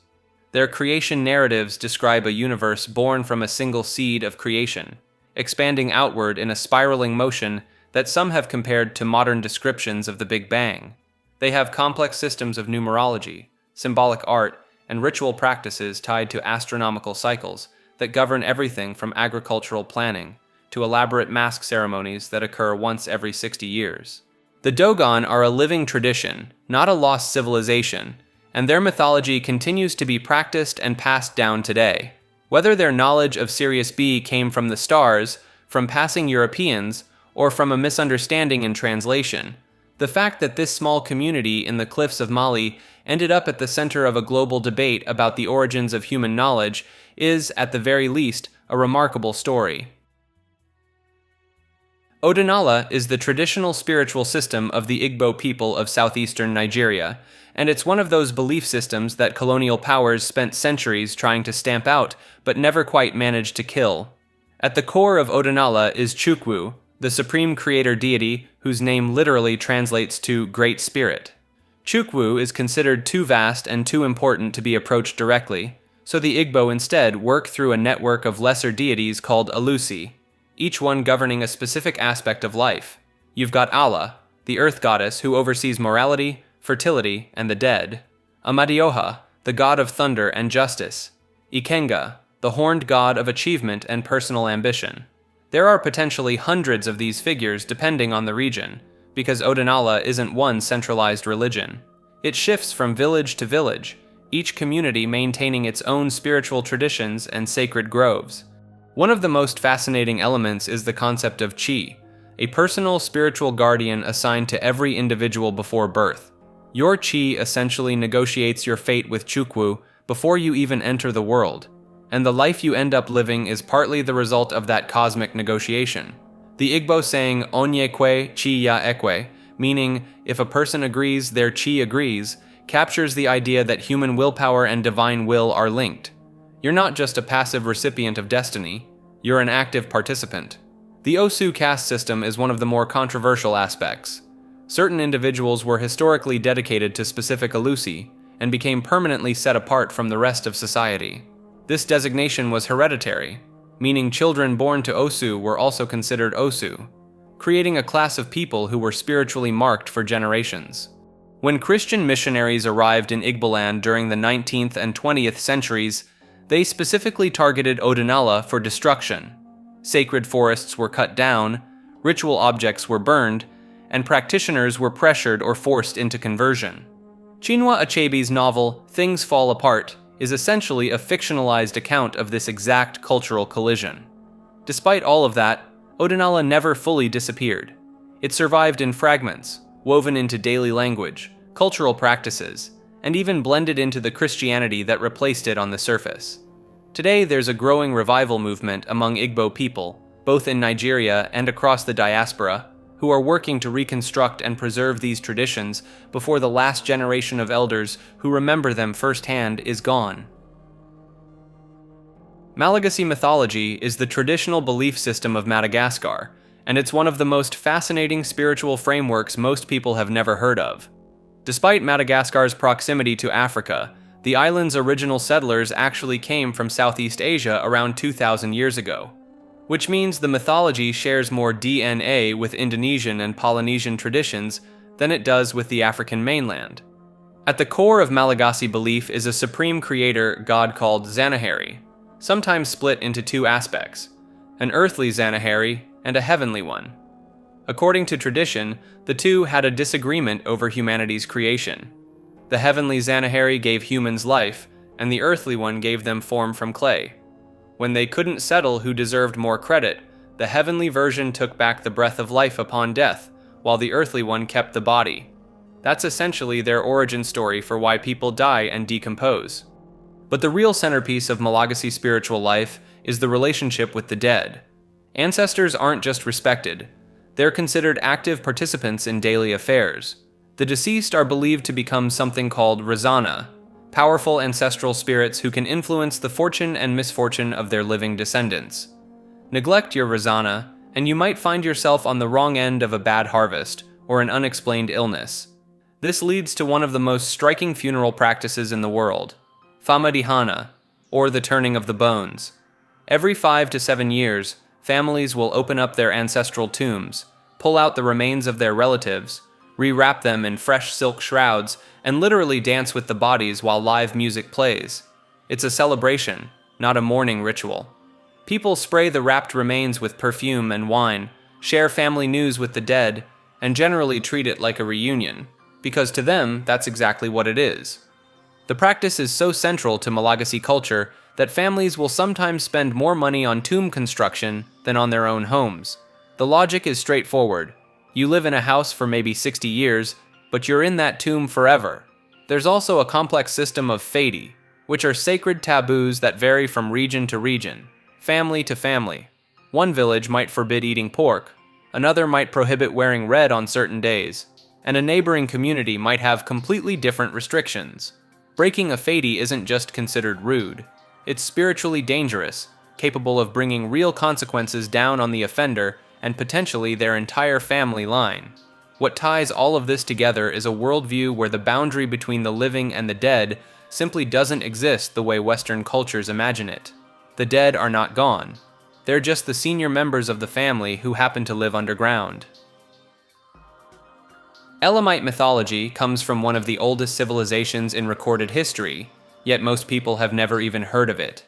Their creation narratives describe a universe born from a single seed of creation, expanding outward in a spiraling motion that some have compared to modern descriptions of the Big Bang. They have complex systems of numerology, symbolic art, and ritual practices tied to astronomical cycles that govern everything from agricultural planning to elaborate mask ceremonies that occur once every 60 years. The Dogon are a living tradition, not a lost civilization, and their mythology continues to be practiced and passed down today. Whether their knowledge of Sirius B came from the stars, from passing Europeans, or from a misunderstanding in translation, the fact that this small community in the cliffs of Mali ended up at the center of a global debate about the origins of human knowledge is, at the very least, a remarkable story. Odinala is the traditional spiritual system of the Igbo people of southeastern Nigeria, and it's one of those belief systems that colonial powers spent centuries trying to stamp out, but never quite managed to kill. At the core of Odinala is Chukwu, the supreme creator deity whose name literally translates to Great Spirit. Chukwu is considered too vast and too important to be approached directly, so the Igbo instead work through a network of lesser deities called Alusi, each one governing a specific aspect of life. You've got Ala, the earth goddess who oversees morality, fertility, and the dead. Amadioha, the god of thunder and justice. Ikenga, the horned god of achievement and personal ambition. There are potentially hundreds of these figures depending on the region, because Odinala isn't one centralized religion. It shifts from village to village, each community maintaining its own spiritual traditions and sacred groves. One of the most fascinating elements is the concept of chi, a personal spiritual guardian assigned to every individual before birth. Your chi essentially negotiates your fate with Chukwu before you even enter the world, and the life you end up living is partly the result of that cosmic negotiation. The Igbo saying "Onye kwe chi ya ekwe," meaning if a person agrees, their chi agrees, captures the idea that human willpower and divine will are linked. You're not just a passive recipient of destiny, you're an active participant. The Osu caste system is one of the more controversial aspects. Certain individuals were historically dedicated to specific Alusi and became permanently set apart from the rest of society. This designation was hereditary, meaning children born to Osu were also considered Osu, creating a class of people who were spiritually marked for generations. When Christian missionaries arrived in Igboland during the 19th and 20th centuries, they specifically targeted Odinala for destruction. Sacred forests were cut down, ritual objects were burned, and practitioners were pressured or forced into conversion. Chinua Achebe's novel, Things Fall Apart, is essentially a fictionalized account of this exact cultural collision. Despite all of that, Odinala never fully disappeared. It survived in fragments, woven into daily language, cultural practices, and even blended into the Christianity that replaced it on the surface. Today, there's a growing revival movement among Igbo people, both in Nigeria and across the diaspora, who are working to reconstruct and preserve these traditions before the last generation of elders who remember them firsthand is gone. Malagasy Mythology is the traditional belief system of Madagascar, and it's one of the most fascinating spiritual frameworks most people have never heard of. Despite Madagascar's proximity to Africa, the island's original settlers actually came from Southeast Asia around 2,000 years ago, which means the mythology shares more DNA with Indonesian and Polynesian traditions than it does with the African mainland. At the core of Malagasy belief is a supreme creator god called Zanahary, sometimes split into two aspects, an earthly Zanahary and a heavenly one. According to tradition, the two had a disagreement over humanity's creation. The heavenly Zanahary gave humans life, and the earthly one gave them form from clay. When they couldn't settle who deserved more credit, the heavenly version took back the breath of life upon death, while the earthly one kept the body. That's essentially their origin story for why people die and decompose. But the real centerpiece of Malagasy spiritual life is the relationship with the dead. Ancestors aren't just respected, they're considered active participants in daily affairs. The deceased are believed to become something called Razana, powerful ancestral spirits who can influence the fortune and misfortune of their living descendants. Neglect your Razana, and you might find yourself on the wrong end of a bad harvest or an unexplained illness. This leads to one of the most striking funeral practices in the world, Famadihana, or the turning of the bones. Every 5 to 7 years, families will open up their ancestral tombs, pull out the remains of their relatives, rewrap them in fresh silk shrouds, and literally dance with the bodies while live music plays. It's a celebration, not a mourning ritual. People spray the wrapped remains with perfume and wine, share family news with the dead, and generally treat it like a reunion, because to them, that's exactly what it is. The practice is so central to Malagasy culture that families will sometimes spend more money on tomb construction than on their own homes. The logic is straightforward. You live in a house for maybe 60 years, but you're in that tomb forever. There's also a complex system of fedi, which are sacred taboos that vary from region to region, family to family. One village might forbid eating pork, another might prohibit wearing red on certain days, and a neighboring community might have completely different restrictions. Breaking a fedi isn't just considered rude, it's spiritually dangerous, capable of bringing real consequences down on the offender and potentially their entire family line. What ties all of this together is a worldview where the boundary between the living and the dead simply doesn't exist the way Western cultures imagine it. The dead are not gone. They're just the senior members of the family who happen to live underground. Elamite mythology comes from one of the oldest civilizations in recorded history, yet most people have never even heard of it.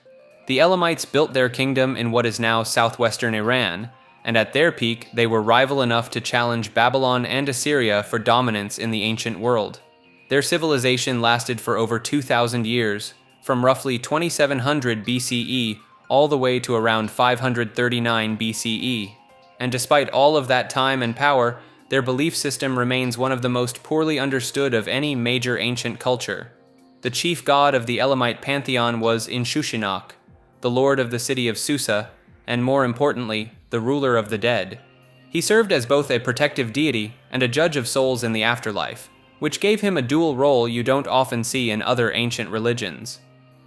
The Elamites built their kingdom in what is now southwestern Iran, and at their peak, they were rival enough to challenge Babylon and Assyria for dominance in the ancient world. Their civilization lasted for over 2,000 years, from roughly 2700 BCE all the way to around 539 BCE. And despite all of that time and power, their belief system remains one of the most poorly understood of any major ancient culture. The chief god of the Elamite pantheon was Inshushinak, the lord of the city of Susa, and more importantly, the ruler of the dead. He served as both a protective deity and a judge of souls in the afterlife, which gave him a dual role you don't often see in other ancient religions.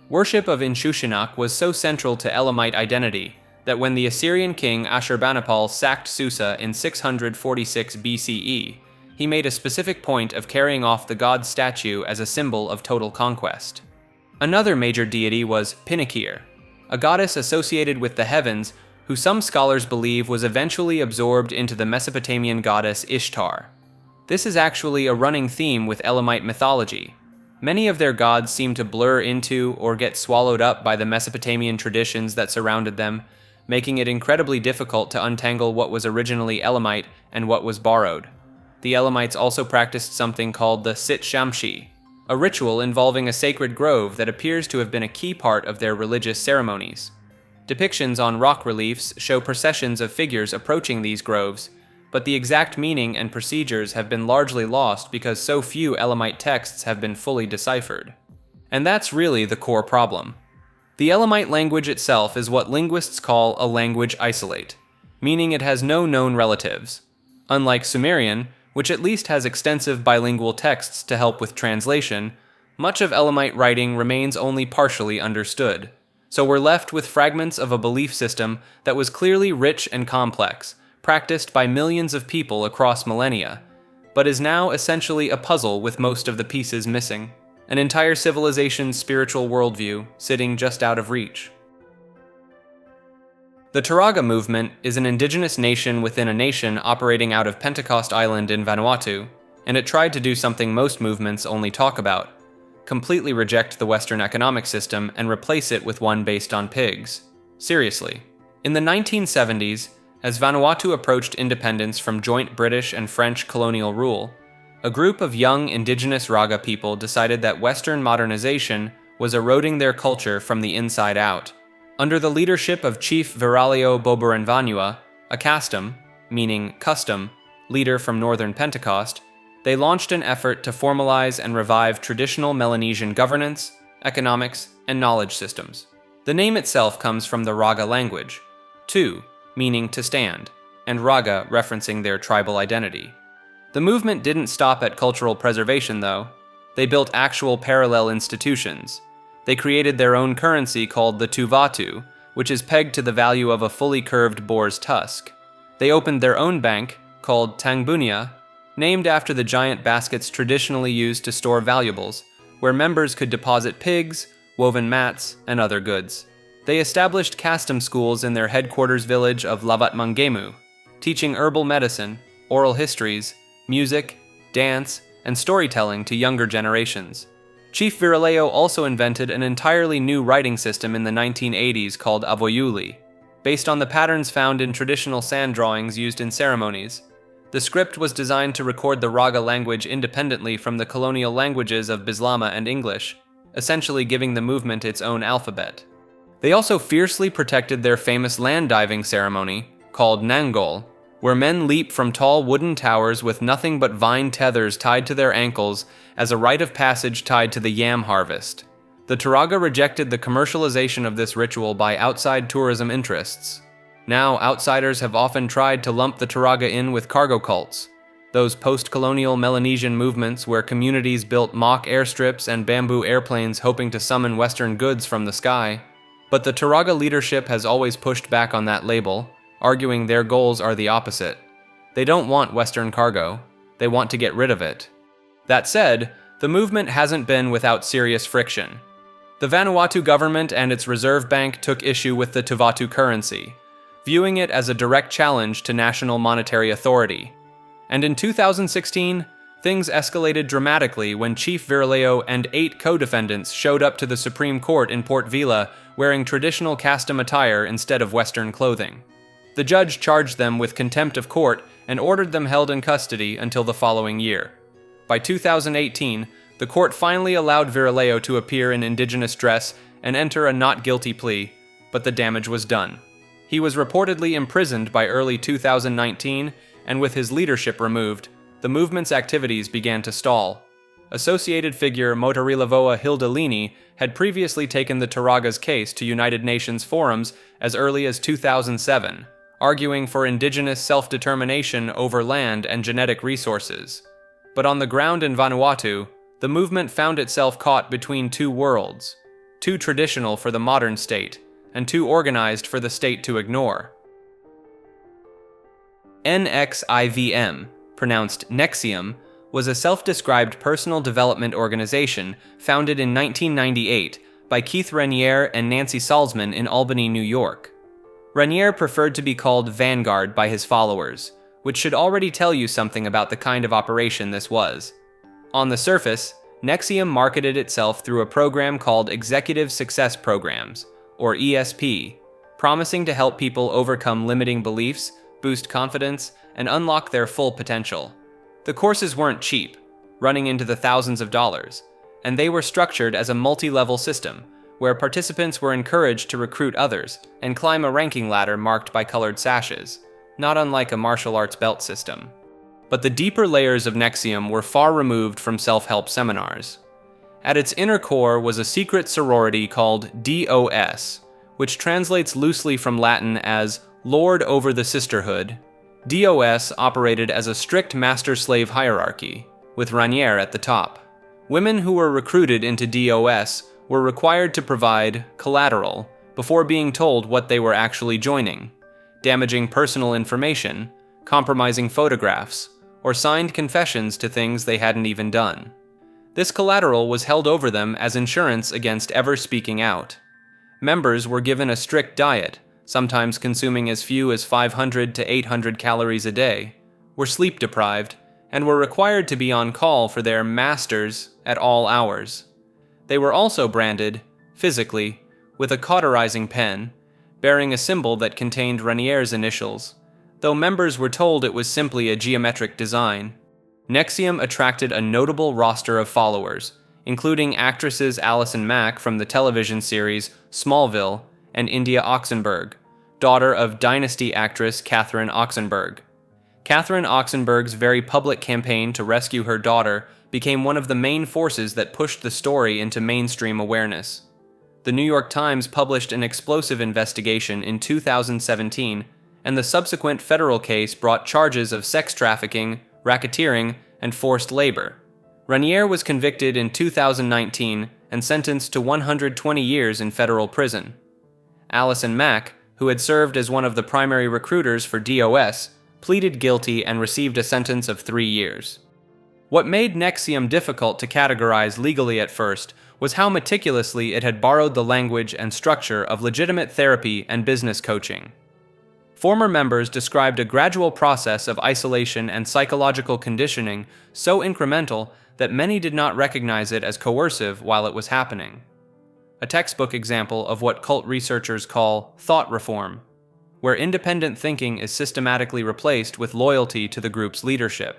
Worship of Inshushinak was so central to Elamite identity that when the Assyrian king Ashurbanipal sacked Susa in 646 BCE, he made a specific point of carrying off the god's statue as a symbol of total conquest. Another major deity was Pinakir, a goddess associated with the heavens who some scholars believe was eventually absorbed into the Mesopotamian goddess Ishtar. This is actually a running theme with Elamite mythology. Many of their gods seem to blur into or get swallowed up by the Mesopotamian traditions that surrounded them, making it incredibly difficult to untangle what was originally Elamite and what was borrowed. The Elamites also practiced something called the Sit Shamshi, a ritual involving a sacred grove that appears to have been a key part of their religious ceremonies. Depictions on rock reliefs show processions of figures approaching these groves, but the exact meaning and procedures have been largely lost because so few Elamite texts have been fully deciphered. And that's really the core problem. The Elamite language itself is what linguists call a language isolate, meaning it has no known relatives. Unlike Sumerian, which at least has extensive bilingual texts to help with translation, much of Elamite writing remains only partially understood. So we're left with fragments of a belief system that was clearly rich and complex, practiced by millions of people across millennia, but is now essentially a puzzle with most of the pieces missing, an entire civilization's spiritual worldview sitting just out of reach. The Turaga Movement is an indigenous nation within a nation operating out of Pentecost Island in Vanuatu, and it tried to do something most movements only talk about: completely reject the Western economic system and replace it with one based on pigs. Seriously. In the 1970s, as Vanuatu approached independence from joint British and French colonial rule, a group of young indigenous Raga people decided that Western modernization was eroding their culture from the inside out. Under the leadership of Chief Viralio Boboranvanua, a custom, meaning custom, leader from northern Pentecost, they launched an effort to formalize and revive traditional Melanesian governance, economics, and knowledge systems. The name itself comes from the Raga language, tu, meaning to stand, and Raga referencing their tribal identity. The movement didn't stop at cultural preservation, though. They built actual parallel institutions. They created their own currency called the tuvatu, which is pegged to the value of a fully curved boar's tusk. They opened their own bank, called Tangbunia, named after the giant baskets traditionally used to store valuables, where members could deposit pigs, woven mats, and other goods. They established custom schools in their headquarters village of Lavatmangemu, teaching herbal medicine, oral histories, music, dance, and storytelling to younger generations. Chief Virileo also invented an entirely new writing system in the 1980s called Avoyuli, based on the patterns found in traditional sand drawings used in ceremonies. The script was designed to record the Raga language independently from the colonial languages of Bislama and English, essentially giving the movement its own alphabet. They also fiercely protected their famous land diving ceremony, called Nangol, where men leap from tall wooden towers with nothing but vine tethers tied to their ankles as a rite of passage tied to the yam harvest. The Turaga rejected the commercialization of this ritual by outside tourism interests. Now, outsiders have often tried to lump the Turaga in with cargo cults, those post-colonial Melanesian movements where communities built mock airstrips and bamboo airplanes hoping to summon Western goods from the sky. But the Turaga leadership has always pushed back on that label, arguing their goals are the opposite. They don't want Western cargo, they want to get rid of it. That said, the movement hasn't been without serious friction. The Vanuatu government and its reserve bank took issue with the Tuvatu currency, viewing it as a direct challenge to national monetary authority. And in 2016, things escalated dramatically when Chief Virileo and 8 co-defendants showed up to the Supreme Court in Port Vila wearing traditional custom attire instead of Western clothing. The judge charged them with contempt of court and ordered them held in custody until the following year. By 2018, the court finally allowed Virileo to appear in indigenous dress and enter a not guilty plea, but the damage was done. He was reportedly imprisoned by early 2019, and with his leadership removed, the movement's activities began to stall. Associated figure Motorilevoa Hildalini had previously taken the Turaga's case to United Nations forums as early as 2007, arguing for indigenous self-determination over land and genetic resources. But on the ground in Vanuatu, the movement found itself caught between two worlds, too traditional for the modern state, and too organized for the state to ignore. NXIVM, pronounced NXIVM, was a self-described personal development organization founded in 1998 by Keith Raniere and Nancy Salzman in Albany, New York. Raniere preferred to be called Vanguard by his followers, which should already tell you something about the kind of operation this was. On the surface, NXIVM marketed itself through a program called Executive Success Programs, or ESP, promising to help people overcome limiting beliefs, boost confidence, and unlock their full potential. The courses weren't cheap, running into the thousands of dollars, and they were structured as a multi-level system, where participants were encouraged to recruit others and climb a ranking ladder marked by colored sashes, not unlike a martial arts belt system. But the deeper layers of NXIVM were far removed from self-help seminars. At its inner core was a secret sorority called DOS, which translates loosely from Latin as Lord over the Sisterhood. DOS operated as a strict master-slave hierarchy, with Raniere at the top. Women who were recruited into DOS were required to provide collateral before being told what they were actually joining, damaging personal information, compromising photographs, or signed confessions to things they hadn't even done. This collateral was held over them as insurance against ever speaking out. Members were given a strict diet, sometimes consuming as few as 500 to 800 calories a day, were sleep deprived, and were required to be on call for their masters at all hours. They were also branded, physically, with a cauterizing pen, bearing a symbol that contained Raniere's initials, though members were told it was simply a geometric design. NXIVM attracted a notable roster of followers, including actresses Alison Mack from the television series Smallville and India Oxenberg, daughter of Dynasty actress Catherine Oxenberg. Catherine Oxenberg's very public campaign to rescue her daughter became one of the main forces that pushed the story into mainstream awareness. The New York Times published an explosive investigation in 2017, and the subsequent federal case brought charges of sex trafficking, racketeering, and forced labor. Raniere was convicted in 2019 and sentenced to 120 years in federal prison. Allison Mack, who had served as one of the primary recruiters for DOS, pleaded guilty and received a sentence of 3 years. What made NXIVM difficult to categorize legally at first was how meticulously it had borrowed the language and structure of legitimate therapy and business coaching. Former members described a gradual process of isolation and psychological conditioning so incremental that many did not recognize it as coercive while it was happening. A textbook example of what cult researchers call thought reform, where independent thinking is systematically replaced with loyalty to the group's leadership.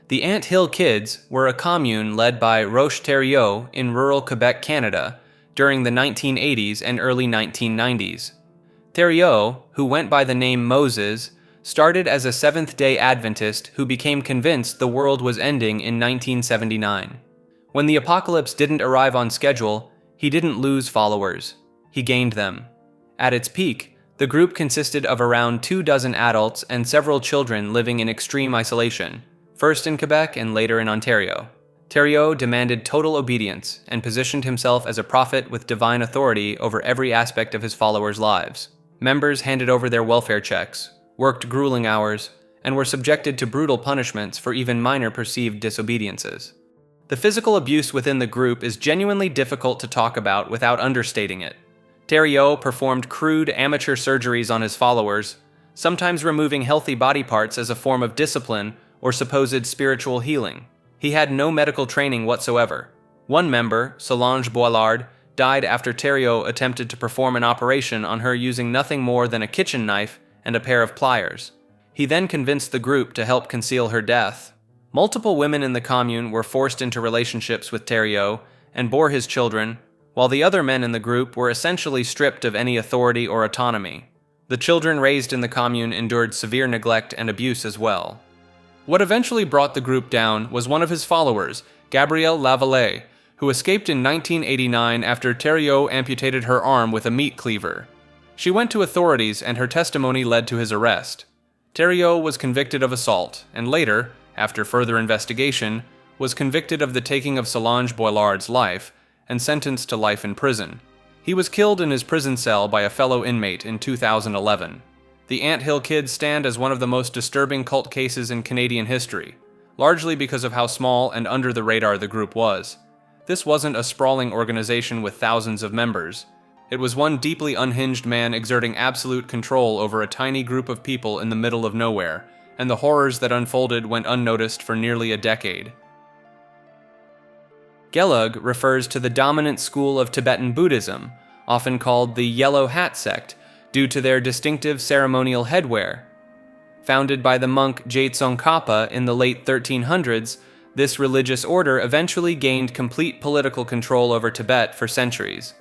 The Ant Hill Kids were a commune led by Roche Thériault in rural Quebec, Canada, during the 1980s and early 1990s. Thériault, who went by the name Moses, started as a Seventh-day Adventist who became convinced the world was ending in 1979. When the apocalypse didn't arrive on schedule, he didn't lose followers. He gained them. At its peak, the group consisted of around 24 adults and several children living in extreme isolation, first in Quebec and later in Ontario. Thériault demanded total obedience and positioned himself as a prophet with divine authority over every aspect of his followers' lives. Members handed over their welfare checks, worked grueling hours, and were subjected to brutal punishments for even minor perceived disobediences. The physical abuse within the group is genuinely difficult to talk about without understating it. Thériault performed crude amateur surgeries on his followers, sometimes removing healthy body parts as a form of discipline or supposed spiritual healing. He had no medical training whatsoever. One member, Solange Boilard, died after Thériault attempted to perform an operation on her using nothing more than a kitchen knife and a pair of pliers. He then convinced the group to help conceal her death. Multiple women in the commune were forced into relationships with Thériault and bore his children, while the other men in the group were essentially stripped of any authority or autonomy. The children raised in the commune endured severe neglect and abuse as well. What eventually brought the group down was one of his followers, Gabrielle Lavallee, who escaped in 1989 after Thériault amputated her arm with a meat cleaver. She went to authorities and her testimony led to his arrest. Thériault was convicted of assault and later, after further investigation, was convicted of the taking of Solange Boilard's life and sentenced to life in prison. He was killed in his prison cell by a fellow inmate in 2011. The Ant Hill Kids stand as one of the most disturbing cult cases in Canadian history, largely because of how small and under the radar the group was. This wasn't a sprawling organization with thousands of members. It was one deeply unhinged man exerting absolute control over a tiny group of people in the middle of nowhere, and the horrors that unfolded went unnoticed for nearly a decade. Gelug refers to the dominant school of Tibetan Buddhism, often called the Yellow Hat sect, due to their distinctive ceremonial headwear. Founded by the monk Tsongkhapa in the late 1300s, this religious order eventually gained complete political control over Tibet for centuries.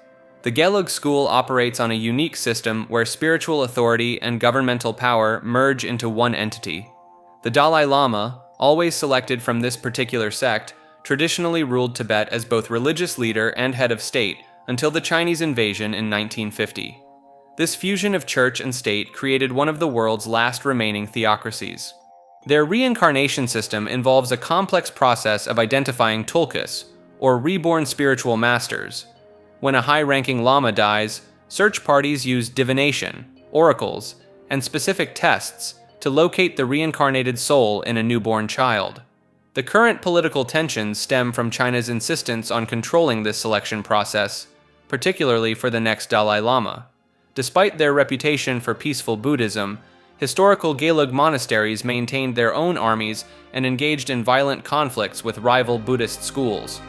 The Gelug school operates on a unique system where spiritual authority and governmental power merge into one entity. The Dalai Lama, always selected from this particular sect, traditionally ruled Tibet as both religious leader and head of state until the Chinese invasion in 1950. This fusion of church and state created one of the world's last remaining theocracies. Their reincarnation system involves a complex process of identifying tulkus, or reborn spiritual masters. When a high-ranking lama dies, search parties use divination, oracles, and specific tests to locate the reincarnated soul in a newborn child. The current political tensions stem from China's insistence on controlling this selection process, particularly for the next Dalai Lama. Despite their reputation for peaceful Buddhism, historical Gelug monasteries maintained their own armies and engaged in violent conflicts with rival Buddhist schools.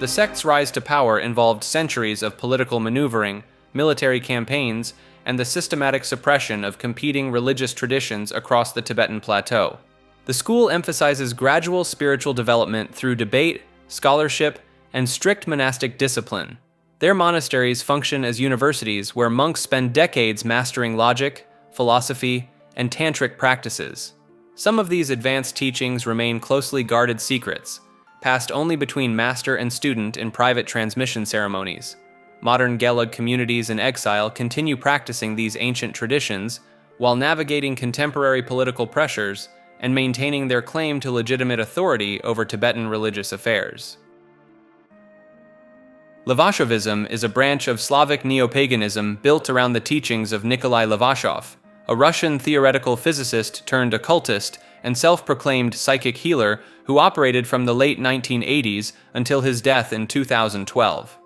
The sect's rise to power involved centuries of political maneuvering, military campaigns, and the systematic suppression of competing religious traditions across the Tibetan plateau. The school emphasizes gradual spiritual development through debate, scholarship, and strict monastic discipline. Their monasteries function as universities where monks spend decades mastering logic, philosophy, and tantric practices. Some of these advanced teachings remain closely guarded secrets, passed only between master and student in private transmission ceremonies. Modern Gelug communities in exile continue practicing these ancient traditions while navigating contemporary political pressures and maintaining their claim to legitimate authority over Tibetan religious affairs. Levashovism is a branch of Slavic neo-paganism built around the teachings of Nikolai Levashov, a Russian theoretical physicist turned occultist and self-proclaimed psychic healer who operated from the late 1980s until his death in 2012.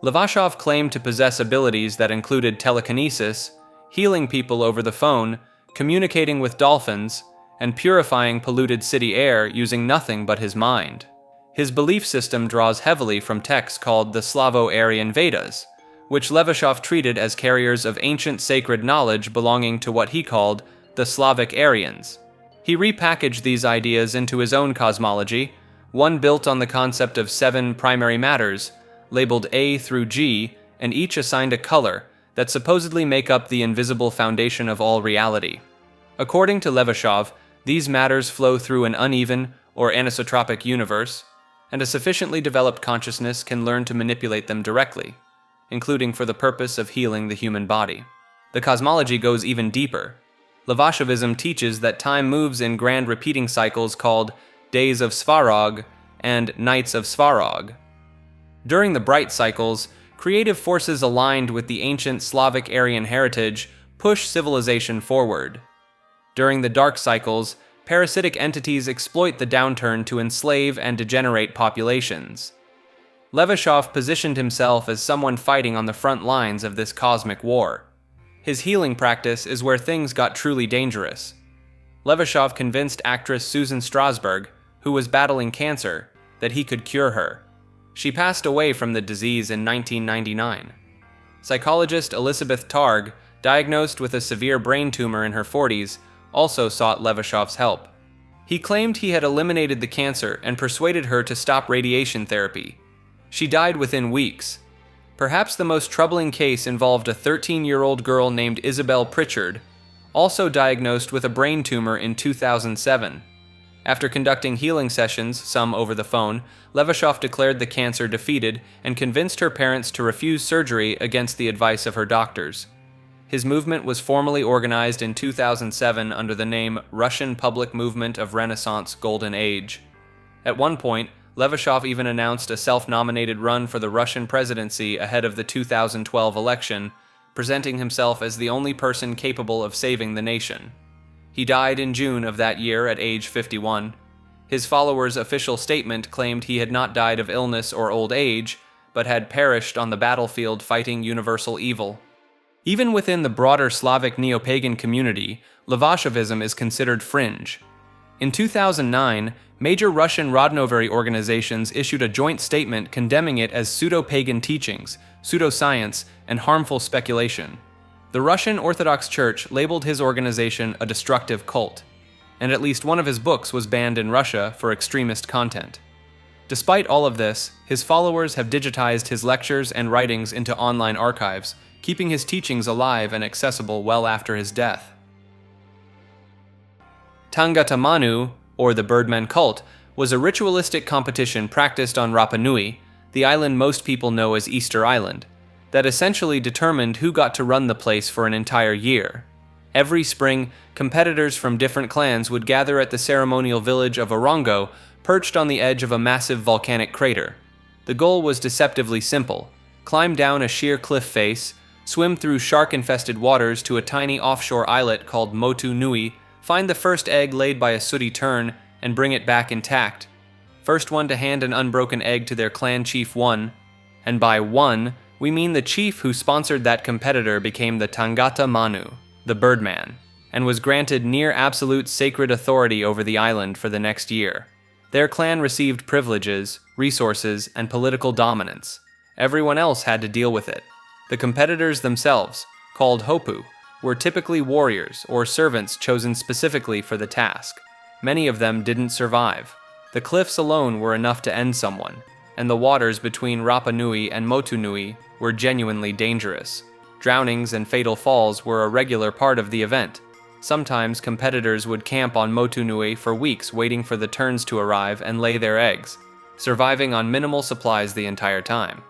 Levashov claimed to possess abilities that included telekinesis, healing people over the phone, communicating with dolphins, and purifying polluted city air using nothing but his mind. His belief system draws heavily from texts called the Slavo-Aryan Vedas, which Levashov treated as carriers of ancient sacred knowledge belonging to what he called the Slavic Aryans. He repackaged these ideas into his own cosmology, one built on the concept of 7 primary matters, labeled A through G, and each assigned a color, that supposedly make up the invisible foundation of all reality. According to Levashov, these matters flow through an uneven or anisotropic universe, and a sufficiently developed consciousness can learn to manipulate them directly, including for the purpose of healing the human body. The cosmology goes even deeper. Levashovism teaches that time moves in grand repeating cycles called days of Svarog and nights of Svarog. During the bright cycles, creative forces aligned with the ancient Slavic Aryan heritage push civilization forward. During the dark cycles, parasitic entities exploit the downturn to enslave and degenerate populations. Levashov positioned himself as someone fighting on the front lines of this cosmic war. His healing practice is where things got truly dangerous. Levashov convinced actress Susan Strasberg, who was battling cancer, that he could cure her. She passed away from the disease in 1999. Psychologist Elizabeth Targ, diagnosed with a severe brain tumor in her 40s, also sought Levashov's help. He claimed he had eliminated the cancer and persuaded her to stop radiation therapy. She died within weeks. Perhaps the most troubling case involved a 13-year-old girl named Isabel Pritchard, also diagnosed with a brain tumor in 2007. After conducting healing sessions, some over the phone, Levashov declared the cancer defeated and convinced her parents to refuse surgery against the advice of her doctors. His movement was formally organized in 2007 under the name Russian Public Movement of Renaissance Golden Age. At one point, Levashov even announced a self-nominated run for the Russian presidency ahead of the 2012 election, presenting himself as the only person capable of saving the nation. He died in June of that year at age 51. His followers' official statement claimed he had not died of illness or old age, but had perished on the battlefield fighting universal evil. Even within the broader Slavic neo-pagan community, Levashovism is considered fringe. In 2009, major Russian Rodnovery organizations issued a joint statement condemning it as pseudo-pagan teachings, pseudoscience, and harmful speculation. The Russian Orthodox Church labeled his organization a destructive cult, and at least one of his books was banned in Russia for extremist content. Despite all of this, his followers have digitized his lectures and writings into online archives, keeping his teachings alive and accessible well after his death. Tangata Manu, or the Birdman cult, was a ritualistic competition practiced on Rapa Nui, the island most people know as Easter Island, that essentially determined who got to run the place for an entire year. Every spring, competitors from different clans would gather at the ceremonial village of Orongo, perched on the edge of a massive volcanic crater. The goal was deceptively simple: climb down a sheer cliff face, swim through shark-infested waters to a tiny offshore islet called Motu Nui, find the first egg laid by a sooty tern, and bring it back intact. First one to hand an unbroken egg to their clan chief won, and by won, we mean the chief who sponsored that competitor became the Tangata Manu, the Birdman, and was granted near-absolute sacred authority over the island for the next year. Their clan received privileges, resources, and political dominance. Everyone else had to deal with it. The competitors themselves, called Hopu, were typically warriors or servants chosen specifically for the task. Many of them didn't survive. The cliffs alone were enough to end someone, and the waters between Rapa Nui and Motu Nui were genuinely dangerous. Drownings and fatal falls were a regular part of the event. Sometimes competitors would camp on Motu Nui for weeks waiting for the terns to arrive and lay their eggs, surviving on minimal supplies the entire time.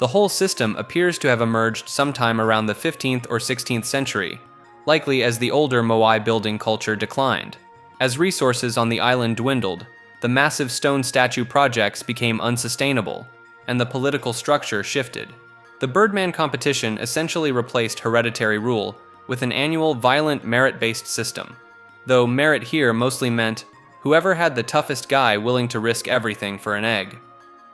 The whole system appears to have emerged sometime around the 15th or 16th century, likely as the older Moai building culture declined. As resources on the island dwindled, the massive stone statue projects became unsustainable, and the political structure shifted. The Birdman competition essentially replaced hereditary rule with an annual violent merit-based system, though merit here mostly meant whoever had the toughest guy willing to risk everything for an egg.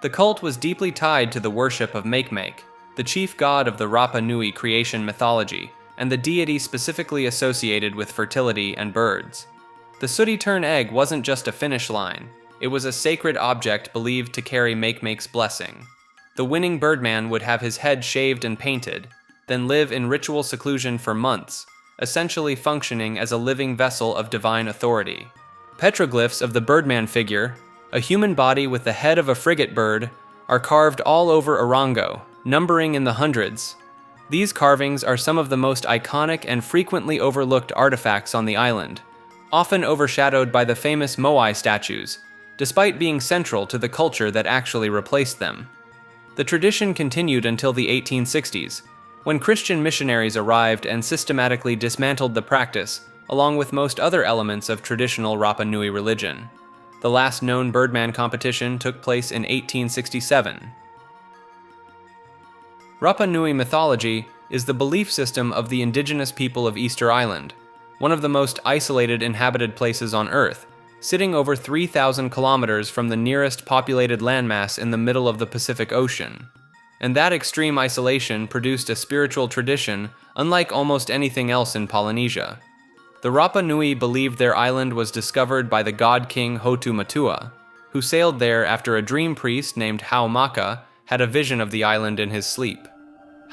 The cult was deeply tied to the worship of Makemake, the chief god of the Rapa Nui creation mythology, and the deity specifically associated with fertility and birds. The sooty tern egg wasn't just a finish line, it was a sacred object believed to carry Makemake's blessing. The winning Birdman would have his head shaved and painted, then live in ritual seclusion for months, essentially functioning as a living vessel of divine authority. Petroglyphs of the Birdman figure, a human body with the head of a frigate bird, are carved all over Orongo, numbering in the hundreds. These carvings are some of the most iconic and frequently overlooked artifacts on the island, often overshadowed by the famous Moai statues, despite being central to the culture that actually replaced them. The tradition continued until the 1860s, when Christian missionaries arrived and systematically dismantled the practice, along with most other elements of traditional Rapa Nui religion. The last known Birdman competition took place in 1867. Rapa Nui mythology is the belief system of the indigenous people of Easter Island, one of the most isolated inhabited places on Earth, sitting over 3,000 kilometers from the nearest populated landmass in the middle of the Pacific Ocean. And that extreme isolation produced a spiritual tradition unlike almost anything else in Polynesia. The Rapa Nui believed their island was discovered by the god king Hotu Matua, who sailed there after a dream priest named Haumaka had a vision of the island in his sleep.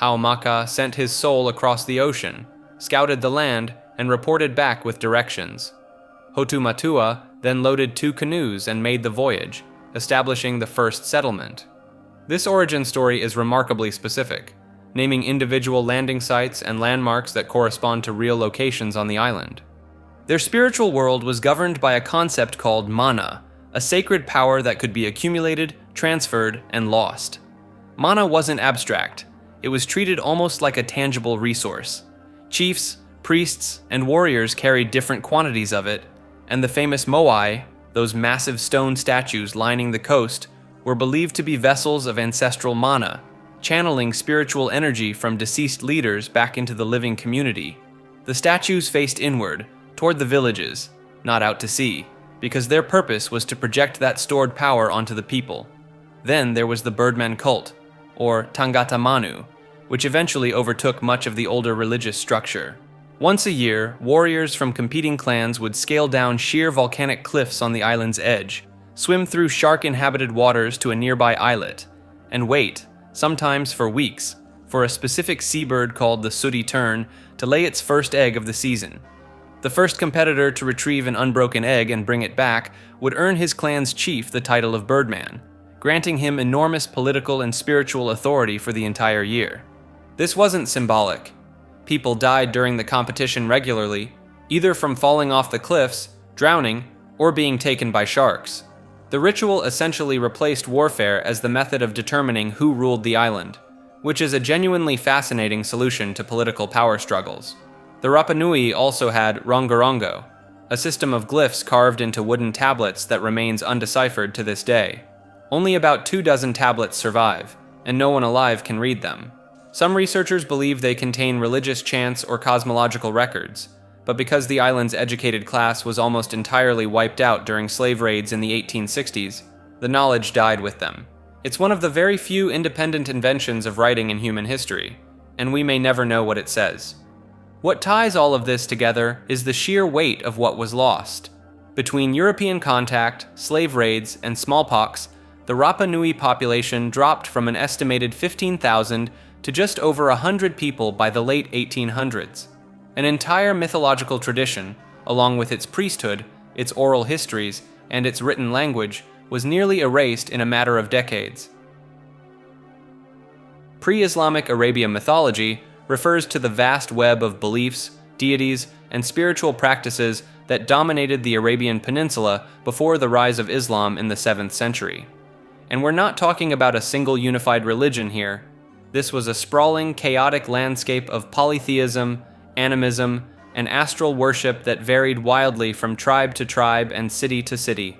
Haumaka sent his soul across the ocean, scouted the land, and reported back with directions. Hotu Matua then loaded 2 canoes and made the voyage, establishing the first settlement. This origin story is remarkably specific, naming individual landing sites and landmarks that correspond to real locations on the island. Their spiritual world was governed by a concept called mana, a sacred power that could be accumulated, transferred, and lost. Mana wasn't abstract. It was treated almost like a tangible resource. Chiefs, priests, and warriors carried different quantities of it, and the famous moai, those massive stone statues lining the coast, were believed to be vessels of ancestral mana, channeling spiritual energy from deceased leaders back into the living community. The statues faced inward, toward the villages, not out to sea, because their purpose was to project that stored power onto the people. Then there was the Birdman cult, or Tangata Manu, which eventually overtook much of the older religious structure. Once a year, warriors from competing clans would scale down sheer volcanic cliffs on the island's edge, swim through shark-inhabited waters to a nearby islet, and wait, sometimes for weeks, for a specific seabird called the sooty tern to lay its first egg of the season. The first competitor to retrieve an unbroken egg and bring it back would earn his clan's chief the title of Birdman, granting him enormous political and spiritual authority for the entire year. This wasn't symbolic. People died during the competition regularly, either from falling off the cliffs, drowning, or being taken by sharks. The ritual essentially replaced warfare as the method of determining who ruled the island, which is a genuinely fascinating solution to political power struggles. The Rapa Nui also had rongorongo, a system of glyphs carved into wooden tablets that remains undeciphered to this day. Only about 24 tablets survive, and no one alive can read them. Some researchers believe they contain religious chants or cosmological records, but because the island's educated class was almost entirely wiped out during slave raids in the 1860s, the knowledge died with them. It's one of the very few independent inventions of writing in human history, and we may never know what it says. What ties all of this together is the sheer weight of what was lost. Between European contact, slave raids, and smallpox, the Rapa Nui population dropped from an estimated 15,000 to just over 100 people by the late 1800s. An entire mythological tradition, along with its priesthood, its oral histories, and its written language, was nearly erased in a matter of decades. Pre-Islamic Arabian mythology refers to the vast web of beliefs, deities, and spiritual practices that dominated the Arabian Peninsula before the rise of Islam in the 7th century. And we're not talking about a single unified religion here. This was a sprawling, chaotic landscape of polytheism, animism, and astral worship that varied wildly from tribe to tribe and city to city.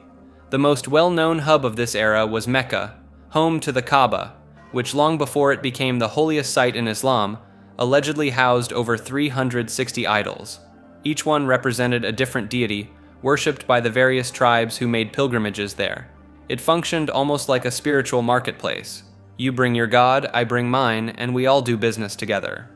The most well-known hub of this era was Mecca, home to the Kaaba, which long before it became the holiest site in Islam, allegedly housed over 360 idols. Each one represented a different deity, worshipped by the various tribes who made pilgrimages there. It functioned almost like a spiritual marketplace. You bring your god, I bring mine, and we all do business together.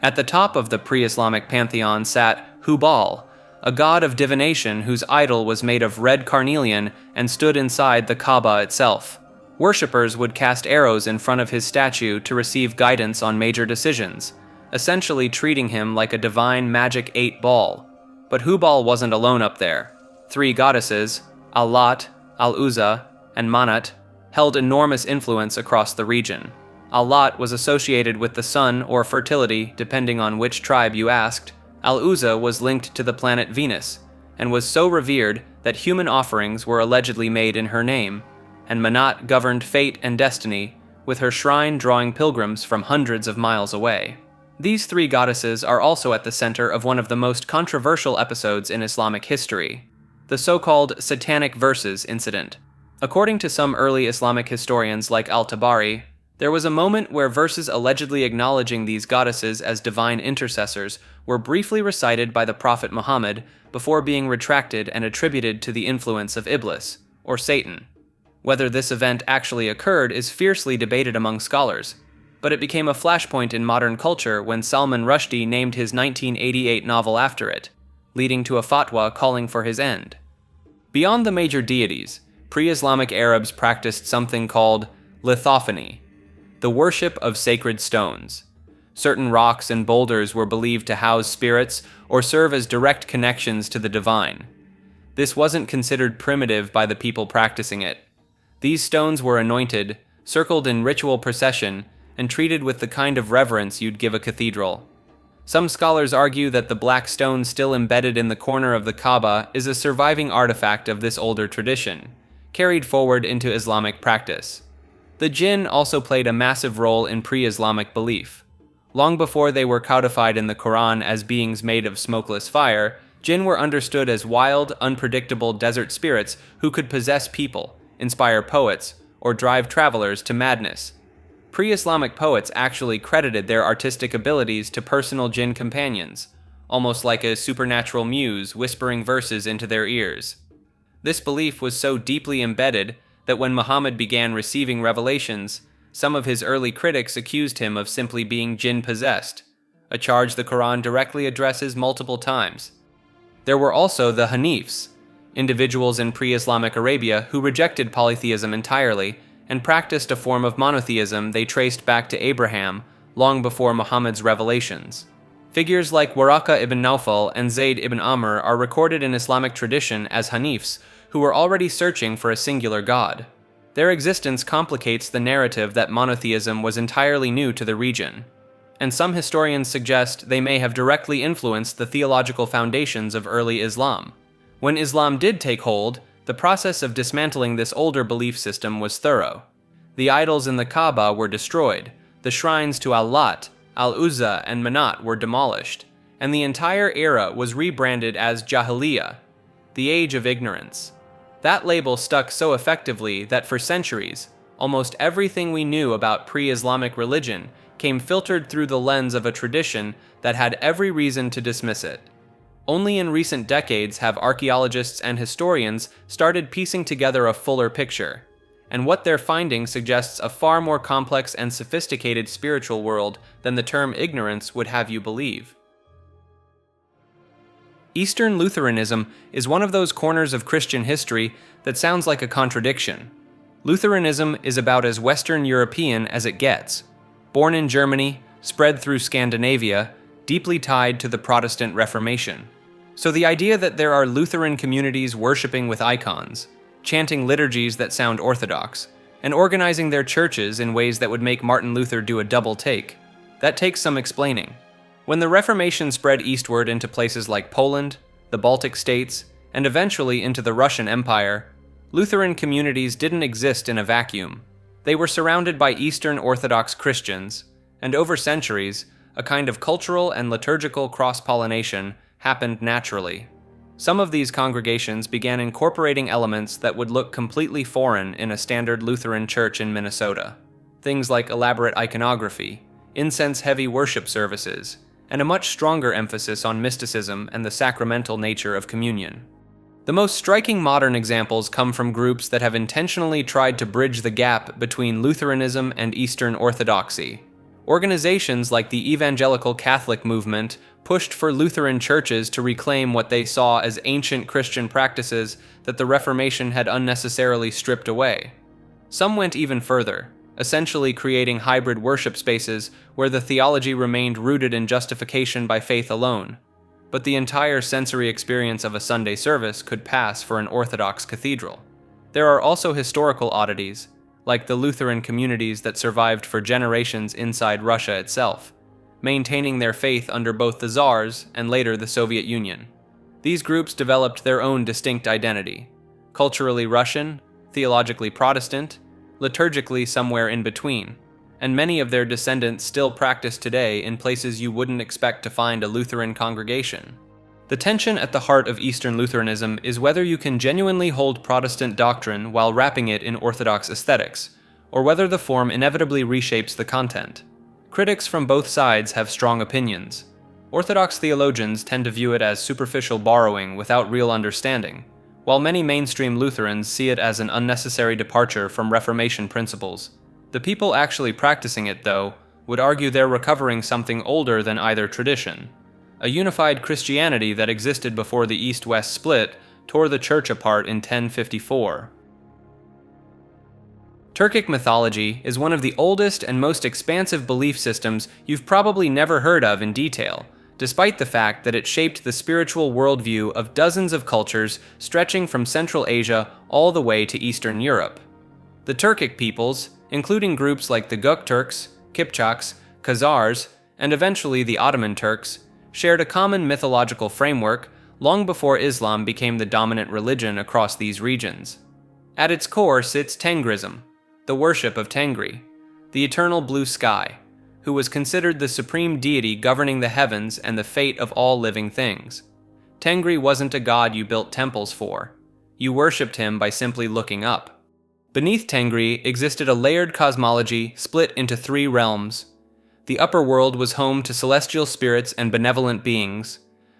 At the top of the pre-Islamic pantheon sat Hubal, a god of divination whose idol was made of red carnelian and stood inside the Kaaba itself. Worshippers would cast arrows in front of his statue to receive guidance on major decisions, essentially treating him like a divine magic 8-ball. But Hubal wasn't alone up there. 3 goddesses, Al-Lat, Al-Uzza, and Manat, held enormous influence across the region. Al-Lat was associated with the sun or fertility, depending on which tribe you asked. Al-Uzza was linked to the planet Venus, and was so revered that human offerings were allegedly made in her name, and Manat governed fate and destiny, with her shrine drawing pilgrims from hundreds of miles away. These 3 goddesses are also at the center of one of the most controversial episodes in Islamic history, the so-called Satanic Verses incident. According to some early Islamic historians like Al-Tabari, there was a moment where verses allegedly acknowledging these goddesses as divine intercessors were briefly recited by the Prophet Muhammad before being retracted and attributed to the influence of Iblis, or Satan. Whether this event actually occurred is fiercely debated among scholars, but it became a flashpoint in modern culture when Salman Rushdie named his 1988 novel after it, leading to a fatwa calling for his end. Beyond the major deities, pre-Islamic Arabs practiced something called lithophany, the worship of sacred stones. Certain rocks and boulders were believed to house spirits or serve as direct connections to the divine. This wasn't considered primitive by the people practicing it. These stones were anointed, circled in ritual procession, and treated with the kind of reverence you'd give a cathedral. Some scholars argue that the black stone still embedded in the corner of the Kaaba is a surviving artifact of this older tradition, carried forward into Islamic practice. The jinn also played a massive role in pre-Islamic belief. Long before they were codified in the Quran as beings made of smokeless fire, jinn were understood as wild, unpredictable desert spirits who could possess people, inspire poets, or drive travelers to madness. Pre-Islamic poets actually credited their artistic abilities to personal jinn companions, almost like a supernatural muse whispering verses into their ears. This belief was so deeply embedded that when Muhammad began receiving revelations, some of his early critics accused him of simply being jinn-possessed, a charge the Quran directly addresses multiple times. There were also the Hanifs, individuals in pre-Islamic Arabia who rejected polytheism entirely and practiced a form of monotheism they traced back to Abraham long before Muhammad's revelations. Figures like Waraka ibn Nawfal and Zayd ibn Amr are recorded in Islamic tradition as Hanifs who were already searching for a singular god. Their existence complicates the narrative that monotheism was entirely new to the region, and some historians suggest they may have directly influenced the theological foundations of early Islam. When Islam did take hold, the process of dismantling this older belief system was thorough. The idols in the Kaaba were destroyed, the shrines to Al-Lat, Al-Uzza, and Manat were demolished, and the entire era was rebranded as Jahiliyyah, the Age of Ignorance. That label stuck so effectively that for centuries, almost everything we knew about pre-Islamic religion came filtered through the lens of a tradition that had every reason to dismiss it. Only in recent decades have archaeologists and historians started piecing together a fuller picture, and what they're finding suggests a far more complex and sophisticated spiritual world than the term ignorance would have you believe. Eastern Lutheranism is one of those corners of Christian history that sounds like a contradiction. Lutheranism is about as Western European as it gets. Born in Germany, spread through Scandinavia, deeply tied to the Protestant Reformation. So the idea that there are Lutheran communities worshipping with icons, chanting liturgies that sound orthodox, and organizing their churches in ways that would make Martin Luther do a double take, that takes some explaining. When the Reformation spread eastward into places like Poland, the Baltic states, and eventually into the Russian Empire, Lutheran communities didn't exist in a vacuum. They were surrounded by Eastern Orthodox Christians, and over centuries, a kind of cultural and liturgical cross-pollination happened naturally. Some of these congregations began incorporating elements that would look completely foreign in a standard Lutheran church in Minnesota. Things like elaborate iconography, incense-heavy worship services, and a much stronger emphasis on mysticism and the sacramental nature of communion. The most striking modern examples come from groups that have intentionally tried to bridge the gap between Lutheranism and Eastern Orthodoxy. Organizations like the Evangelical Catholic movement pushed for Lutheran churches to reclaim what they saw as ancient Christian practices that the Reformation had unnecessarily stripped away. Some went even further, essentially creating hybrid worship spaces where the theology remained rooted in justification by faith alone, but the entire sensory experience of a Sunday service could pass for an Orthodox cathedral. There are also historical oddities, like the Lutheran communities that survived for generations inside Russia itself, maintaining their faith under both the Tsars and later the Soviet Union. These groups developed their own distinct identity, culturally Russian, theologically Protestant, liturgically somewhere in between, and many of their descendants still practice today in places you wouldn't expect to find a Lutheran congregation. The tension at the heart of Eastern Lutheranism is whether you can genuinely hold Protestant doctrine while wrapping it in Orthodox aesthetics, or whether the form inevitably reshapes the content. Critics from both sides have strong opinions. Orthodox theologians tend to view it as superficial borrowing without real understanding, while many mainstream Lutherans see it as an unnecessary departure from Reformation principles. The people actually practicing it, though, would argue they're recovering something older than either tradition. A unified Christianity that existed before the East-West split tore the church apart in 1054. Turkic mythology is one of the oldest and most expansive belief systems you've probably never heard of in detail, despite the fact that it shaped the spiritual worldview of dozens of cultures stretching from Central Asia all the way to Eastern Europe. The Turkic peoples, including groups like the Gökturks, Kipchaks, Khazars, and eventually the Ottoman Turks, shared a common mythological framework long before Islam became the dominant religion across these regions. At its core sits Tengrism, the worship of Tengri, the eternal blue sky, who was considered the supreme deity governing the heavens and the fate of all living things. Tengri wasn't a god you built temples for. You worshipped him by simply looking up. Beneath Tengri existed a layered cosmology split into 3 realms. The upper world was home to celestial spirits and benevolent beings.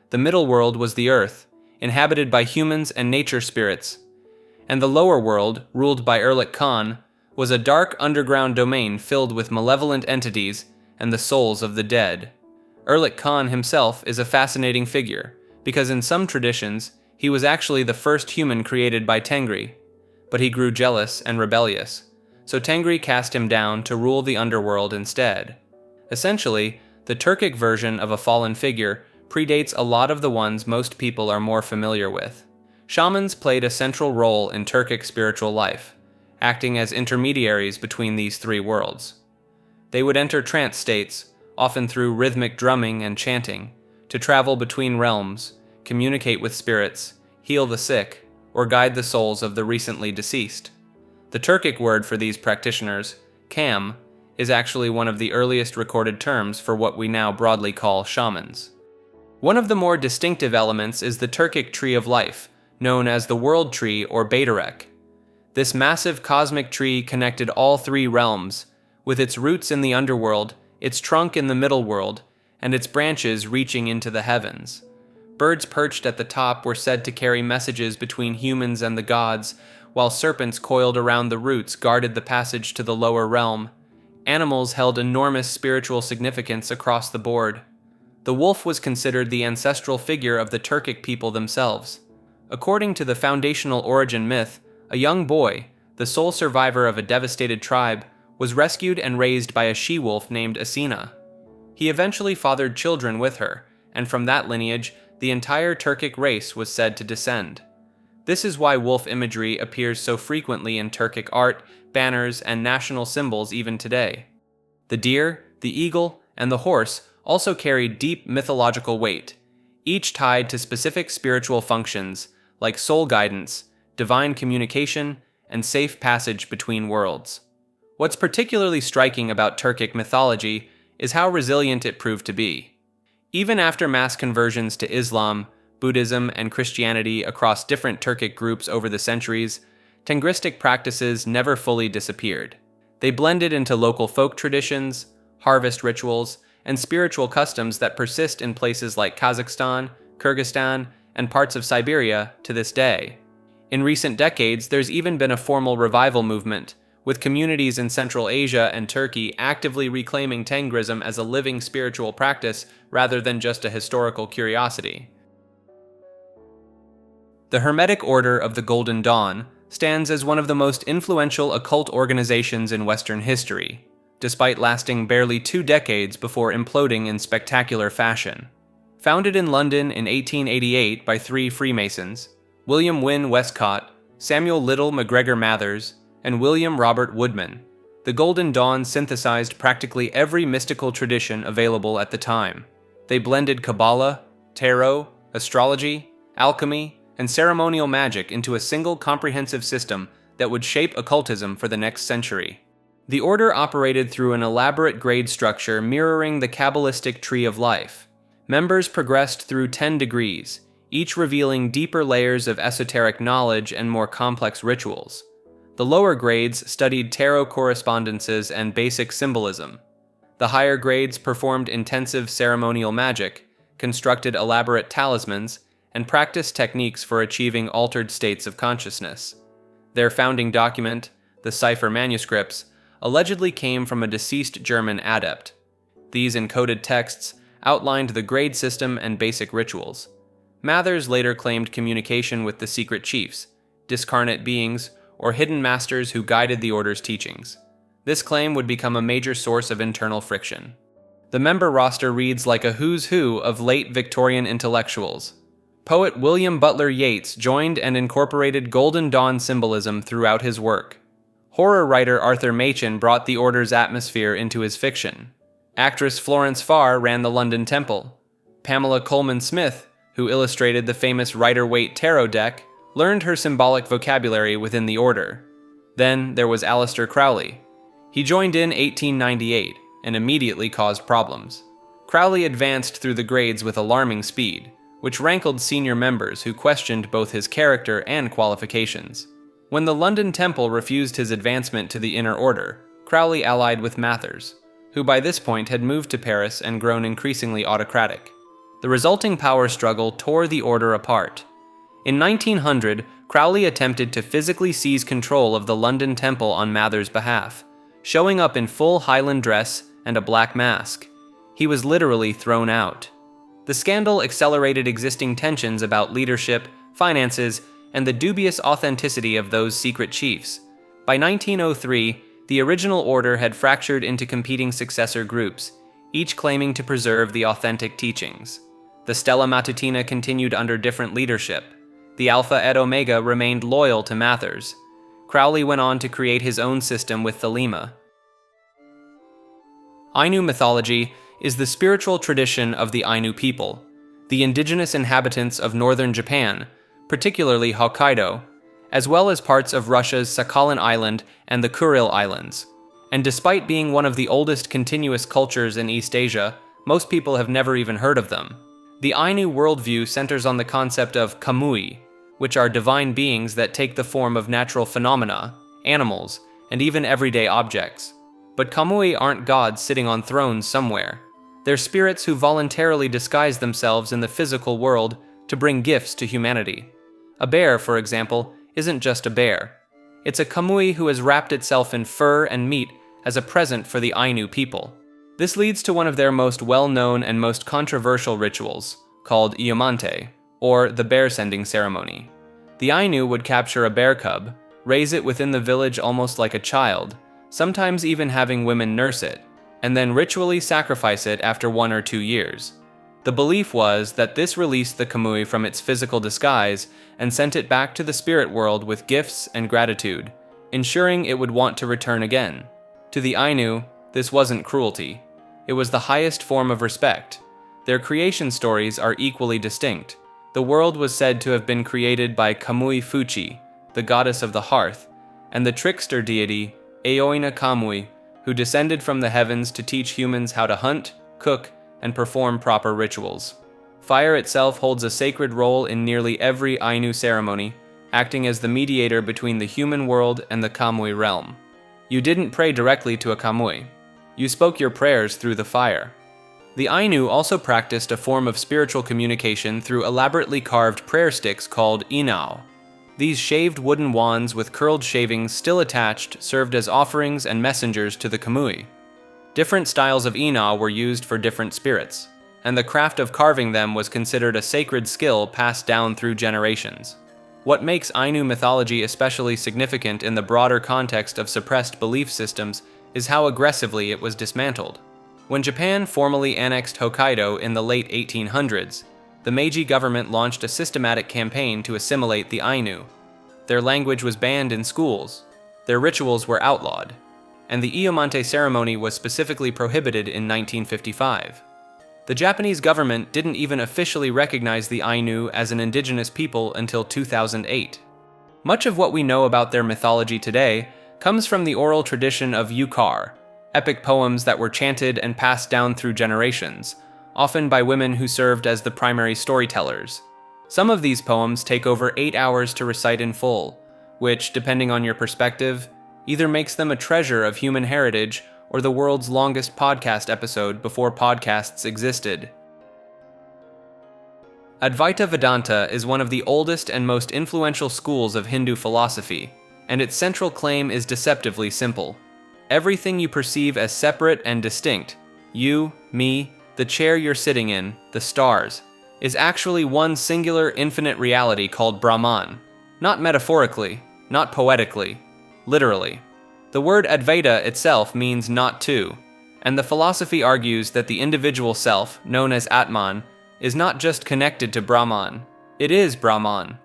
The middle world was the earth, inhabited by humans and nature spirits. And the lower world, ruled by Erlik Khan, was a dark underground domain filled with malevolent entities and the souls of the dead. Erlik Khan himself is a fascinating figure, because in some traditions, he was actually the first human created by Tengri, but he grew jealous and rebellious, so Tengri cast him down to rule the underworld instead. Essentially, the Turkic version of a fallen figure predates a lot of the ones most people are more familiar with. Shamans played a central role in Turkic spiritual life, acting as intermediaries between these 3 worlds. They would enter trance states, often through rhythmic drumming and chanting, to travel between realms, communicate with spirits, heal the sick, or guide the souls of the recently deceased. The Turkic word for these practitioners, kam, is actually one of the earliest recorded terms for what we now broadly call shamans. One of the more distinctive elements is the Turkic tree of life, known as the world tree or Beiderek. This massive cosmic tree connected all 3 realms, with its roots in the underworld, its trunk in the middle world, and its branches reaching into the heavens. Birds perched at the top were said to carry messages between humans and the gods, while serpents coiled around the roots guarded the passage to the lower realm. Animals held enormous spiritual significance across the board. The wolf was considered the ancestral figure of the Turkic people themselves. According to the foundational origin myth, a young boy, the sole survivor of a devastated tribe, was rescued and raised by a she-wolf named Asina. He eventually fathered children with her, and from that lineage, the entire Turkic race was said to descend. This is why wolf imagery appears so frequently in Turkic art, banners, and national symbols even today. The deer, the eagle, and the horse also carry deep mythological weight, each tied to specific spiritual functions, like soul guidance, divine communication, and safe passage between worlds. What's particularly striking about Turkic mythology is how resilient it proved to be. Even after mass conversions to Islam, Buddhism, and Christianity across different Turkic groups over the centuries, Tengristic practices never fully disappeared. They blended into local folk traditions, harvest rituals, and spiritual customs that persist in places like Kazakhstan, Kyrgyzstan, and parts of Siberia to this day. In recent decades, there's even been a formal revival movement, with communities in Central Asia and Turkey actively reclaiming Tengrism as a living spiritual practice rather than just a historical curiosity. The Hermetic Order of the Golden Dawn stands as one of the most influential occult organizations in Western history, despite lasting barely 2 decades before imploding in spectacular fashion. Founded in London in 1888 by 3 Freemasons, William Wynne Westcott, Samuel Little MacGregor Mathers, and William Robert Woodman, the Golden Dawn synthesized practically every mystical tradition available at the time. They blended Kabbalah, tarot, astrology, alchemy, and ceremonial magic into a single comprehensive system that would shape occultism for the next century. The order operated through an elaborate grade structure mirroring the Kabbalistic tree of life. Members progressed through 10 degrees, each revealing deeper layers of esoteric knowledge and more complex rituals. The lower grades studied tarot correspondences and basic symbolism. The higher grades performed intensive ceremonial magic, constructed elaborate talismans, and practiced techniques for achieving altered states of consciousness. Their founding document, the cipher manuscripts, allegedly came from a deceased German adept. These encoded texts outlined the grade system and basic rituals. Mathers later claimed communication with the secret chiefs, discarnate beings, or hidden masters who guided the order's teachings. This claim would become a major source of internal friction. The member roster reads like a who's who of late Victorian intellectuals. Poet William Butler Yeats joined and incorporated Golden Dawn symbolism throughout his work. Horror writer Arthur Machen brought the order's atmosphere into his fiction. Actress Florence Farr ran the London Temple. Pamela Colman Smith, who illustrated the famous Rider-Waite tarot deck, learned her symbolic vocabulary within the order. Then there was Aleister Crowley. He joined in 1898 and immediately caused problems. Crowley advanced through the grades with alarming speed, which rankled senior members who questioned both his character and qualifications. When the London Temple refused his advancement to the Inner Order, Crowley allied with Mathers, who by this point had moved to Paris and grown increasingly autocratic. The resulting power struggle tore the order apart. In 1900, Crowley attempted to physically seize control of the London Temple on Mathers' behalf, showing up in full Highland dress and a black mask. He was literally thrown out. The scandal accelerated existing tensions about leadership, finances, and the dubious authenticity of those secret chiefs. By 1903, the original order had fractured into competing successor groups, each claiming to preserve the authentic teachings. The Stella Matutina continued under different leadership. The Alpha et Omega remained loyal to Mathers. Crowley went on to create his own system with Thelema. Ainu mythology is the spiritual tradition of the Ainu people, the indigenous inhabitants of northern Japan, particularly Hokkaido, as well as parts of Russia's Sakhalin Island and the Kuril Islands. And despite being one of the oldest continuous cultures in East Asia, most people have never even heard of them. The Ainu worldview centers on the concept of kamui, which are divine beings that take the form of natural phenomena, animals, and even everyday objects. But kamui aren't gods sitting on thrones somewhere. They're spirits who voluntarily disguise themselves in the physical world to bring gifts to humanity. A bear, for example, isn't just a bear. It's a kamui who has wrapped itself in fur and meat as a present for the Ainu people. This leads to one of their most well-known and most controversial rituals, called Iomante, or the bear-sending ceremony. The Ainu would capture a bear cub, raise it within the village almost like a child, sometimes even having women nurse it, and then ritually sacrifice it after 1 or 2 years. The belief was that this released the kamui from its physical disguise and sent it back to the spirit world with gifts and gratitude, ensuring it would want to return again. To the Ainu, this wasn't cruelty. It was the highest form of respect. Their creation stories are equally distinct. The world was said to have been created by Kamui Fuchi, the goddess of the hearth, and the trickster deity Eoina Kamui, who descended from the heavens to teach humans how to hunt, cook, and perform proper rituals. Fire itself holds a sacred role in nearly every Ainu ceremony, acting as the mediator between the human world and the Kamui realm. You didn't pray directly to a Kamui. You spoke your prayers through the fire. The Ainu also practiced a form of spiritual communication through elaborately carved prayer sticks called inao. These shaved wooden wands with curled shavings still attached served as offerings and messengers to the Kamui. Different styles of inao were used for different spirits, and the craft of carving them was considered a sacred skill passed down through generations. What makes Ainu mythology especially significant in the broader context of suppressed belief systems is how aggressively it was dismantled. When Japan formally annexed Hokkaido in the late 1800s, the Meiji government launched a systematic campaign to assimilate the Ainu. Their language was banned in schools, their rituals were outlawed, and the Iomante ceremony was specifically prohibited in 1955. The Japanese government didn't even officially recognize the Ainu as an indigenous people until 2008. Much of what we know about their mythology today comes from the oral tradition of yukar, epic poems that were chanted and passed down through generations, often by women who served as the primary storytellers. Some of these poems take over 8 hours to recite in full, which, depending on your perspective, either makes them a treasure of human heritage or the world's longest podcast episode before podcasts existed. Advaita Vedanta is one of the oldest and most influential schools of Hindu philosophy, and its central claim is deceptively simple. Everything you perceive as separate and distinct, you, me, the chair you're sitting in, the stars, is actually one singular infinite reality called Brahman. Not metaphorically, not poetically, literally. The word Advaita itself means not two, and the philosophy argues that the individual self, known as Atman, is not just connected to Brahman, it is Brahman.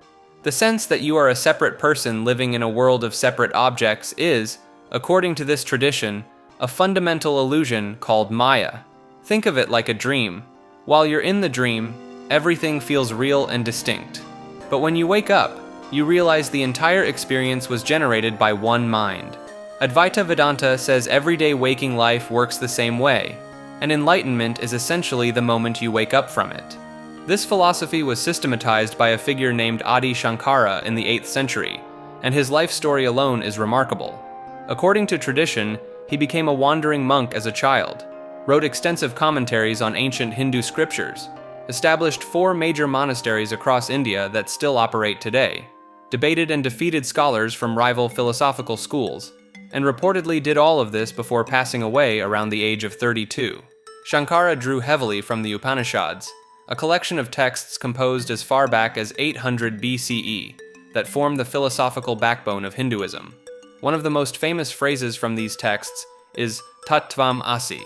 The sense that you are a separate person living in a world of separate objects is, according to this tradition, a fundamental illusion called Maya. Think of it like a dream. While you're in the dream, everything feels real and distinct. But when you wake up, you realize the entire experience was generated by one mind. Advaita Vedanta says everyday waking life works the same way, and enlightenment is essentially the moment you wake up from it. This philosophy was systematized by a figure named Adi Shankara in the 8th century, and his life story alone is remarkable. According to tradition, he became a wandering monk as a child, wrote extensive commentaries on ancient Hindu scriptures, established 4 major monasteries across India that still operate today, debated and defeated scholars from rival philosophical schools, and reportedly did all of this before passing away around the age of 32. Shankara drew heavily from the Upanishads, a collection of texts composed as far back as 800 BCE that form the philosophical backbone of Hinduism. One of the most famous phrases from these texts is Tattvam Asi,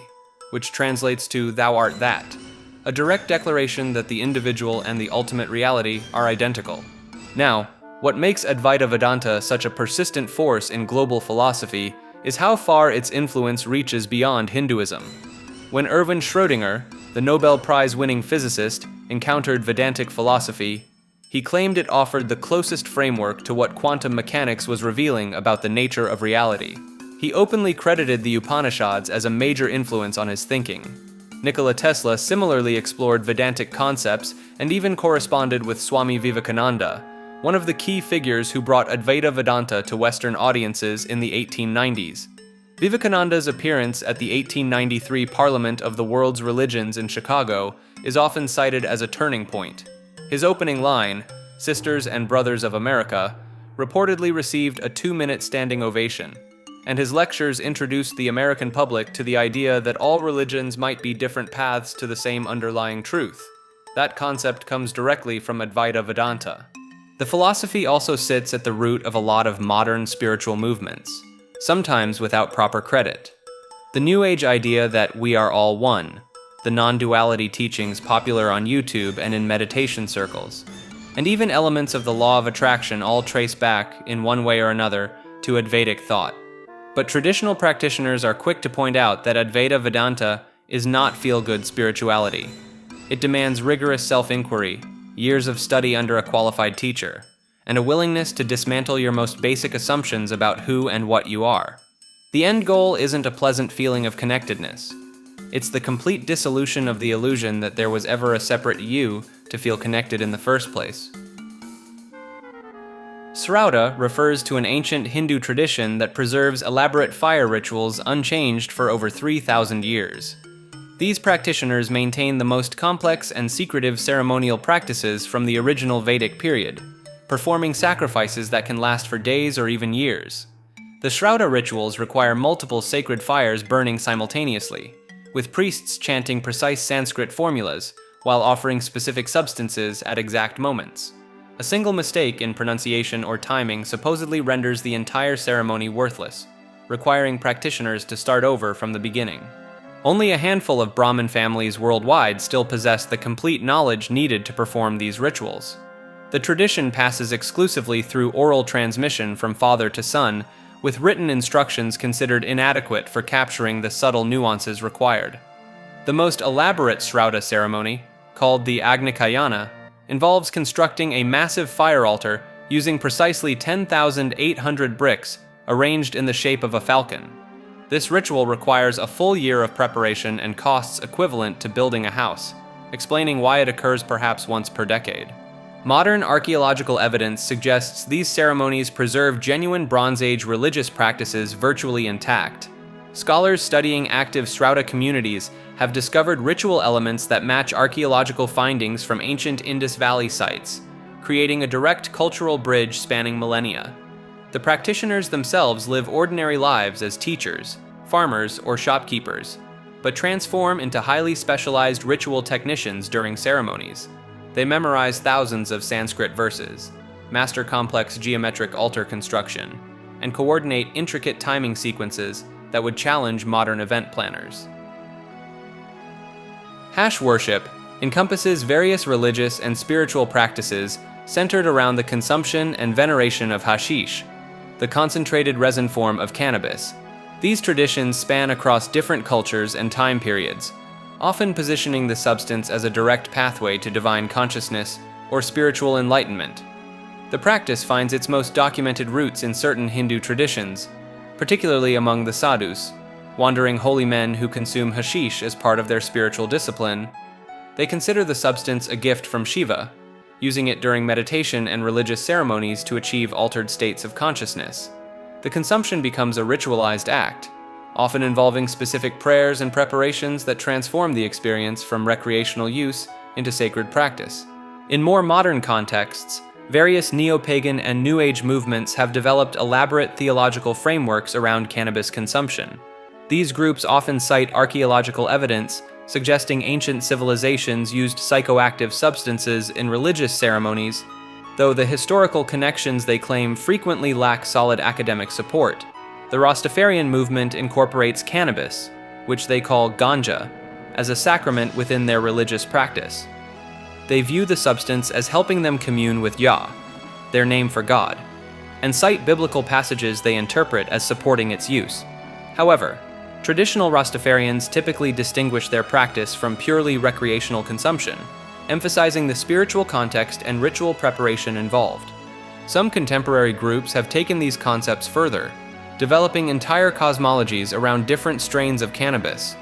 which translates to "thou art that," a direct declaration that the individual and the ultimate reality are identical. Now, what makes Advaita Vedanta such a persistent force in global philosophy is how far its influence reaches beyond Hinduism. When Erwin Schrödinger, the Nobel Prize-winning physicist, encountered Vedantic philosophy, he claimed it offered the closest framework to what quantum mechanics was revealing about the nature of reality. He openly credited the Upanishads as a major influence on his thinking. Nikola Tesla similarly explored Vedantic concepts and even corresponded with Swami Vivekananda, one of the key figures who brought Advaita Vedanta to Western audiences in the 1890s. Vivekananda's appearance at the 1893 Parliament of the World's Religions in Chicago is often cited as a turning point. His opening line, "Sisters and Brothers of America," reportedly received a 2-minute standing ovation, and his lectures introduced the American public to the idea that all religions might be different paths to the same underlying truth. That concept comes directly from Advaita Vedanta. The philosophy also sits at the root of a lot of modern spiritual movements, sometimes without proper credit. The New Age idea that we are all one, the non-duality teachings popular on YouTube and in meditation circles, and even elements of the law of attraction all trace back, in one way or another, to Advaitic thought. But traditional practitioners are quick to point out that Advaita Vedanta is not feel-good spirituality. It demands rigorous self-inquiry, years of study under a qualified teacher, and a willingness to dismantle your most basic assumptions about who and what you are. The end goal isn't a pleasant feeling of connectedness. It's the complete dissolution of the illusion that there was ever a separate you to feel connected in the first place. Srauta refers to an ancient Hindu tradition that preserves elaborate fire rituals unchanged for over 3,000 years. These practitioners maintain the most complex and secretive ceremonial practices from the original Vedic period, performing sacrifices that can last for days or even years. The Srauta rituals require multiple sacred fires burning simultaneously, with priests chanting precise Sanskrit formulas while offering specific substances at exact moments. A single mistake in pronunciation or timing supposedly renders the entire ceremony worthless, requiring practitioners to start over from the beginning. Only a handful of Brahmin families worldwide still possess the complete knowledge needed to perform these rituals. The tradition passes exclusively through oral transmission from father to son, with written instructions considered inadequate for capturing the subtle nuances required. The most elaborate Srauta ceremony, called the Agnikayana, involves constructing a massive fire altar using precisely 10,800 bricks arranged in the shape of a falcon. This ritual requires a full year of preparation and costs equivalent to building a house, explaining why it occurs perhaps once per decade. Modern archaeological evidence suggests these ceremonies preserve genuine Bronze Age religious practices virtually intact. Scholars studying active Srauta communities have discovered ritual elements that match archaeological findings from ancient Indus Valley sites, creating a direct cultural bridge spanning millennia. The practitioners themselves live ordinary lives as teachers, farmers, or shopkeepers, but transform into highly specialized ritual technicians during ceremonies. They memorize thousands of Sanskrit verses, master complex geometric altar construction, and coordinate intricate timing sequences that would challenge modern event planners. Hash worship encompasses various religious and spiritual practices centered around the consumption and veneration of hashish, the concentrated resin form of cannabis. These traditions span across different cultures and time periods, often positioning the substance as a direct pathway to divine consciousness or spiritual enlightenment. The practice finds its most documented roots in certain Hindu traditions, particularly among the sadhus, wandering holy men who consume hashish as part of their spiritual discipline. They consider the substance a gift from Shiva, using it during meditation and religious ceremonies to achieve altered states of consciousness. The consumption becomes a ritualized act, often involving specific prayers and preparations that transform the experience from recreational use into sacred practice. In more modern contexts, various neo-pagan and New Age movements have developed elaborate theological frameworks around cannabis consumption. These groups often cite archaeological evidence suggesting ancient civilizations used psychoactive substances in religious ceremonies, though the historical connections they claim frequently lack solid academic support. The Rastafarian movement incorporates cannabis, which they call ganja, as a sacrament within their religious practice. They view the substance as helping them commune with Yah, their name for God, and cite biblical passages they interpret as supporting its use. However, traditional Rastafarians typically distinguish their practice from purely recreational consumption, emphasizing the spiritual context and ritual preparation involved. Some contemporary groups have taken these concepts further, developing entire cosmologies around different strains of cannabis,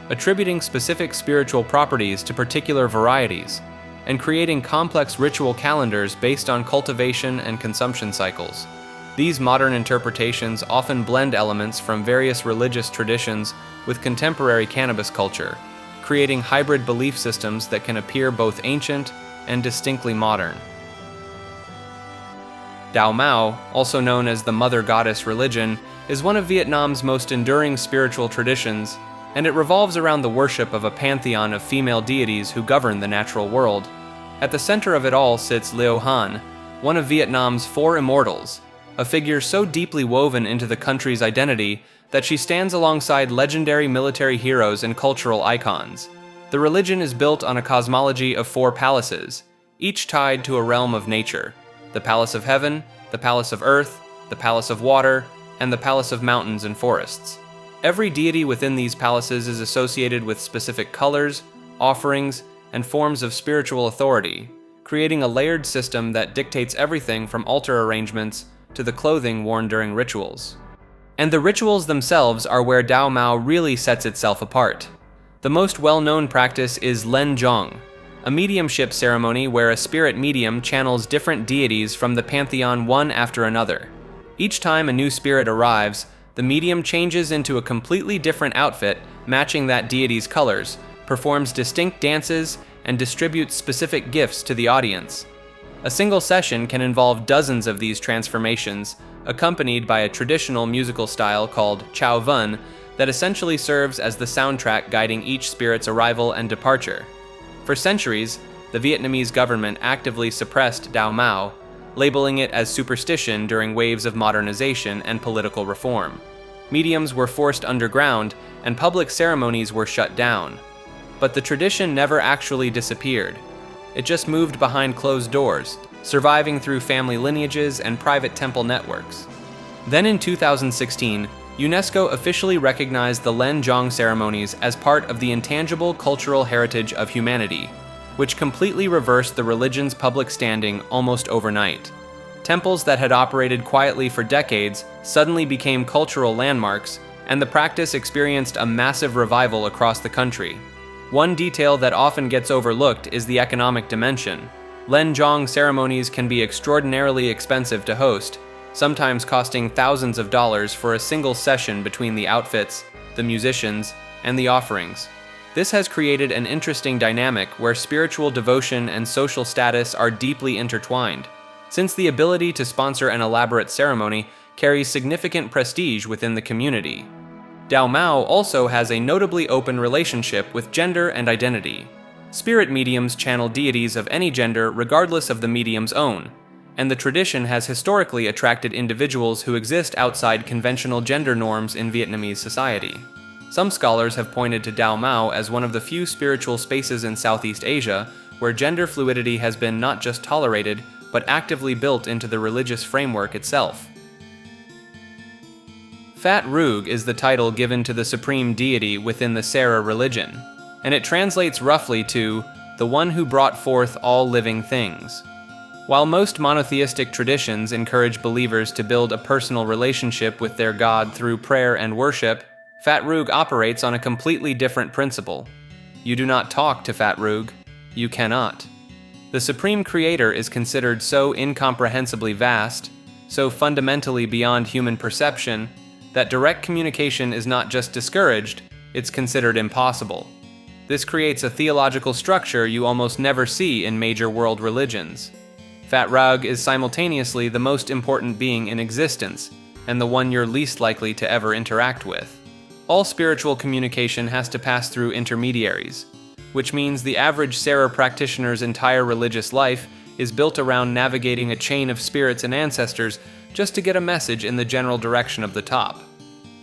attributing specific spiritual properties to particular varieties, and creating complex ritual calendars based on cultivation and consumption cycles. These modern interpretations often blend elements from various religious traditions with contemporary cannabis culture, creating hybrid belief systems that can appear both ancient and distinctly modern. Dao Mẫu, also known as the Mother Goddess religion, is one of Vietnam's most enduring spiritual traditions, and it revolves around the worship of a pantheon of female deities who govern the natural world. At the center of it all sits Liu Han, one of Vietnam's 4 immortals, a figure so deeply woven into the country's identity that she stands alongside legendary military heroes and cultural icons. The religion is built on a cosmology of 4 palaces, each tied to a realm of nature: the Palace of Heaven, the Palace of Earth, the Palace of Water, and the Palace of Mountains and Forests. Every deity within these palaces is associated with specific colors, offerings, and forms of spiritual authority, creating a layered system that dictates everything from altar arrangements to the clothing worn during rituals. And the rituals themselves are where Dao Mẫu really sets itself apart. The most well-known practice is Lenjong, a mediumship ceremony where a spirit medium channels different deities from the pantheon one after another. Each time a new spirit arrives, the medium changes into a completely different outfit matching that deity's colors, performs distinct dances, and distributes specific gifts to the audience. A single session can involve dozens of these transformations, accompanied by a traditional musical style called Chao Vun that essentially serves as the soundtrack guiding each spirit's arrival and departure. For centuries, the Vietnamese government actively suppressed Dao Mẫu, labeling it as superstition during waves of modernization and political reform. Mediums were forced underground, and public ceremonies were shut down. But the tradition never actually disappeared. It just moved behind closed doors, surviving through family lineages and private temple networks. Then in 2016, UNESCO officially recognized the Lenjong ceremonies as part of the intangible cultural heritage of humanity, which completely reversed the religion's public standing almost overnight. Temples that had operated quietly for decades suddenly became cultural landmarks, and the practice experienced a massive revival across the country. One detail that often gets overlooked is the economic dimension. Lenjong ceremonies can be extraordinarily expensive to host, sometimes costing thousands of dollars for a single session between the outfits, the musicians, and the offerings. This has created an interesting dynamic where spiritual devotion and social status are deeply intertwined, since the ability to sponsor an elaborate ceremony carries significant prestige within the community. Dao Mẫu also has a notably open relationship with gender and identity. Spirit mediums channel deities of any gender regardless of the medium's own, and the tradition has historically attracted individuals who exist outside conventional gender norms in Vietnamese society. Some scholars have pointed to Dao Mẫu as one of the few spiritual spaces in Southeast Asia where gender fluidity has been not just tolerated, but actively built into the religious framework itself. Phat Rug is the title given to the supreme deity within the Sera religion, and it translates roughly to the one who brought forth all living things. While most monotheistic traditions encourage believers to build a personal relationship with their God through prayer and worship, Phat Rug operates on a completely different principle. You do not talk to Phat Rug, you cannot. The Supreme Creator is considered so incomprehensibly vast, so fundamentally beyond human perception, that direct communication is not just discouraged, it's considered impossible. This creates a theological structure you almost never see in major world religions. Phat Rug is simultaneously the most important being in existence, and the one you're least likely to ever interact with. All spiritual communication has to pass through intermediaries, which means the average Sera practitioner's entire religious life is built around navigating a chain of spirits and ancestors just to get a message in the general direction of the top.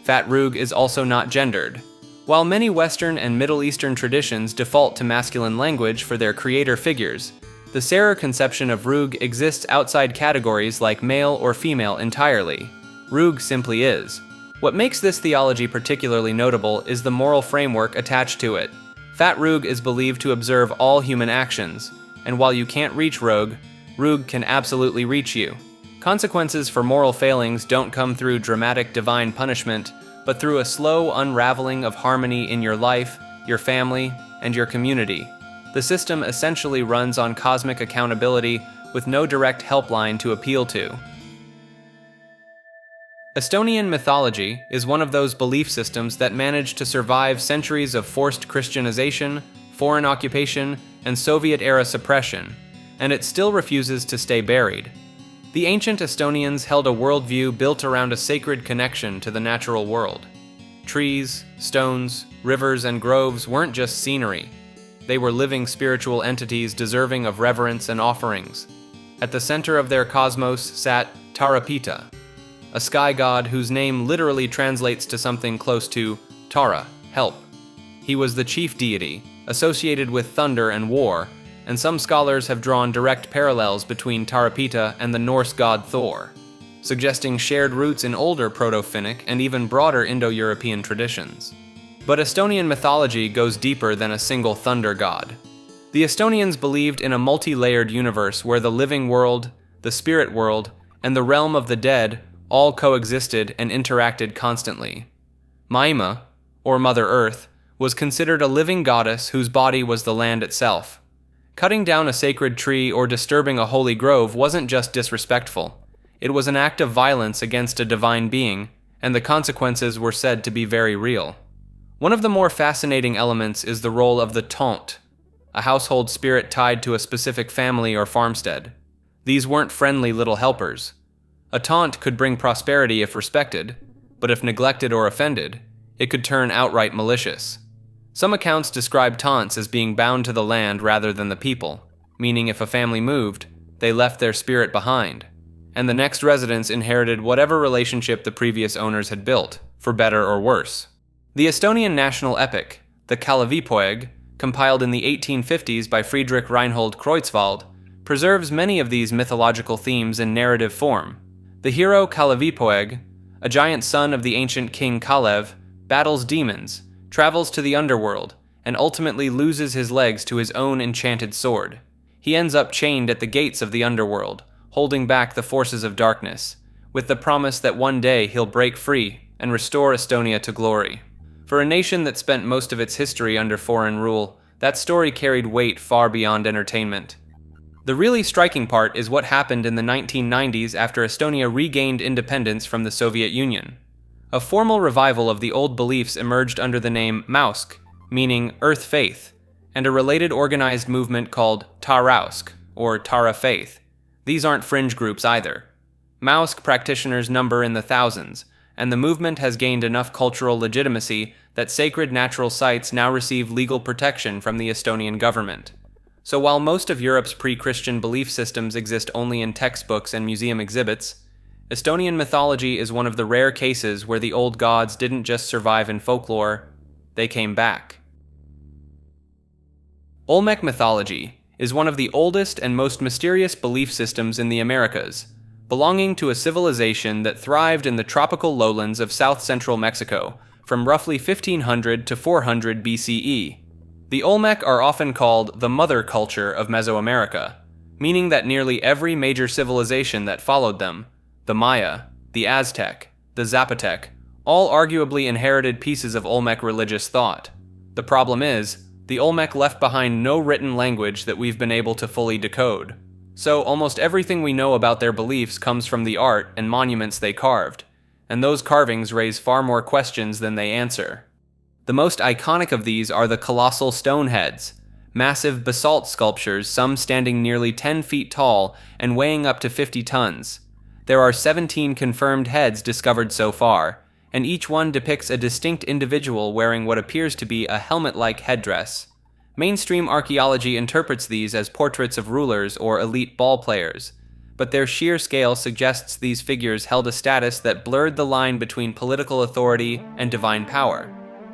Phat Rug is also not gendered. While many Western and Middle Eastern traditions default to masculine language for their creator figures, the Sera conception of Rug exists outside categories like male or female entirely. Rug simply is. What makes this theology particularly notable is the moral framework attached to it. Phat Rug is believed to observe all human actions, and while you can't reach Rug can absolutely reach you. Consequences for moral failings don't come through dramatic divine punishment, but through a slow unraveling of harmony in your life, your family, and your community. The system essentially runs on cosmic accountability with no direct helpline to appeal to. Estonian mythology is one of those belief systems that managed to survive centuries of forced Christianization, foreign occupation, and Soviet-era suppression, and it still refuses to stay buried. The ancient Estonians held a worldview built around a sacred connection to the natural world. Trees, stones, rivers, and groves weren't just scenery. They were living spiritual entities deserving of reverence and offerings. At the center of their cosmos sat Tarapita, a sky god whose name literally translates to something close to Tara, help. He was the chief deity, associated with thunder and war, and some scholars have drawn direct parallels between Tarapita and the Norse god Thor, suggesting shared roots in older Proto-Finnic and even broader Indo-European traditions. But Estonian mythology goes deeper than a single thunder god. The Estonians believed in a multi-layered universe where the living world, the spirit world, and the realm of the dead all coexisted and interacted constantly. Maima, or Mother Earth, was considered a living goddess whose body was the land itself. Cutting down a sacred tree or disturbing a holy grove wasn't just disrespectful. It was an act of violence against a divine being, and the consequences were said to be very real. One of the more fascinating elements is the role of the tante, a household spirit tied to a specific family or farmstead. These weren't friendly little helpers. A tante could bring prosperity if respected, but if neglected or offended, it could turn outright malicious. Some accounts describe tantes as being bound to the land rather than the people, meaning if a family moved, they left their spirit behind, and the next residents inherited whatever relationship the previous owners had built, for better or worse. The Estonian national epic, the Kalevipoeg, compiled in the 1850s by Friedrich Reinhold Kreutzwald, preserves many of these mythological themes in narrative form. The hero Kalevipoeg, a giant son of the ancient king Kalev, battles demons, travels to the underworld, and ultimately loses his legs to his own enchanted sword. He ends up chained at the gates of the underworld, holding back the forces of darkness, with the promise that one day he'll break free and restore Estonia to glory. For a nation that spent most of its history under foreign rule, that story carried weight far beyond entertainment. The really striking part is what happened in the 1990s after Estonia regained independence from the Soviet Union. A formal revival of the old beliefs emerged under the name Mausk, meaning Earth Faith, and a related organized movement called Tarausk, or Tara Faith. These aren't fringe groups either. Mausk practitioners number in the thousands, and the movement has gained enough cultural legitimacy that sacred natural sites now receive legal protection from the Estonian government. So while most of Europe's pre-Christian belief systems exist only in textbooks and museum exhibits, Estonian mythology is one of the rare cases where the old gods didn't just survive in folklore, they came back. Olmec Mythology is one of the oldest and most mysterious belief systems in the Americas, belonging to a civilization that thrived in the tropical lowlands of south-central Mexico from roughly 1500 to 400 BCE. The Olmec are often called the mother culture of Mesoamerica, meaning that nearly every major civilization that followed them, the Maya, the Aztec, the Zapotec, all arguably inherited pieces of Olmec religious thought. The problem is, the Olmec left behind no written language that we've been able to fully decode. So almost everything we know about their beliefs comes from the art and monuments they carved, and those carvings raise far more questions than they answer. The most iconic of these are the colossal stone heads, massive basalt sculptures, some standing nearly 10 feet tall and weighing up to 50 tons. There are 17 confirmed heads discovered so far, and each one depicts a distinct individual wearing what appears to be a helmet-like headdress. Mainstream archaeology interprets these as portraits of rulers or elite ball players, but their sheer scale suggests these figures held a status that blurred the line between political authority and divine power.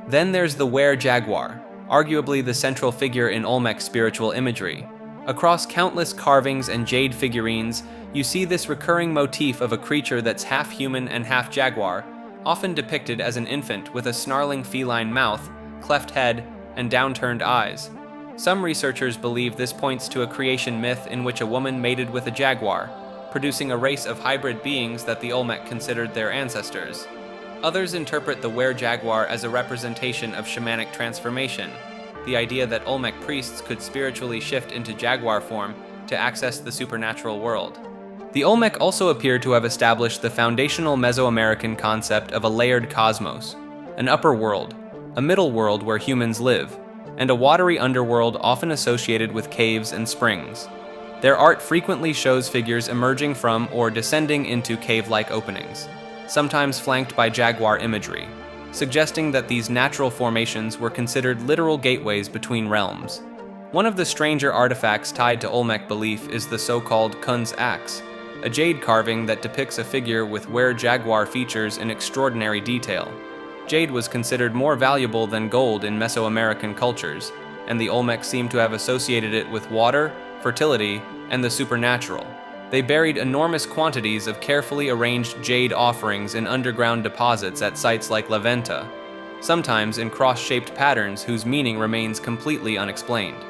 Then there's the were-jaguar, arguably the central figure in Olmec spiritual imagery. Across countless carvings and jade figurines, you see this recurring motif of a creature that's half human and half jaguar, often depicted as an infant with a snarling feline mouth, cleft head, and downturned eyes. Some researchers believe this points to a creation myth in which a woman mated with a jaguar, producing a race of hybrid beings that the Olmec considered their ancestors. Others interpret the were-jaguar as a representation of shamanic transformation, the idea that Olmec priests could spiritually shift into jaguar form to access the supernatural world. The Olmec also appear to have established the foundational Mesoamerican concept of a layered cosmos, an upper world, a middle world where humans live, and a watery underworld often associated with caves and springs. Their art frequently shows figures emerging from or descending into cave-like openings, sometimes flanked by jaguar imagery, suggesting that these natural formations were considered literal gateways between realms. One of the stranger artifacts tied to Olmec belief is the so-called Kun's axe, a jade carving that depicts a figure with were-jaguar features in extraordinary detail. Jade was considered more valuable than gold in Mesoamerican cultures, and the Olmec seem to have associated it with water, fertility, and the supernatural. They buried enormous quantities of carefully arranged jade offerings in underground deposits at sites like La Venta, sometimes in cross-shaped patterns whose meaning remains completely unexplained.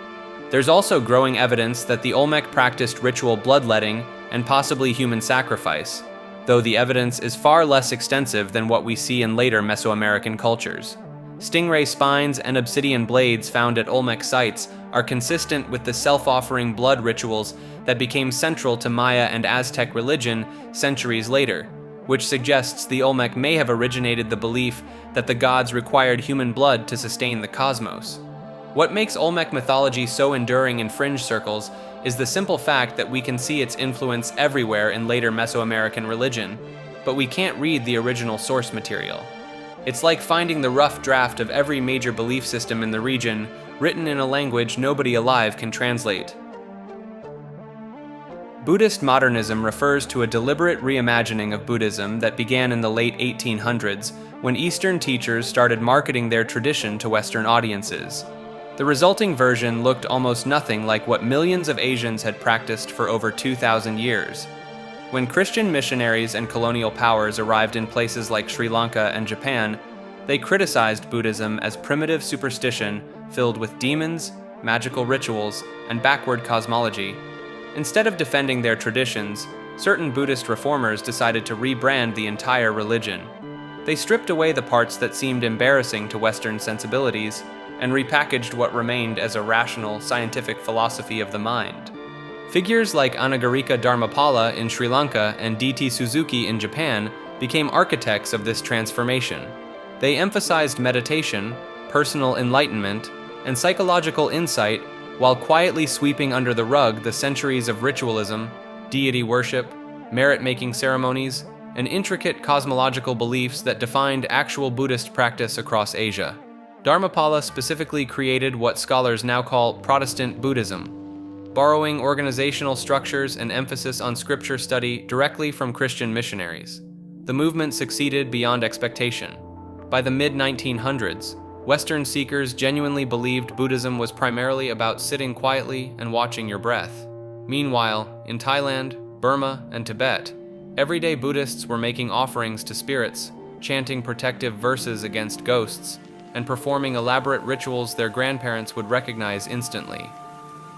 There's also growing evidence that the Olmec practiced ritual bloodletting and possibly human sacrifice, though the evidence is far less extensive than what we see in later Mesoamerican cultures. Stingray spines and obsidian blades found at Olmec sites are consistent with the self-offering blood rituals that became central to Maya and Aztec religion centuries later, which suggests the Olmec may have originated the belief that the gods required human blood to sustain the cosmos. What makes Olmec mythology so enduring in fringe circles is the simple fact that we can see its influence everywhere in later Mesoamerican religion, but we can't read the original source material. It's like finding the rough draft of every major belief system in the region, written in a language nobody alive can translate. Buddhist modernism refers to a deliberate reimagining of Buddhism that began in the late 1800s, when Eastern teachers started marketing their tradition to Western audiences. The resulting version looked almost nothing like what millions of Asians had practiced for over 2,000 years. When Christian missionaries and colonial powers arrived in places like Sri Lanka and Japan, they criticized Buddhism as primitive superstition filled with demons, magical rituals, and backward cosmology. Instead of defending their traditions, certain Buddhist reformers decided to rebrand the entire religion. They stripped away the parts that seemed embarrassing to Western sensibilities and repackaged what remained as a rational, scientific philosophy of the mind. Figures like Anagarika Dharmapala in Sri Lanka and D.T. Suzuki in Japan became architects of this transformation. They emphasized meditation, personal enlightenment, and psychological insight while quietly sweeping under the rug the centuries of ritualism, deity worship, merit-making ceremonies, and intricate cosmological beliefs that defined actual Buddhist practice across Asia. Dharmapala specifically created what scholars now call Protestant Buddhism, borrowing organizational structures and emphasis on scripture study directly from Christian missionaries. The movement succeeded beyond expectation. By the mid-1900s, Western seekers genuinely believed Buddhism was primarily about sitting quietly and watching your breath. Meanwhile, in Thailand, Burma, and Tibet, everyday Buddhists were making offerings to spirits, chanting protective verses against ghosts, and performing elaborate rituals their grandparents would recognize instantly.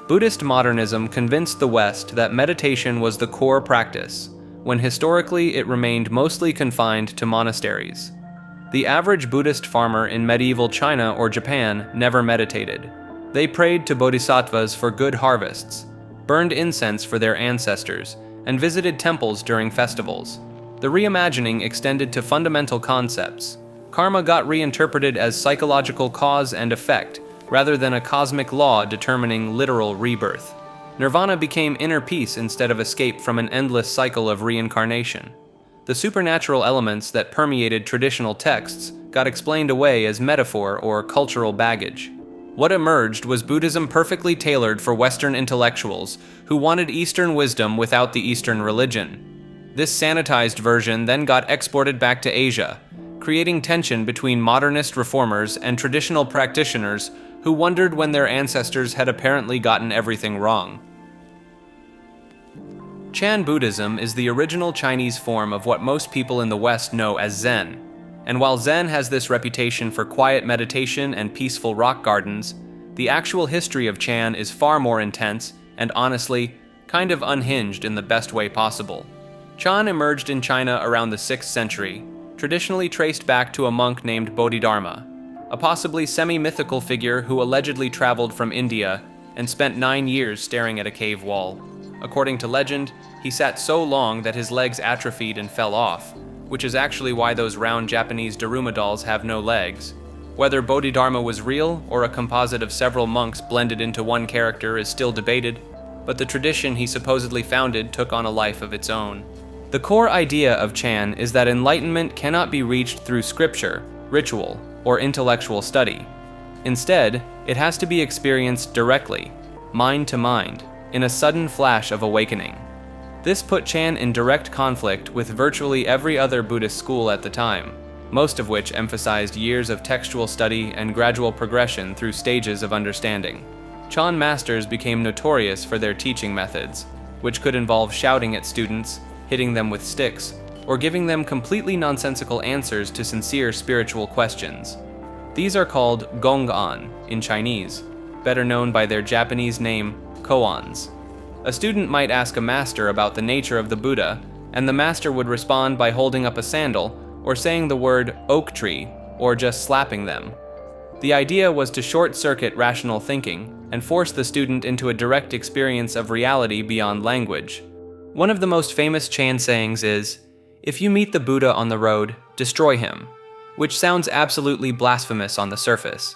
Buddhist modernism convinced the West that meditation was the core practice, when historically it remained mostly confined to monasteries. The average Buddhist farmer in medieval China or Japan never meditated. They prayed to bodhisattvas for good harvests, burned incense for their ancestors, and visited temples during festivals. The reimagining extended to fundamental concepts. Karma got reinterpreted as psychological cause and effect, rather than a cosmic law determining literal rebirth. Nirvana became inner peace instead of escape from an endless cycle of reincarnation. The supernatural elements that permeated traditional texts got explained away as metaphor or cultural baggage. What emerged was Buddhism perfectly tailored for Western intellectuals who wanted Eastern wisdom without the Eastern religion. This sanitized version then got exported back to Asia, creating tension between modernist reformers and traditional practitioners who wondered when their ancestors had apparently gotten everything wrong. Chan Buddhism is the original Chinese form of what most people in the West know as Zen. And while Zen has this reputation for quiet meditation and peaceful rock gardens, the actual history of Chan is far more intense and, honestly, kind of unhinged in the best way possible. Chan emerged in China around the 6th century, traditionally traced back to a monk named Bodhidharma, a possibly semi-mythical figure who allegedly traveled from India and spent 9 years staring at a cave wall. According to legend, he sat so long that his legs atrophied and fell off, which is actually why those round Japanese Daruma dolls have no legs. Whether Bodhidharma was real or a composite of several monks blended into one character is still debated, but the tradition he supposedly founded took on a life of its own. The core idea of Chan is that enlightenment cannot be reached through scripture, ritual, or intellectual study. Instead, it has to be experienced directly, mind to mind, in a sudden flash of awakening. This put Chan in direct conflict with virtually every other Buddhist school at the time, most of which emphasized years of textual study and gradual progression through stages of understanding. Chan masters became notorious for their teaching methods, which could involve shouting at students, hitting them with sticks, or giving them completely nonsensical answers to sincere spiritual questions. These are called gong'an in Chinese, better known by their Japanese name, koans. A student might ask a master about the nature of the Buddha, and the master would respond by holding up a sandal or saying the word oak tree, or just slapping them, The idea was to short-circuit rational thinking and force the student into a direct experience of reality beyond language. One of the most famous Chan sayings is, "If you meet the Buddha on the road, destroy him," which sounds absolutely blasphemous on the surface.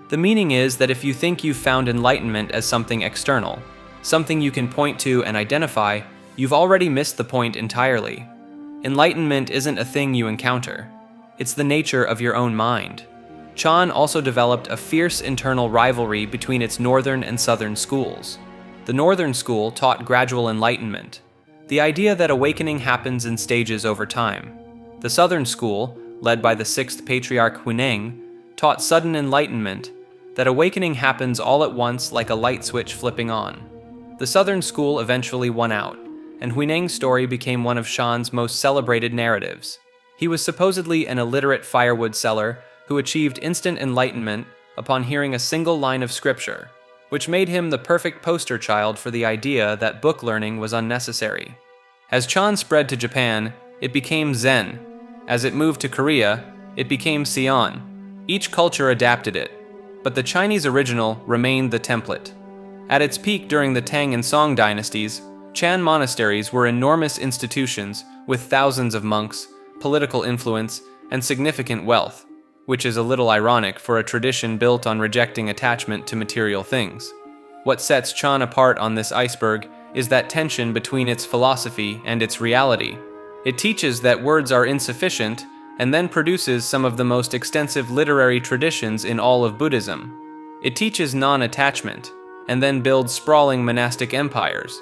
The meaning is that if you think you've found enlightenment as something external, something you can point to and identify, you've already missed the point entirely. Enlightenment isn't a thing you encounter. It's the nature of your own mind. Chan also developed a fierce internal rivalry between its northern and southern schools. The northern school taught gradual enlightenment, the idea that awakening happens in stages over time. The southern school, led by the sixth patriarch Huineng, taught sudden enlightenment, that awakening happens all at once like a light switch flipping on. The southern school eventually won out, and Huineng's story became one of Chan's most celebrated narratives. He was supposedly an illiterate firewood seller who achieved instant enlightenment upon hearing a single line of scripture, which made him the perfect poster child for the idea that book learning was unnecessary. As Chan spread to Japan, it became Zen. As it moved to Korea, it became Seon. Each culture adapted it, but the Chinese original remained the template. At its peak during the Tang and Song dynasties, Chan monasteries were enormous institutions with thousands of monks, political influence, and significant wealth, which is a little ironic for a tradition built on rejecting attachment to material things. What sets Chan apart on this iceberg is that tension between its philosophy and its reality. It teaches that words are insufficient and then produces some of the most extensive literary traditions in all of Buddhism. It teaches non-attachment, and then builds sprawling monastic empires.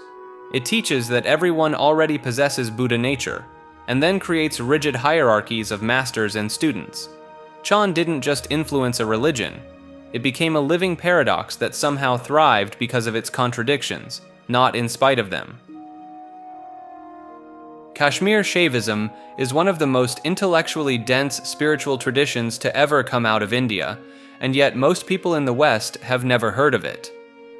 It teaches that everyone already possesses Buddha nature, and then creates rigid hierarchies of masters and students. Chan didn't just influence a religion, it became a living paradox that somehow thrived because of its contradictions, not in spite of them. Kashmir Shaivism is one of the most intellectually dense spiritual traditions to ever come out of India, and yet most people in the West have never heard of it.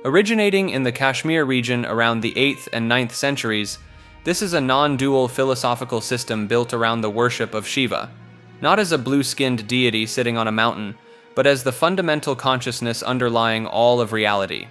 Originating in the Kashmir region around the 8th and 9th centuries, this is a non-dual philosophical system built around the worship of Shiva, not as a blue-skinned deity sitting on a mountain, but as the fundamental consciousness underlying all of reality.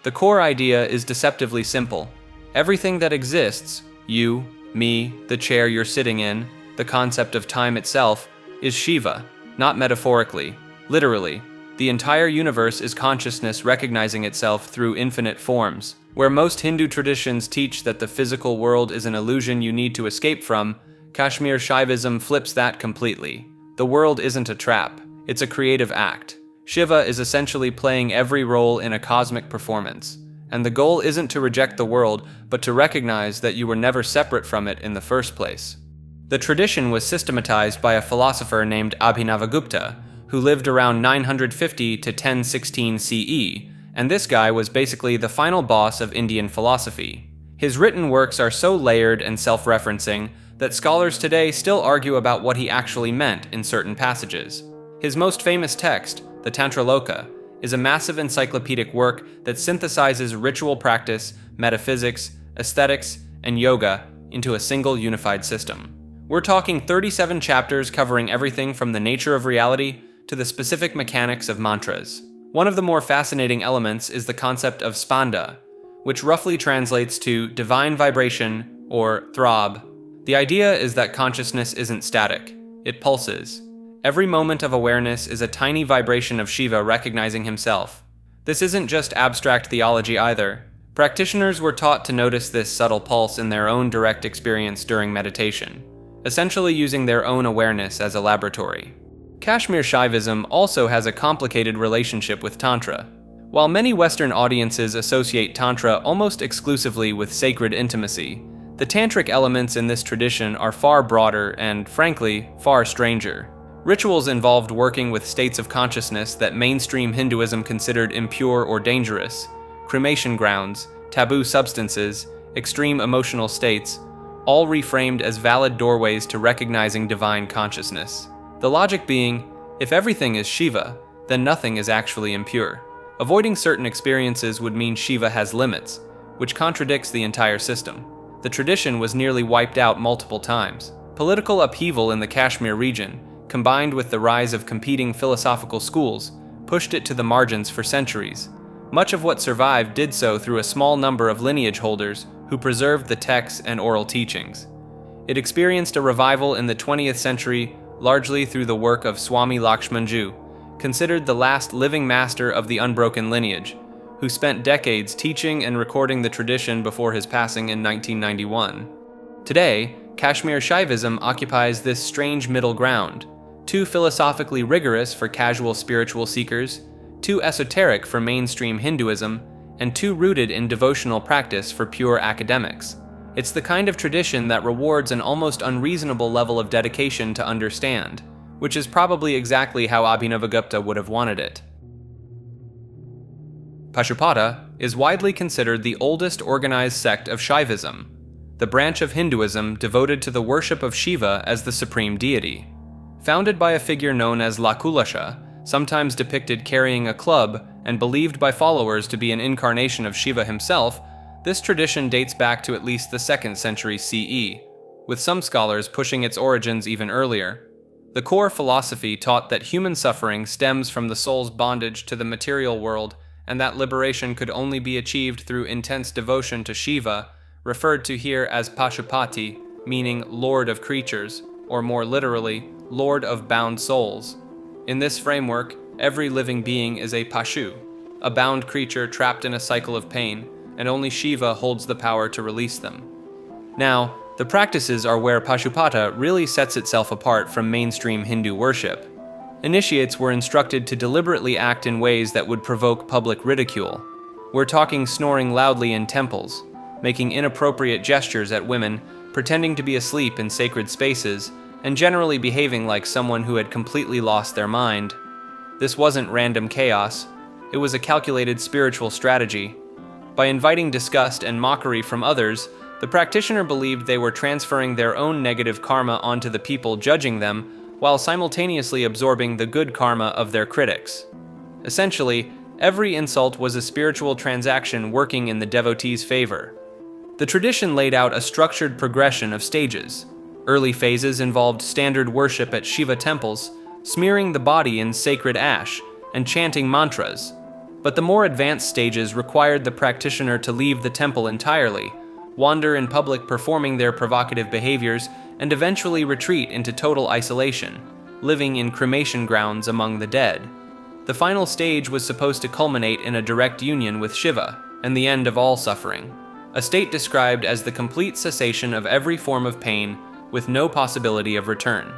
The core idea is deceptively simple. Everything that exists, you, me, the chair you're sitting in, the concept of time itself, is Shiva, not metaphorically, literally. The entire universe is consciousness recognizing itself through infinite forms. Where most Hindu traditions teach that the physical world is an illusion you need to escape from, Kashmir Shaivism flips that completely. The world isn't a trap, it's a creative act. Shiva is essentially playing every role in a cosmic performance. And the goal isn't to reject the world, but to recognize that you were never separate from it in the first place. The tradition was systematized by a philosopher named Abhinavagupta, who lived around 950 to 1016 CE, and this guy was basically the final boss of Indian philosophy. His written works are so layered and self-referencing that scholars today still argue about what he actually meant in certain passages. His most famous text, the Tantraloka, is a massive encyclopedic work that synthesizes ritual practice, metaphysics, aesthetics, and yoga into a single unified system. We're talking 37 chapters covering everything from the nature of reality to the specific mechanics of mantras. One of the more fascinating elements is the concept of spanda, which roughly translates to divine vibration or throb. The idea is that consciousness isn't static, it pulses. Every moment of awareness is a tiny vibration of Shiva recognizing himself. This isn't just abstract theology either. Practitioners were taught to notice this subtle pulse in their own direct experience during meditation, essentially using their own awareness as a laboratory. Kashmir Shaivism also has a complicated relationship with Tantra. While many Western audiences associate Tantra almost exclusively with sacred intimacy, the tantric elements in this tradition are far broader and, frankly, far stranger. Rituals involved working with states of consciousness that mainstream Hinduism considered impure or dangerous, cremation grounds, taboo substances, extreme emotional states, all reframed as valid doorways to recognizing divine consciousness. The logic being, if everything is Shiva, then nothing is actually impure. Avoiding certain experiences would mean Shiva has limits, which contradicts the entire system. The tradition was nearly wiped out multiple times. Political upheaval in the Kashmir region, combined with the rise of competing philosophical schools, pushed it to the margins for centuries. Much of what survived did so through a small number of lineage holders who preserved the texts and oral teachings. It experienced a revival in the 20th century, largely through the work of Swami Lakshmanju, considered the last living master of the unbroken lineage, who spent decades teaching and recording the tradition before his passing in 1991. Today, Kashmir Shaivism occupies this strange middle ground, too philosophically rigorous for casual spiritual seekers, too esoteric for mainstream Hinduism, and too rooted in devotional practice for pure academics. It's the kind of tradition that rewards an almost unreasonable level of dedication to understand, which is probably exactly how Abhinavagupta would have wanted it. Pashupata is widely considered the oldest organized sect of Shaivism, the branch of Hinduism devoted to the worship of Shiva as the supreme deity. Founded by a figure known as Lakulasha, sometimes depicted carrying a club and believed by followers to be an incarnation of Shiva himself, this tradition dates back to at least the 2nd century CE, with some scholars pushing its origins even earlier. The core philosophy taught that human suffering stems from the soul's bondage to the material world, and that liberation could only be achieved through intense devotion to Shiva, referred to here as Pashupati, meaning Lord of Creatures, or more literally, Lord of Bound Souls. In this framework, every living being is a Pashu, a bound creature trapped in a cycle of pain, and only Shiva holds the power to release them. Now, the practices are where Pashupata really sets itself apart from mainstream Hindu worship. Initiates were instructed to deliberately act in ways that would provoke public ridicule. We're talking snoring loudly in temples, making inappropriate gestures at women, pretending to be asleep in sacred spaces, and generally behaving like someone who had completely lost their mind. This wasn't random chaos, it was a calculated spiritual strategy. By inviting disgust and mockery from others, the practitioner believed they were transferring their own negative karma onto the people judging them, while simultaneously absorbing the good karma of their critics. Essentially, every insult was a spiritual transaction working in the devotee's favor. The tradition laid out a structured progression of stages. Early phases involved standard worship at Shiva temples, smearing the body in sacred ash, and chanting mantras. But the more advanced stages required the practitioner to leave the temple entirely, wander in public performing their provocative behaviors, and eventually retreat into total isolation, living in cremation grounds among the dead. The final stage was supposed to culminate in a direct union with Shiva, and the end of all suffering, a state described as the complete cessation of every form of pain, with no possibility of return.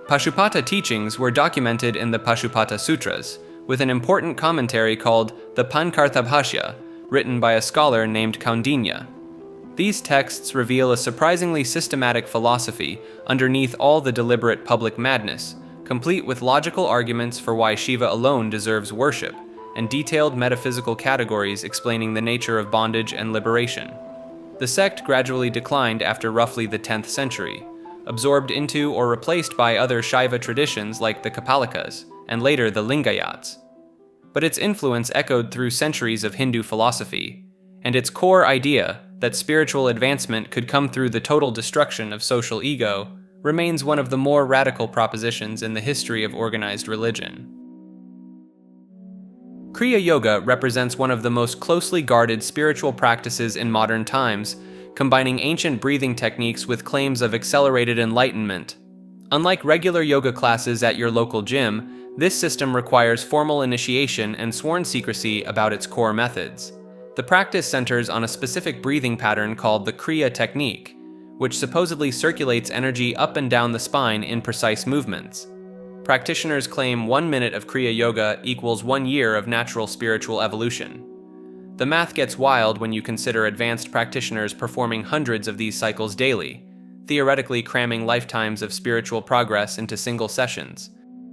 Pashupata teachings were documented in the Pashupata Sutras, with an important commentary called the Pankartabhashya, written by a scholar named Kaundinya. These texts reveal a surprisingly systematic philosophy underneath all the deliberate public madness, complete with logical arguments for why Shiva alone deserves worship, and detailed metaphysical categories explaining the nature of bondage and liberation. The sect gradually declined after roughly the 10th century, absorbed into or replaced by other Shaiva traditions like the Kapalikas, and later the Lingayats. But its influence echoed through centuries of Hindu philosophy, and its core idea, that spiritual advancement could come through the total destruction of social ego, remains one of the more radical propositions in the history of organized religion. Kriya Yoga represents one of the most closely guarded spiritual practices in modern times, combining ancient breathing techniques with claims of accelerated enlightenment. Unlike regular yoga classes at your local gym, this system requires formal initiation and sworn secrecy about its core methods. The practice centers on a specific breathing pattern called the Kriya technique, which supposedly circulates energy up and down the spine in precise movements. Practitioners claim 1 minute of Kriya Yoga equals 1 year of natural spiritual evolution. The math gets wild when you consider advanced practitioners performing hundreds of these cycles daily, theoretically cramming lifetimes of spiritual progress into single sessions.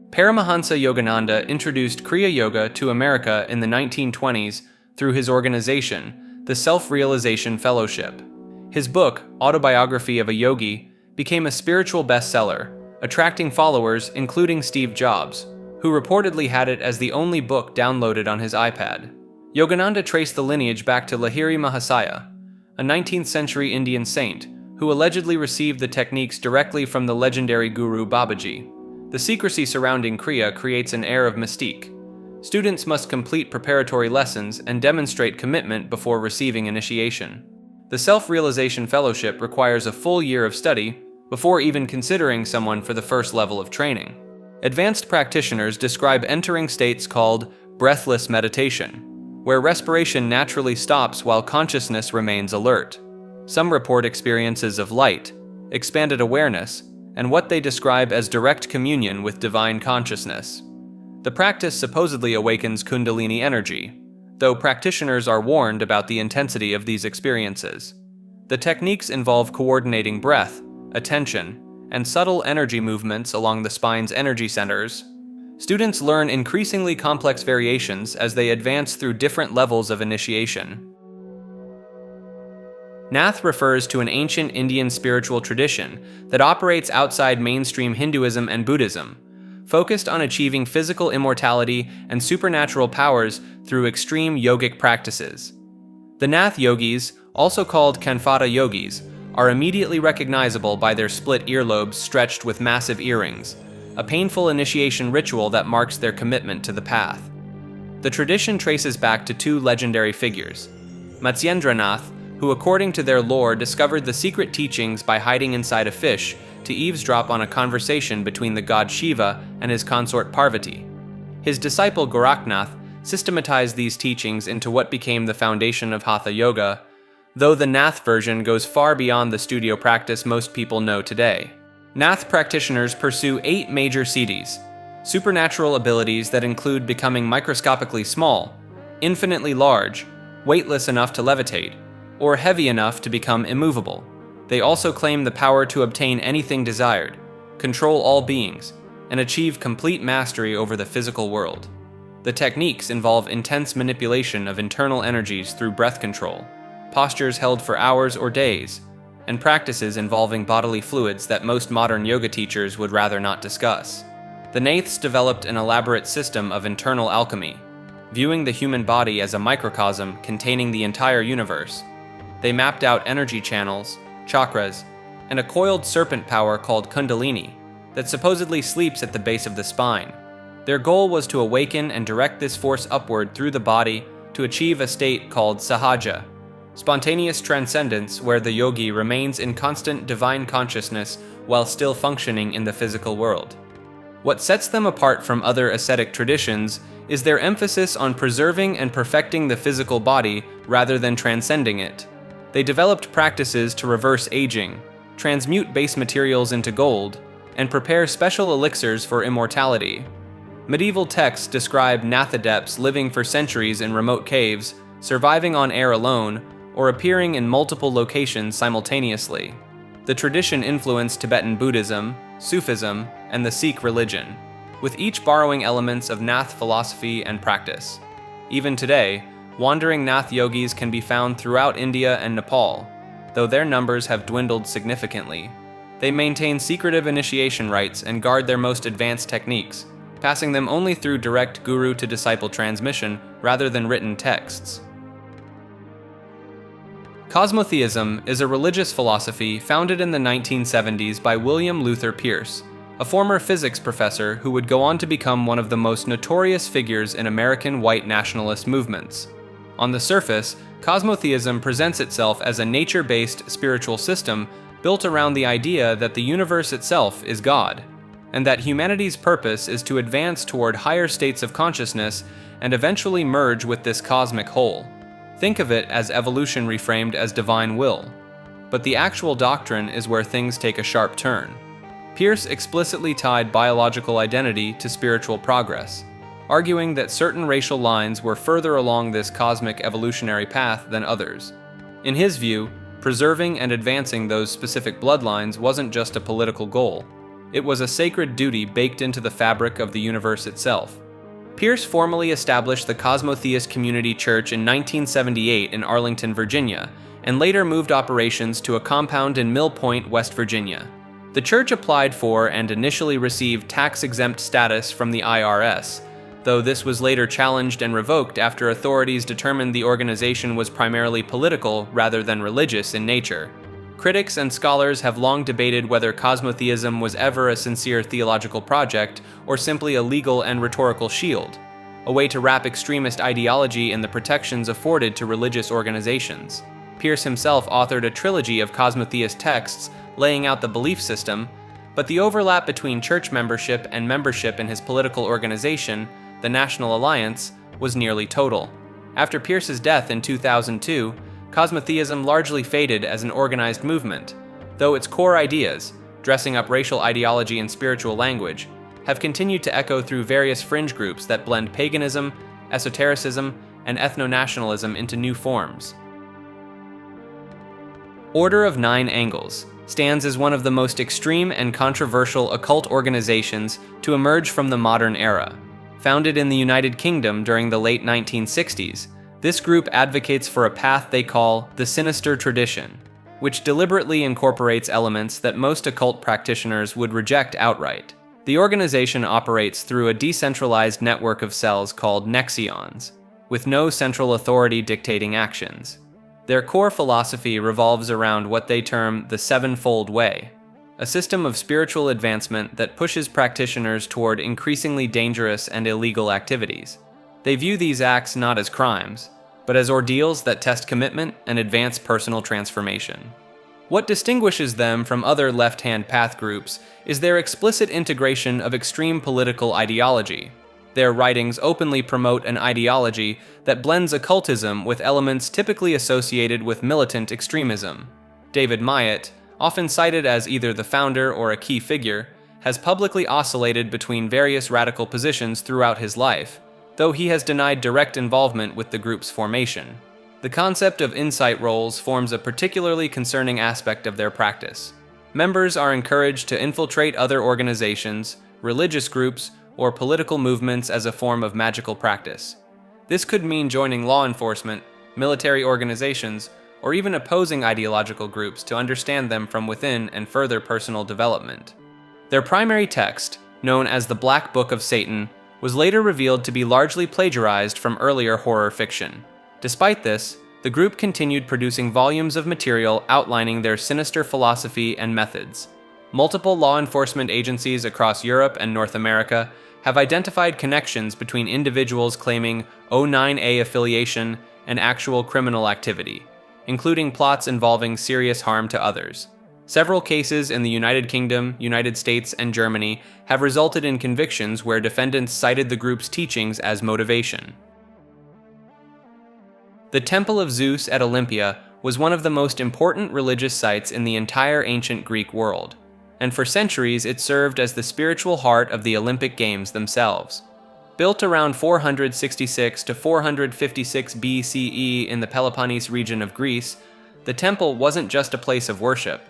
Paramahansa Yogananda introduced Kriya Yoga to America in the 1920s through his organization, the Self-Realization Fellowship. His book, Autobiography of a Yogi, became a spiritual bestseller, attracting followers including Steve Jobs, who reportedly had it as the only book downloaded on his iPad. Yogananda traced the lineage back to Lahiri Mahasaya, a 19th century Indian saint who allegedly received the techniques directly from the legendary guru Babaji. The secrecy surrounding Kriya creates an air of mystique. Students must complete preparatory lessons and demonstrate commitment before receiving initiation. The Self-Realization Fellowship requires a full year of study before even considering someone for the first level of training. Advanced practitioners describe entering states called breathless meditation, where respiration naturally stops while consciousness remains alert. Some report experiences of light, expanded awareness, and what they describe as direct communion with divine consciousness. The practice supposedly awakens Kundalini energy, though practitioners are warned about the intensity of these experiences. The techniques involve coordinating breath, attention, and subtle energy movements along the spine's energy centers. Students learn increasingly complex variations as they advance through different levels of initiation. Nath refers to an ancient Indian spiritual tradition that operates outside mainstream Hinduism and Buddhism, focused on achieving physical immortality and supernatural powers through extreme yogic practices. The Nath yogis, also called Kanfata yogis, are immediately recognizable by their split earlobes stretched with massive earrings, a painful initiation ritual that marks their commitment to the path. The tradition traces back to two legendary figures, Matsyendranath, who according to their lore discovered the secret teachings by hiding inside a fish to eavesdrop on a conversation between the god Shiva and his consort Parvati. His disciple Goraknath systematized these teachings into what became the foundation of Hatha Yoga, though the Nath version goes far beyond the studio practice most people know today. Nath practitioners pursue 8 major siddhis, supernatural abilities that include becoming microscopically small, infinitely large, weightless enough to levitate, or heavy enough to become immovable. They also claim the power to obtain anything desired, control all beings, and achieve complete mastery over the physical world. The techniques involve intense manipulation of internal energies through breath control, postures held for hours or days, and practices involving bodily fluids that most modern yoga teachers would rather not discuss. The Naths developed an elaborate system of internal alchemy, viewing the human body as a microcosm containing the entire universe. They mapped out energy channels, chakras, and a coiled serpent power called Kundalini that supposedly sleeps at the base of the spine. Their goal was to awaken and direct this force upward through the body to achieve a state called sahaja, spontaneous transcendence where the yogi remains in constant divine consciousness while still functioning in the physical world. What sets them apart from other ascetic traditions is their emphasis on preserving and perfecting the physical body rather than transcending it. They developed practices to reverse aging, transmute base materials into gold, and prepare special elixirs for immortality. Medieval texts describe Nath adepts living for centuries in remote caves, surviving on air alone, or appearing in multiple locations simultaneously. The tradition influenced Tibetan Buddhism, Sufism, and the Sikh religion, with each borrowing elements of Nath philosophy and practice. Even today, wandering Nath yogis can be found throughout India and Nepal, though their numbers have dwindled significantly. They maintain secretive initiation rites and guard their most advanced techniques, passing them only through direct guru-to-disciple transmission rather than written texts. Cosmotheism is a religious philosophy founded in the 1970s by William Luther Pierce, a former physics professor who would go on to become one of the most notorious figures in American white nationalist movements. On the surface, cosmotheism presents itself as a nature-based spiritual system built around the idea that the universe itself is God, and that humanity's purpose is to advance toward higher states of consciousness and eventually merge with this cosmic whole. Think of it as evolution reframed as divine will. But the actual doctrine is where things take a sharp turn. Pierce explicitly tied biological identity to spiritual progress, arguing that certain racial lines were further along this cosmic evolutionary path than others. In his view, preserving and advancing those specific bloodlines wasn't just a political goal. It was a sacred duty baked into the fabric of the universe itself. Pierce formally established the Cosmotheist Community Church in 1978 in Arlington, Virginia, and later moved operations to a compound in Mill Point, West Virginia. The church applied for and initially received tax-exempt status from the IRS, though this was later challenged and revoked after authorities determined the organization was primarily political rather than religious in nature. Critics and scholars have long debated whether cosmotheism was ever a sincere theological project or simply a legal and rhetorical shield. a way to wrap extremist ideology in the protections afforded to religious organizations. Pearce himself authored a trilogy of cosmotheist texts laying out the belief system, but the overlap between church membership and membership in his political organization, the National Alliance, was nearly total. After Pearce's death in 2002, cosmotheism largely faded as an organized movement, though its core ideas, dressing up racial ideology and spiritual language, have continued to echo through various fringe groups that blend paganism, esotericism, and ethno-nationalism into new forms. Order of Nine Angles stands as one of the most extreme and controversial occult organizations to emerge from the modern era. Founded in the United Kingdom during the late 1960s, this group advocates for a path they call the Sinister Tradition, which deliberately incorporates elements that most occult practitioners would reject outright. The organization operates through a decentralized network of cells called nexions, with no central authority dictating actions. Their core philosophy revolves around what they term the Sevenfold Way, a system of spiritual advancement that pushes practitioners toward increasingly dangerous and illegal activities. They view these acts not as crimes, but as ordeals that test commitment and advance personal transformation. What distinguishes them from other left-hand path groups is their explicit integration of extreme political ideology. Their writings openly promote an ideology that blends occultism with elements typically associated with militant extremism. David Myatt, often cited as either the founder or a key figure, has publicly oscillated between various radical positions throughout his life, though he has denied direct involvement with the group's formation. The concept of insight roles forms a particularly concerning aspect of their practice. Members are encouraged to infiltrate other organizations, religious groups, or political movements as a form of magical practice. This could mean joining law enforcement, military organizations, or even opposing ideological groups to understand them from within and further personal development. Their primary text, known as the Black Book of Satan, was later revealed to be largely plagiarized from earlier horror fiction. Despite this, the group continued producing volumes of material outlining their sinister philosophy and methods. Multiple law enforcement agencies across Europe and North America have identified connections between individuals claiming O9A affiliation and actual criminal activity, including plots involving serious harm to others. Several cases in the United Kingdom, United States, and Germany have resulted in convictions where defendants cited the group's teachings as motivation. The Temple of Zeus at Olympia was one of the most important religious sites in the entire ancient Greek world, and for centuries it served as the spiritual heart of the Olympic Games themselves. Built around 466 to 456 BCE in the Peloponnese region of Greece, the temple wasn't just a place of worship.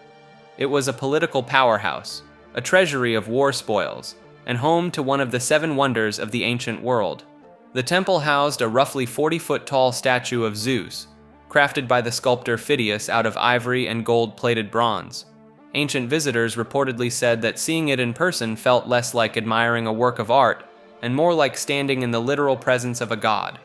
It was a political powerhouse, a treasury of war spoils, and home to one of the seven wonders of the ancient world. The temple housed a roughly 40-foot-tall statue of Zeus, crafted by the sculptor Phidias out of ivory and gold-plated bronze. Ancient visitors reportedly said that seeing it in person felt less like admiring a work of art and more like standing in the literal presence of a god.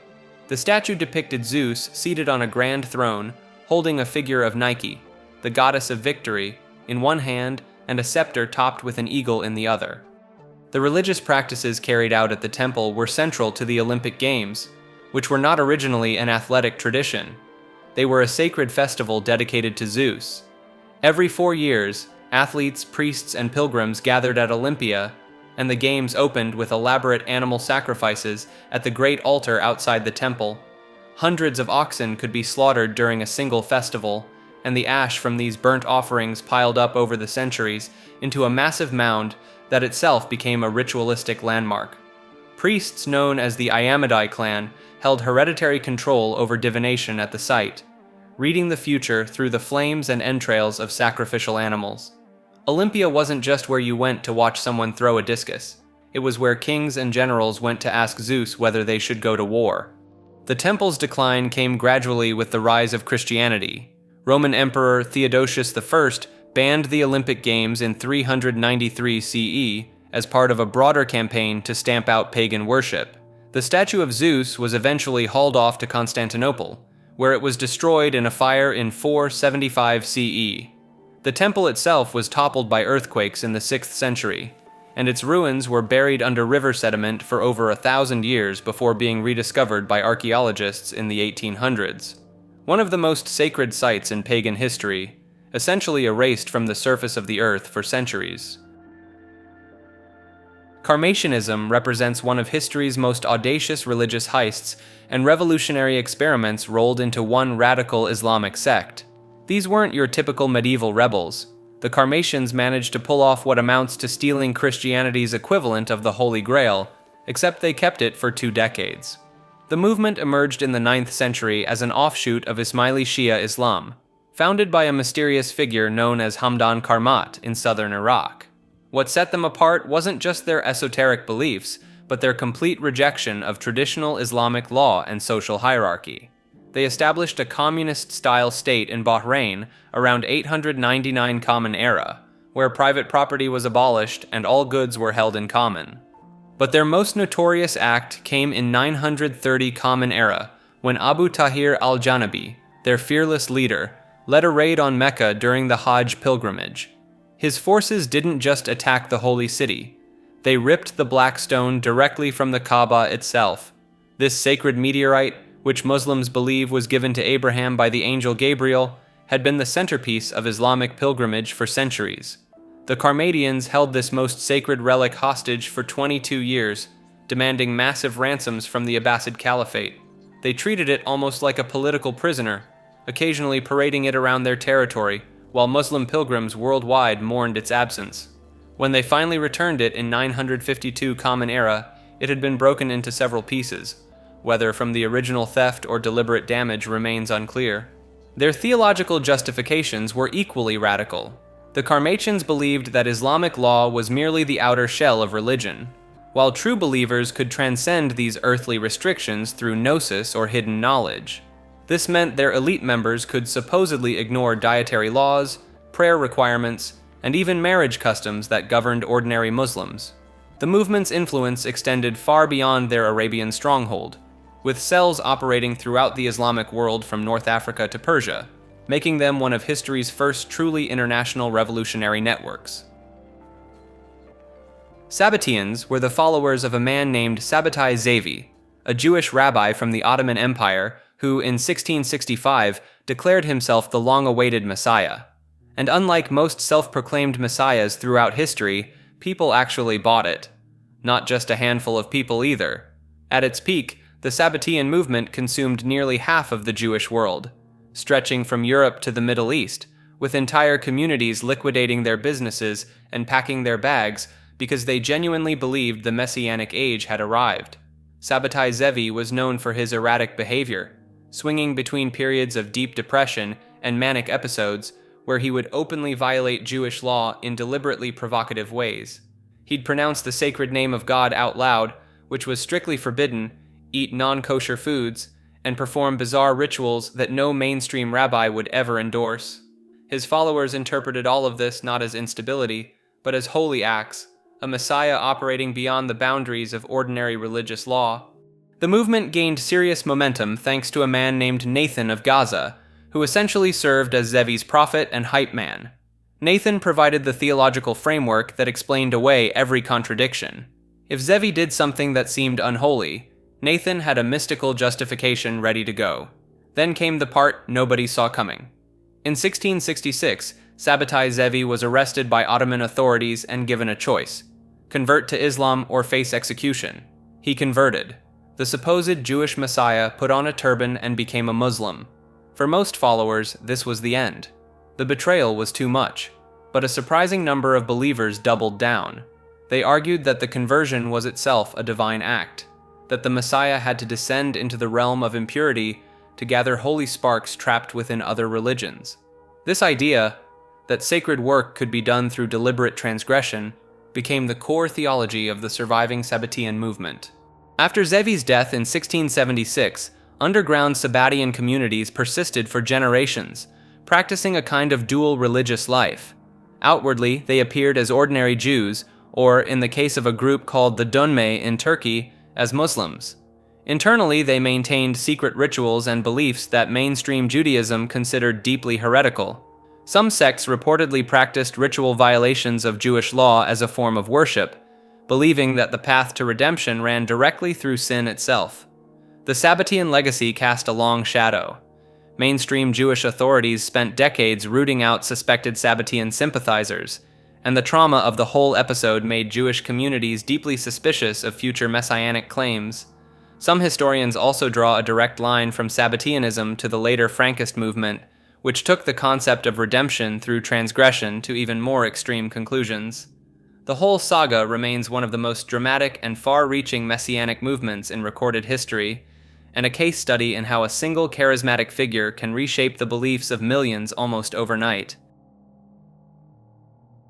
The statue depicted Zeus seated on a grand throne, holding a figure of Nike, the goddess of victory, in one hand and a scepter topped with an eagle in the other. The religious practices carried out at the temple were central to the Olympic Games, which were not originally an athletic tradition. They were a sacred festival dedicated to Zeus. Every 4 years, athletes, priests, and pilgrims gathered at Olympia, and the games opened with elaborate animal sacrifices at the great altar outside the temple. Hundreds of oxen could be slaughtered during a single festival, and the ash from these burnt offerings piled up over the centuries into a massive mound that itself became a ritualistic landmark. Priests known as the Iamidai clan held hereditary control over divination at the site, reading the future through the flames and entrails of sacrificial animals. Olympia wasn't just where you went to watch someone throw a discus. It was where kings and generals went to ask Zeus whether they should go to war. The temple's decline came gradually with the rise of Christianity. Roman Emperor Theodosius I banned the Olympic Games in 393 CE as part of a broader campaign to stamp out pagan worship. The statue of Zeus was eventually hauled off to Constantinople, where it was destroyed in a fire in 475 CE. The temple itself was toppled by earthquakes in the 6th century. and its ruins were buried under river sediment for over 1,000 years before being rediscovered by archaeologists in the 1800s. One of the most sacred sites in pagan history, essentially erased from the surface of the earth for centuries. Karmatianism represents one of history's most audacious religious heists and revolutionary experiments rolled into one radical Islamic sect. These weren't your typical medieval rebels. The Karmatians managed to pull off what amounts to stealing Christianity's equivalent of the Holy Grail, except they kept it for 2 decades. The movement emerged in the 9th century as an offshoot of Ismaili Shia Islam, founded by a mysterious figure known as Hamdan Karmat in southern Iraq. What set them apart wasn't just their esoteric beliefs, but their complete rejection of traditional Islamic law and social hierarchy. They established a communist-style state in Bahrain around 899 Common Era, where private property was abolished and all goods were held in common. But their most notorious act came in 930 Common Era, when Abu Tahir al-Janabi, their fearless leader, led a raid on Mecca during the Hajj pilgrimage. His forces didn't just attack the holy city. They ripped the black stone directly from the Kaaba itself. This sacred meteorite, which Muslims believe was given to Abraham by the angel Gabriel, had been the centerpiece of Islamic pilgrimage for centuries. The Karmatians held this most sacred relic hostage for 22 years, demanding massive ransoms from the Abbasid Caliphate. They treated it almost like a political prisoner, occasionally parading it around their territory, while Muslim pilgrims worldwide mourned its absence. When they finally returned it in 952 Common Era, it had been broken into several pieces. Whether from the original theft or deliberate damage remains unclear. Their theological justifications were equally radical. The Karmatians believed that Islamic law was merely the outer shell of religion, while true believers could transcend these earthly restrictions through gnosis or hidden knowledge. This meant their elite members could supposedly ignore dietary laws, prayer requirements, and even marriage customs that governed ordinary Muslims. The movement's influence extended far beyond their Arabian stronghold, with cells operating throughout the Islamic world from North Africa to Persia, making them one of history's first truly international revolutionary networks. Sabbatians were the followers of a man named Sabbatai Zevi, a Jewish rabbi from the Ottoman Empire who, in 1665, declared himself the long-awaited Messiah. And unlike most self-proclaimed messiahs throughout history, people actually bought it. Not just a handful of people either. At its peak, the Sabbatian movement consumed nearly half of the Jewish world, stretching from Europe to the Middle East, with entire communities liquidating their businesses and packing their bags because they genuinely believed the Messianic age had arrived. Sabbatai Zevi was known for his erratic behavior, swinging between periods of deep depression and manic episodes where he would openly violate Jewish law in deliberately provocative ways. He'd pronounce the sacred name of God out loud, which was strictly forbidden, eat non-kosher foods, and perform bizarre rituals that no mainstream rabbi would ever endorse. His followers interpreted all of this not as instability, but as holy acts, a messiah operating beyond the boundaries of ordinary religious law. The movement gained serious momentum thanks to a man named Nathan of Gaza, who essentially served as Zevi's prophet and hype man. Nathan provided the theological framework that explained away every contradiction. If Zevi did something that seemed unholy, Nathan had a mystical justification ready to go. Then came the part nobody saw coming. In 1666, Sabbatai Zevi was arrested by Ottoman authorities and given a choice: convert to Islam or face execution. He converted. The supposed Jewish messiah put on a turban and became a Muslim. For most followers, this was the end. The betrayal was too much, but a surprising number of believers doubled down. They argued that the conversion was itself a divine act, that the Messiah had to descend into the realm of impurity to gather holy sparks trapped within other religions. This idea, that sacred work could be done through deliberate transgression, became the core theology of the surviving Sabbatian movement. After Zevi's death in 1676, underground Sabbatian communities persisted for generations, practicing a kind of dual religious life. Outwardly, they appeared as ordinary Jews, or, in the case of a group called the Dönme in Turkey, as Muslims. Internally, they maintained secret rituals and beliefs that mainstream Judaism considered deeply heretical. Some sects reportedly practiced ritual violations of Jewish law as a form of worship, believing that the path to redemption ran directly through sin itself. The Sabbatean legacy cast a long shadow. Mainstream Jewish authorities spent decades rooting out suspected Sabbatean sympathizers, and the trauma of the whole episode made Jewish communities deeply suspicious of future messianic claims. Some historians also draw a direct line from Sabbateanism to the later Frankist movement, which took the concept of redemption through transgression to even more extreme conclusions. The whole saga remains one of the most dramatic and far-reaching messianic movements in recorded history, and a case study in how a single charismatic figure can reshape the beliefs of millions almost overnight.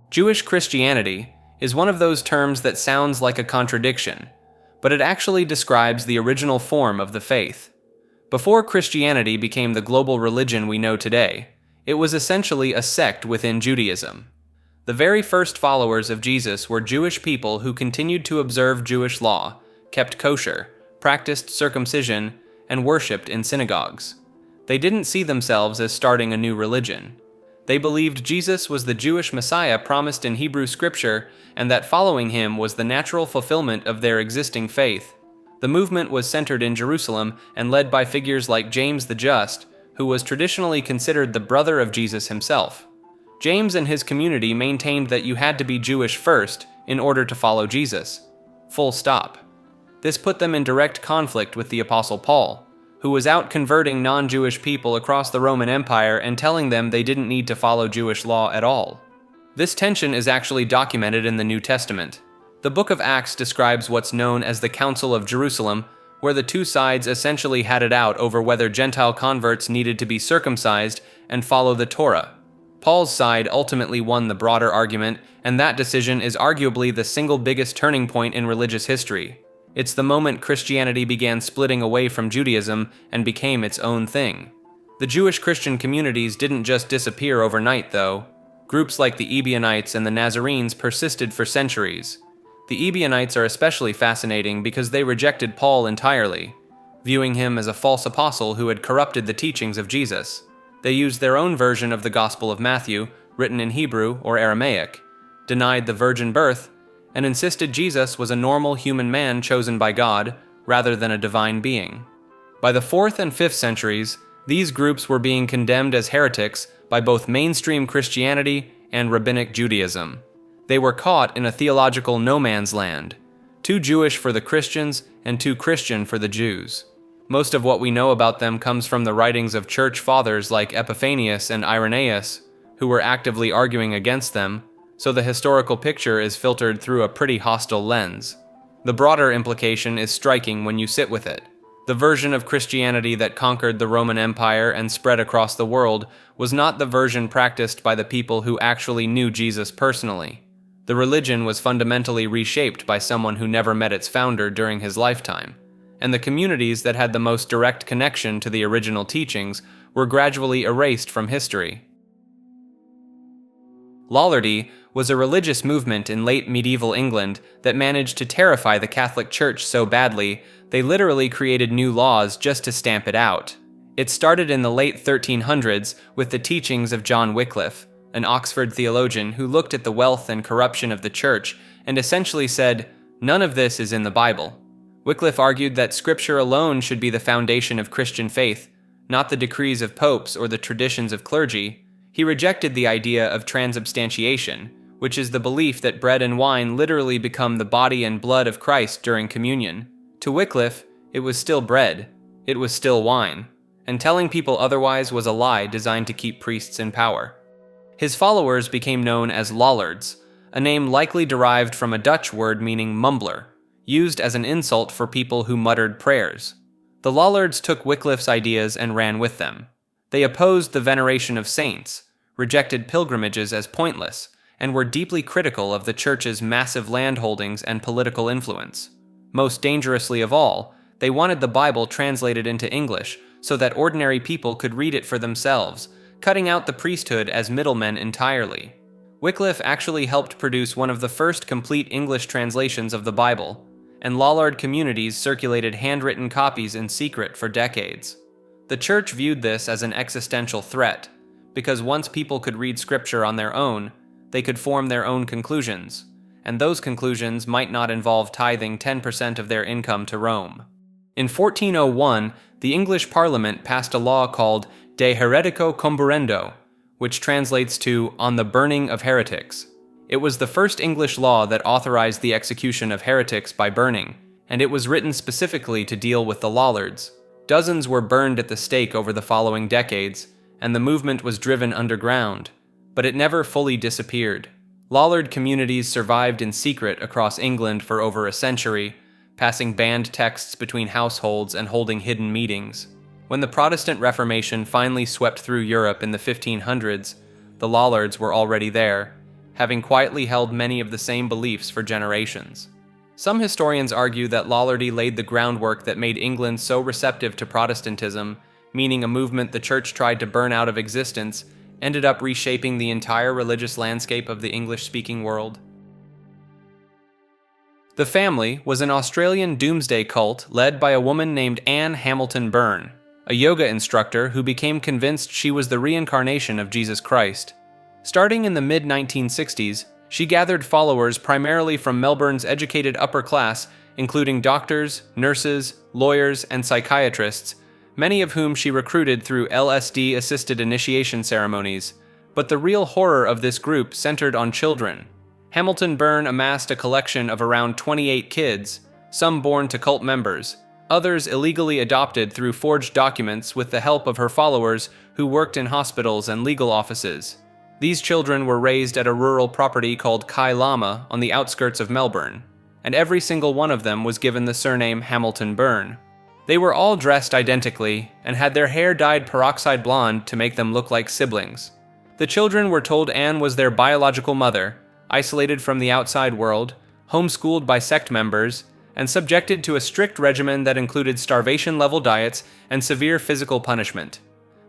Jewish Christianity is one of those terms that sounds like a contradiction, but it actually describes the original form of the faith. Before Christianity became the global religion we know today, it was essentially a sect within Judaism. The very first followers of Jesus were Jewish people who continued to observe Jewish law, kept kosher, practiced circumcision, and worshipped in synagogues. They didn't see themselves as starting a new religion. They believed Jesus was the Jewish Messiah promised in Hebrew Scripture, and that following him was the natural fulfillment of their existing faith. The movement was centered in Jerusalem and led by figures like James the Just, who was traditionally considered the brother of Jesus himself. James and his community maintained that you had to be Jewish first in order to follow Jesus. Full stop. This put them in direct conflict with the Apostle Paul, who was out converting non-Jewish people across the Roman Empire and telling them they didn't need to follow Jewish law at all. This tension is actually documented in the New Testament. The book of Acts describes what's known as the Council of Jerusalem, where the two sides essentially had it out over whether Gentile converts needed to be circumcised and follow the Torah. Paul's side ultimately won the broader argument, and that decision is arguably the single biggest turning point in religious history. It's the moment Christianity began splitting away from Judaism and became its own thing. The Jewish Christian communities didn't just disappear overnight, though. Groups like the Ebionites and the Nazarenes persisted for centuries. The Ebionites are especially fascinating because they rejected Paul entirely, viewing him as a false apostle who had corrupted the teachings of Jesus. They used their own version of the Gospel of Matthew, written in Hebrew or Aramaic, denied the virgin birth, and insisted Jesus was a normal human man chosen by God, rather than a divine being. By the 4th and 5th centuries, these groups were being condemned as heretics by both mainstream Christianity and Rabbinic Judaism. They were caught in a theological no man's land, too Jewish for the Christians and too Christian for the Jews. Most of what we know about them comes from the writings of church fathers like Epiphanius and Irenaeus, who were actively arguing against them, so the historical picture is filtered through a pretty hostile lens. The broader implication is striking when you sit with it. The version of Christianity that conquered the Roman Empire and spread across the world was not the version practiced by the people who actually knew Jesus personally. The religion was fundamentally reshaped by someone who never met its founder during his lifetime, and the communities that had the most direct connection to the original teachings were gradually erased from history. Lollardy was a religious movement in late medieval England that managed to terrify the Catholic Church so badly they literally created new laws just to stamp it out. It started in the late 1300s with the teachings of John Wycliffe, an Oxford theologian who looked at the wealth and corruption of the church and essentially said, "None of this is in the Bible." Wycliffe argued that Scripture alone should be the foundation of Christian faith, not the decrees of popes or the traditions of clergy. He rejected the idea of transubstantiation, which is the belief that bread and wine literally become the body and blood of Christ during communion. To Wycliffe, it was still bread, it was still wine, and telling people otherwise was a lie designed to keep priests in power. His followers became known as Lollards, a name likely derived from a Dutch word meaning mumbler, used as an insult for people who muttered prayers. The Lollards took Wycliffe's ideas and ran with them. They opposed the veneration of saints, rejected pilgrimages as pointless, and were deeply critical of the church's massive landholdings and political influence. Most dangerously of all, they wanted the Bible translated into English so that ordinary people could read it for themselves, cutting out the priesthood as middlemen entirely. Wycliffe actually helped produce one of the first complete English translations of the Bible, and Lollard communities circulated handwritten copies in secret for decades. The church viewed this as an existential threat, because once people could read Scripture on their own, they could form their own conclusions, and those conclusions might not involve tithing 10% of their income to Rome. In 1401, the English Parliament passed a law called De Heretico Comburendo, which translates to "on the burning of heretics." It was the first English law that authorized the execution of heretics by burning, and it was written specifically to deal with the Lollards. Dozens were burned at the stake over the following decades, and the movement was driven underground, but it never fully disappeared. Lollard communities survived in secret across England for over a century, passing banned texts between households and holding hidden meetings. When the Protestant Reformation finally swept through Europe in the 1500s, the Lollards were already there, having quietly held many of the same beliefs for generations. Some historians argue that Lollardy laid the groundwork that made England so receptive to Protestantism, meaning a movement the church tried to burn out of existence ended up reshaping the entire religious landscape of the English-speaking world. The family was an Australian doomsday cult led by a woman named Anne Hamilton Byrne, a yoga instructor who became convinced she was the reincarnation of Jesus Christ. Starting in the mid-1960s, she gathered followers primarily from Melbourne's educated upper class, including doctors, nurses, lawyers, and psychiatrists, many of whom she recruited through LSD-assisted initiation ceremonies. But the real horror of this group centered on children. Hamilton Byrne amassed a collection of around 28 kids, some born to cult members, others illegally adopted through forged documents with the help of her followers who worked in hospitals and legal offices. These children were raised at a rural property called Kai Lama on the outskirts of Melbourne, and every single one of them was given the surname Hamilton Byrne. They were all dressed identically and had their hair dyed peroxide blonde to make them look like siblings. The children were told Anne was their biological mother, isolated from the outside world, homeschooled by sect members, and subjected to a strict regimen that included starvation-level diets and severe physical punishment.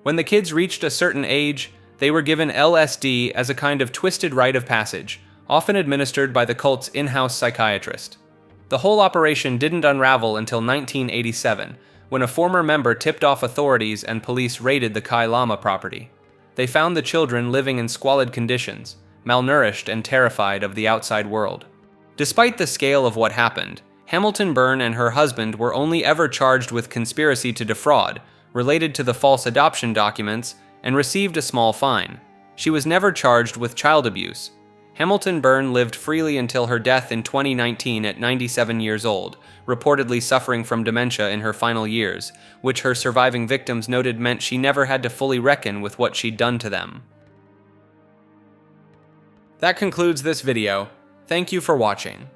When the kids reached a certain age, they were given LSD as a kind of twisted rite of passage, often administered by the cult's in-house psychiatrist. The whole operation didn't unravel until 1987, when a former member tipped off authorities and police raided the Kai Lama property. They found the children living in squalid conditions, malnourished and terrified of the outside world. Despite the scale of what happened, Hamilton Byrne and her husband were only ever charged with conspiracy to defraud, related to the false adoption documents, and received a small fine. She was never charged with child abuse. Hamilton Byrne lived freely until her death in 2019 at 97 years old, reportedly suffering from dementia in her final years, which her surviving victims noted meant she never had to fully reckon with what she'd done to them. That concludes this video. Thank you for watching.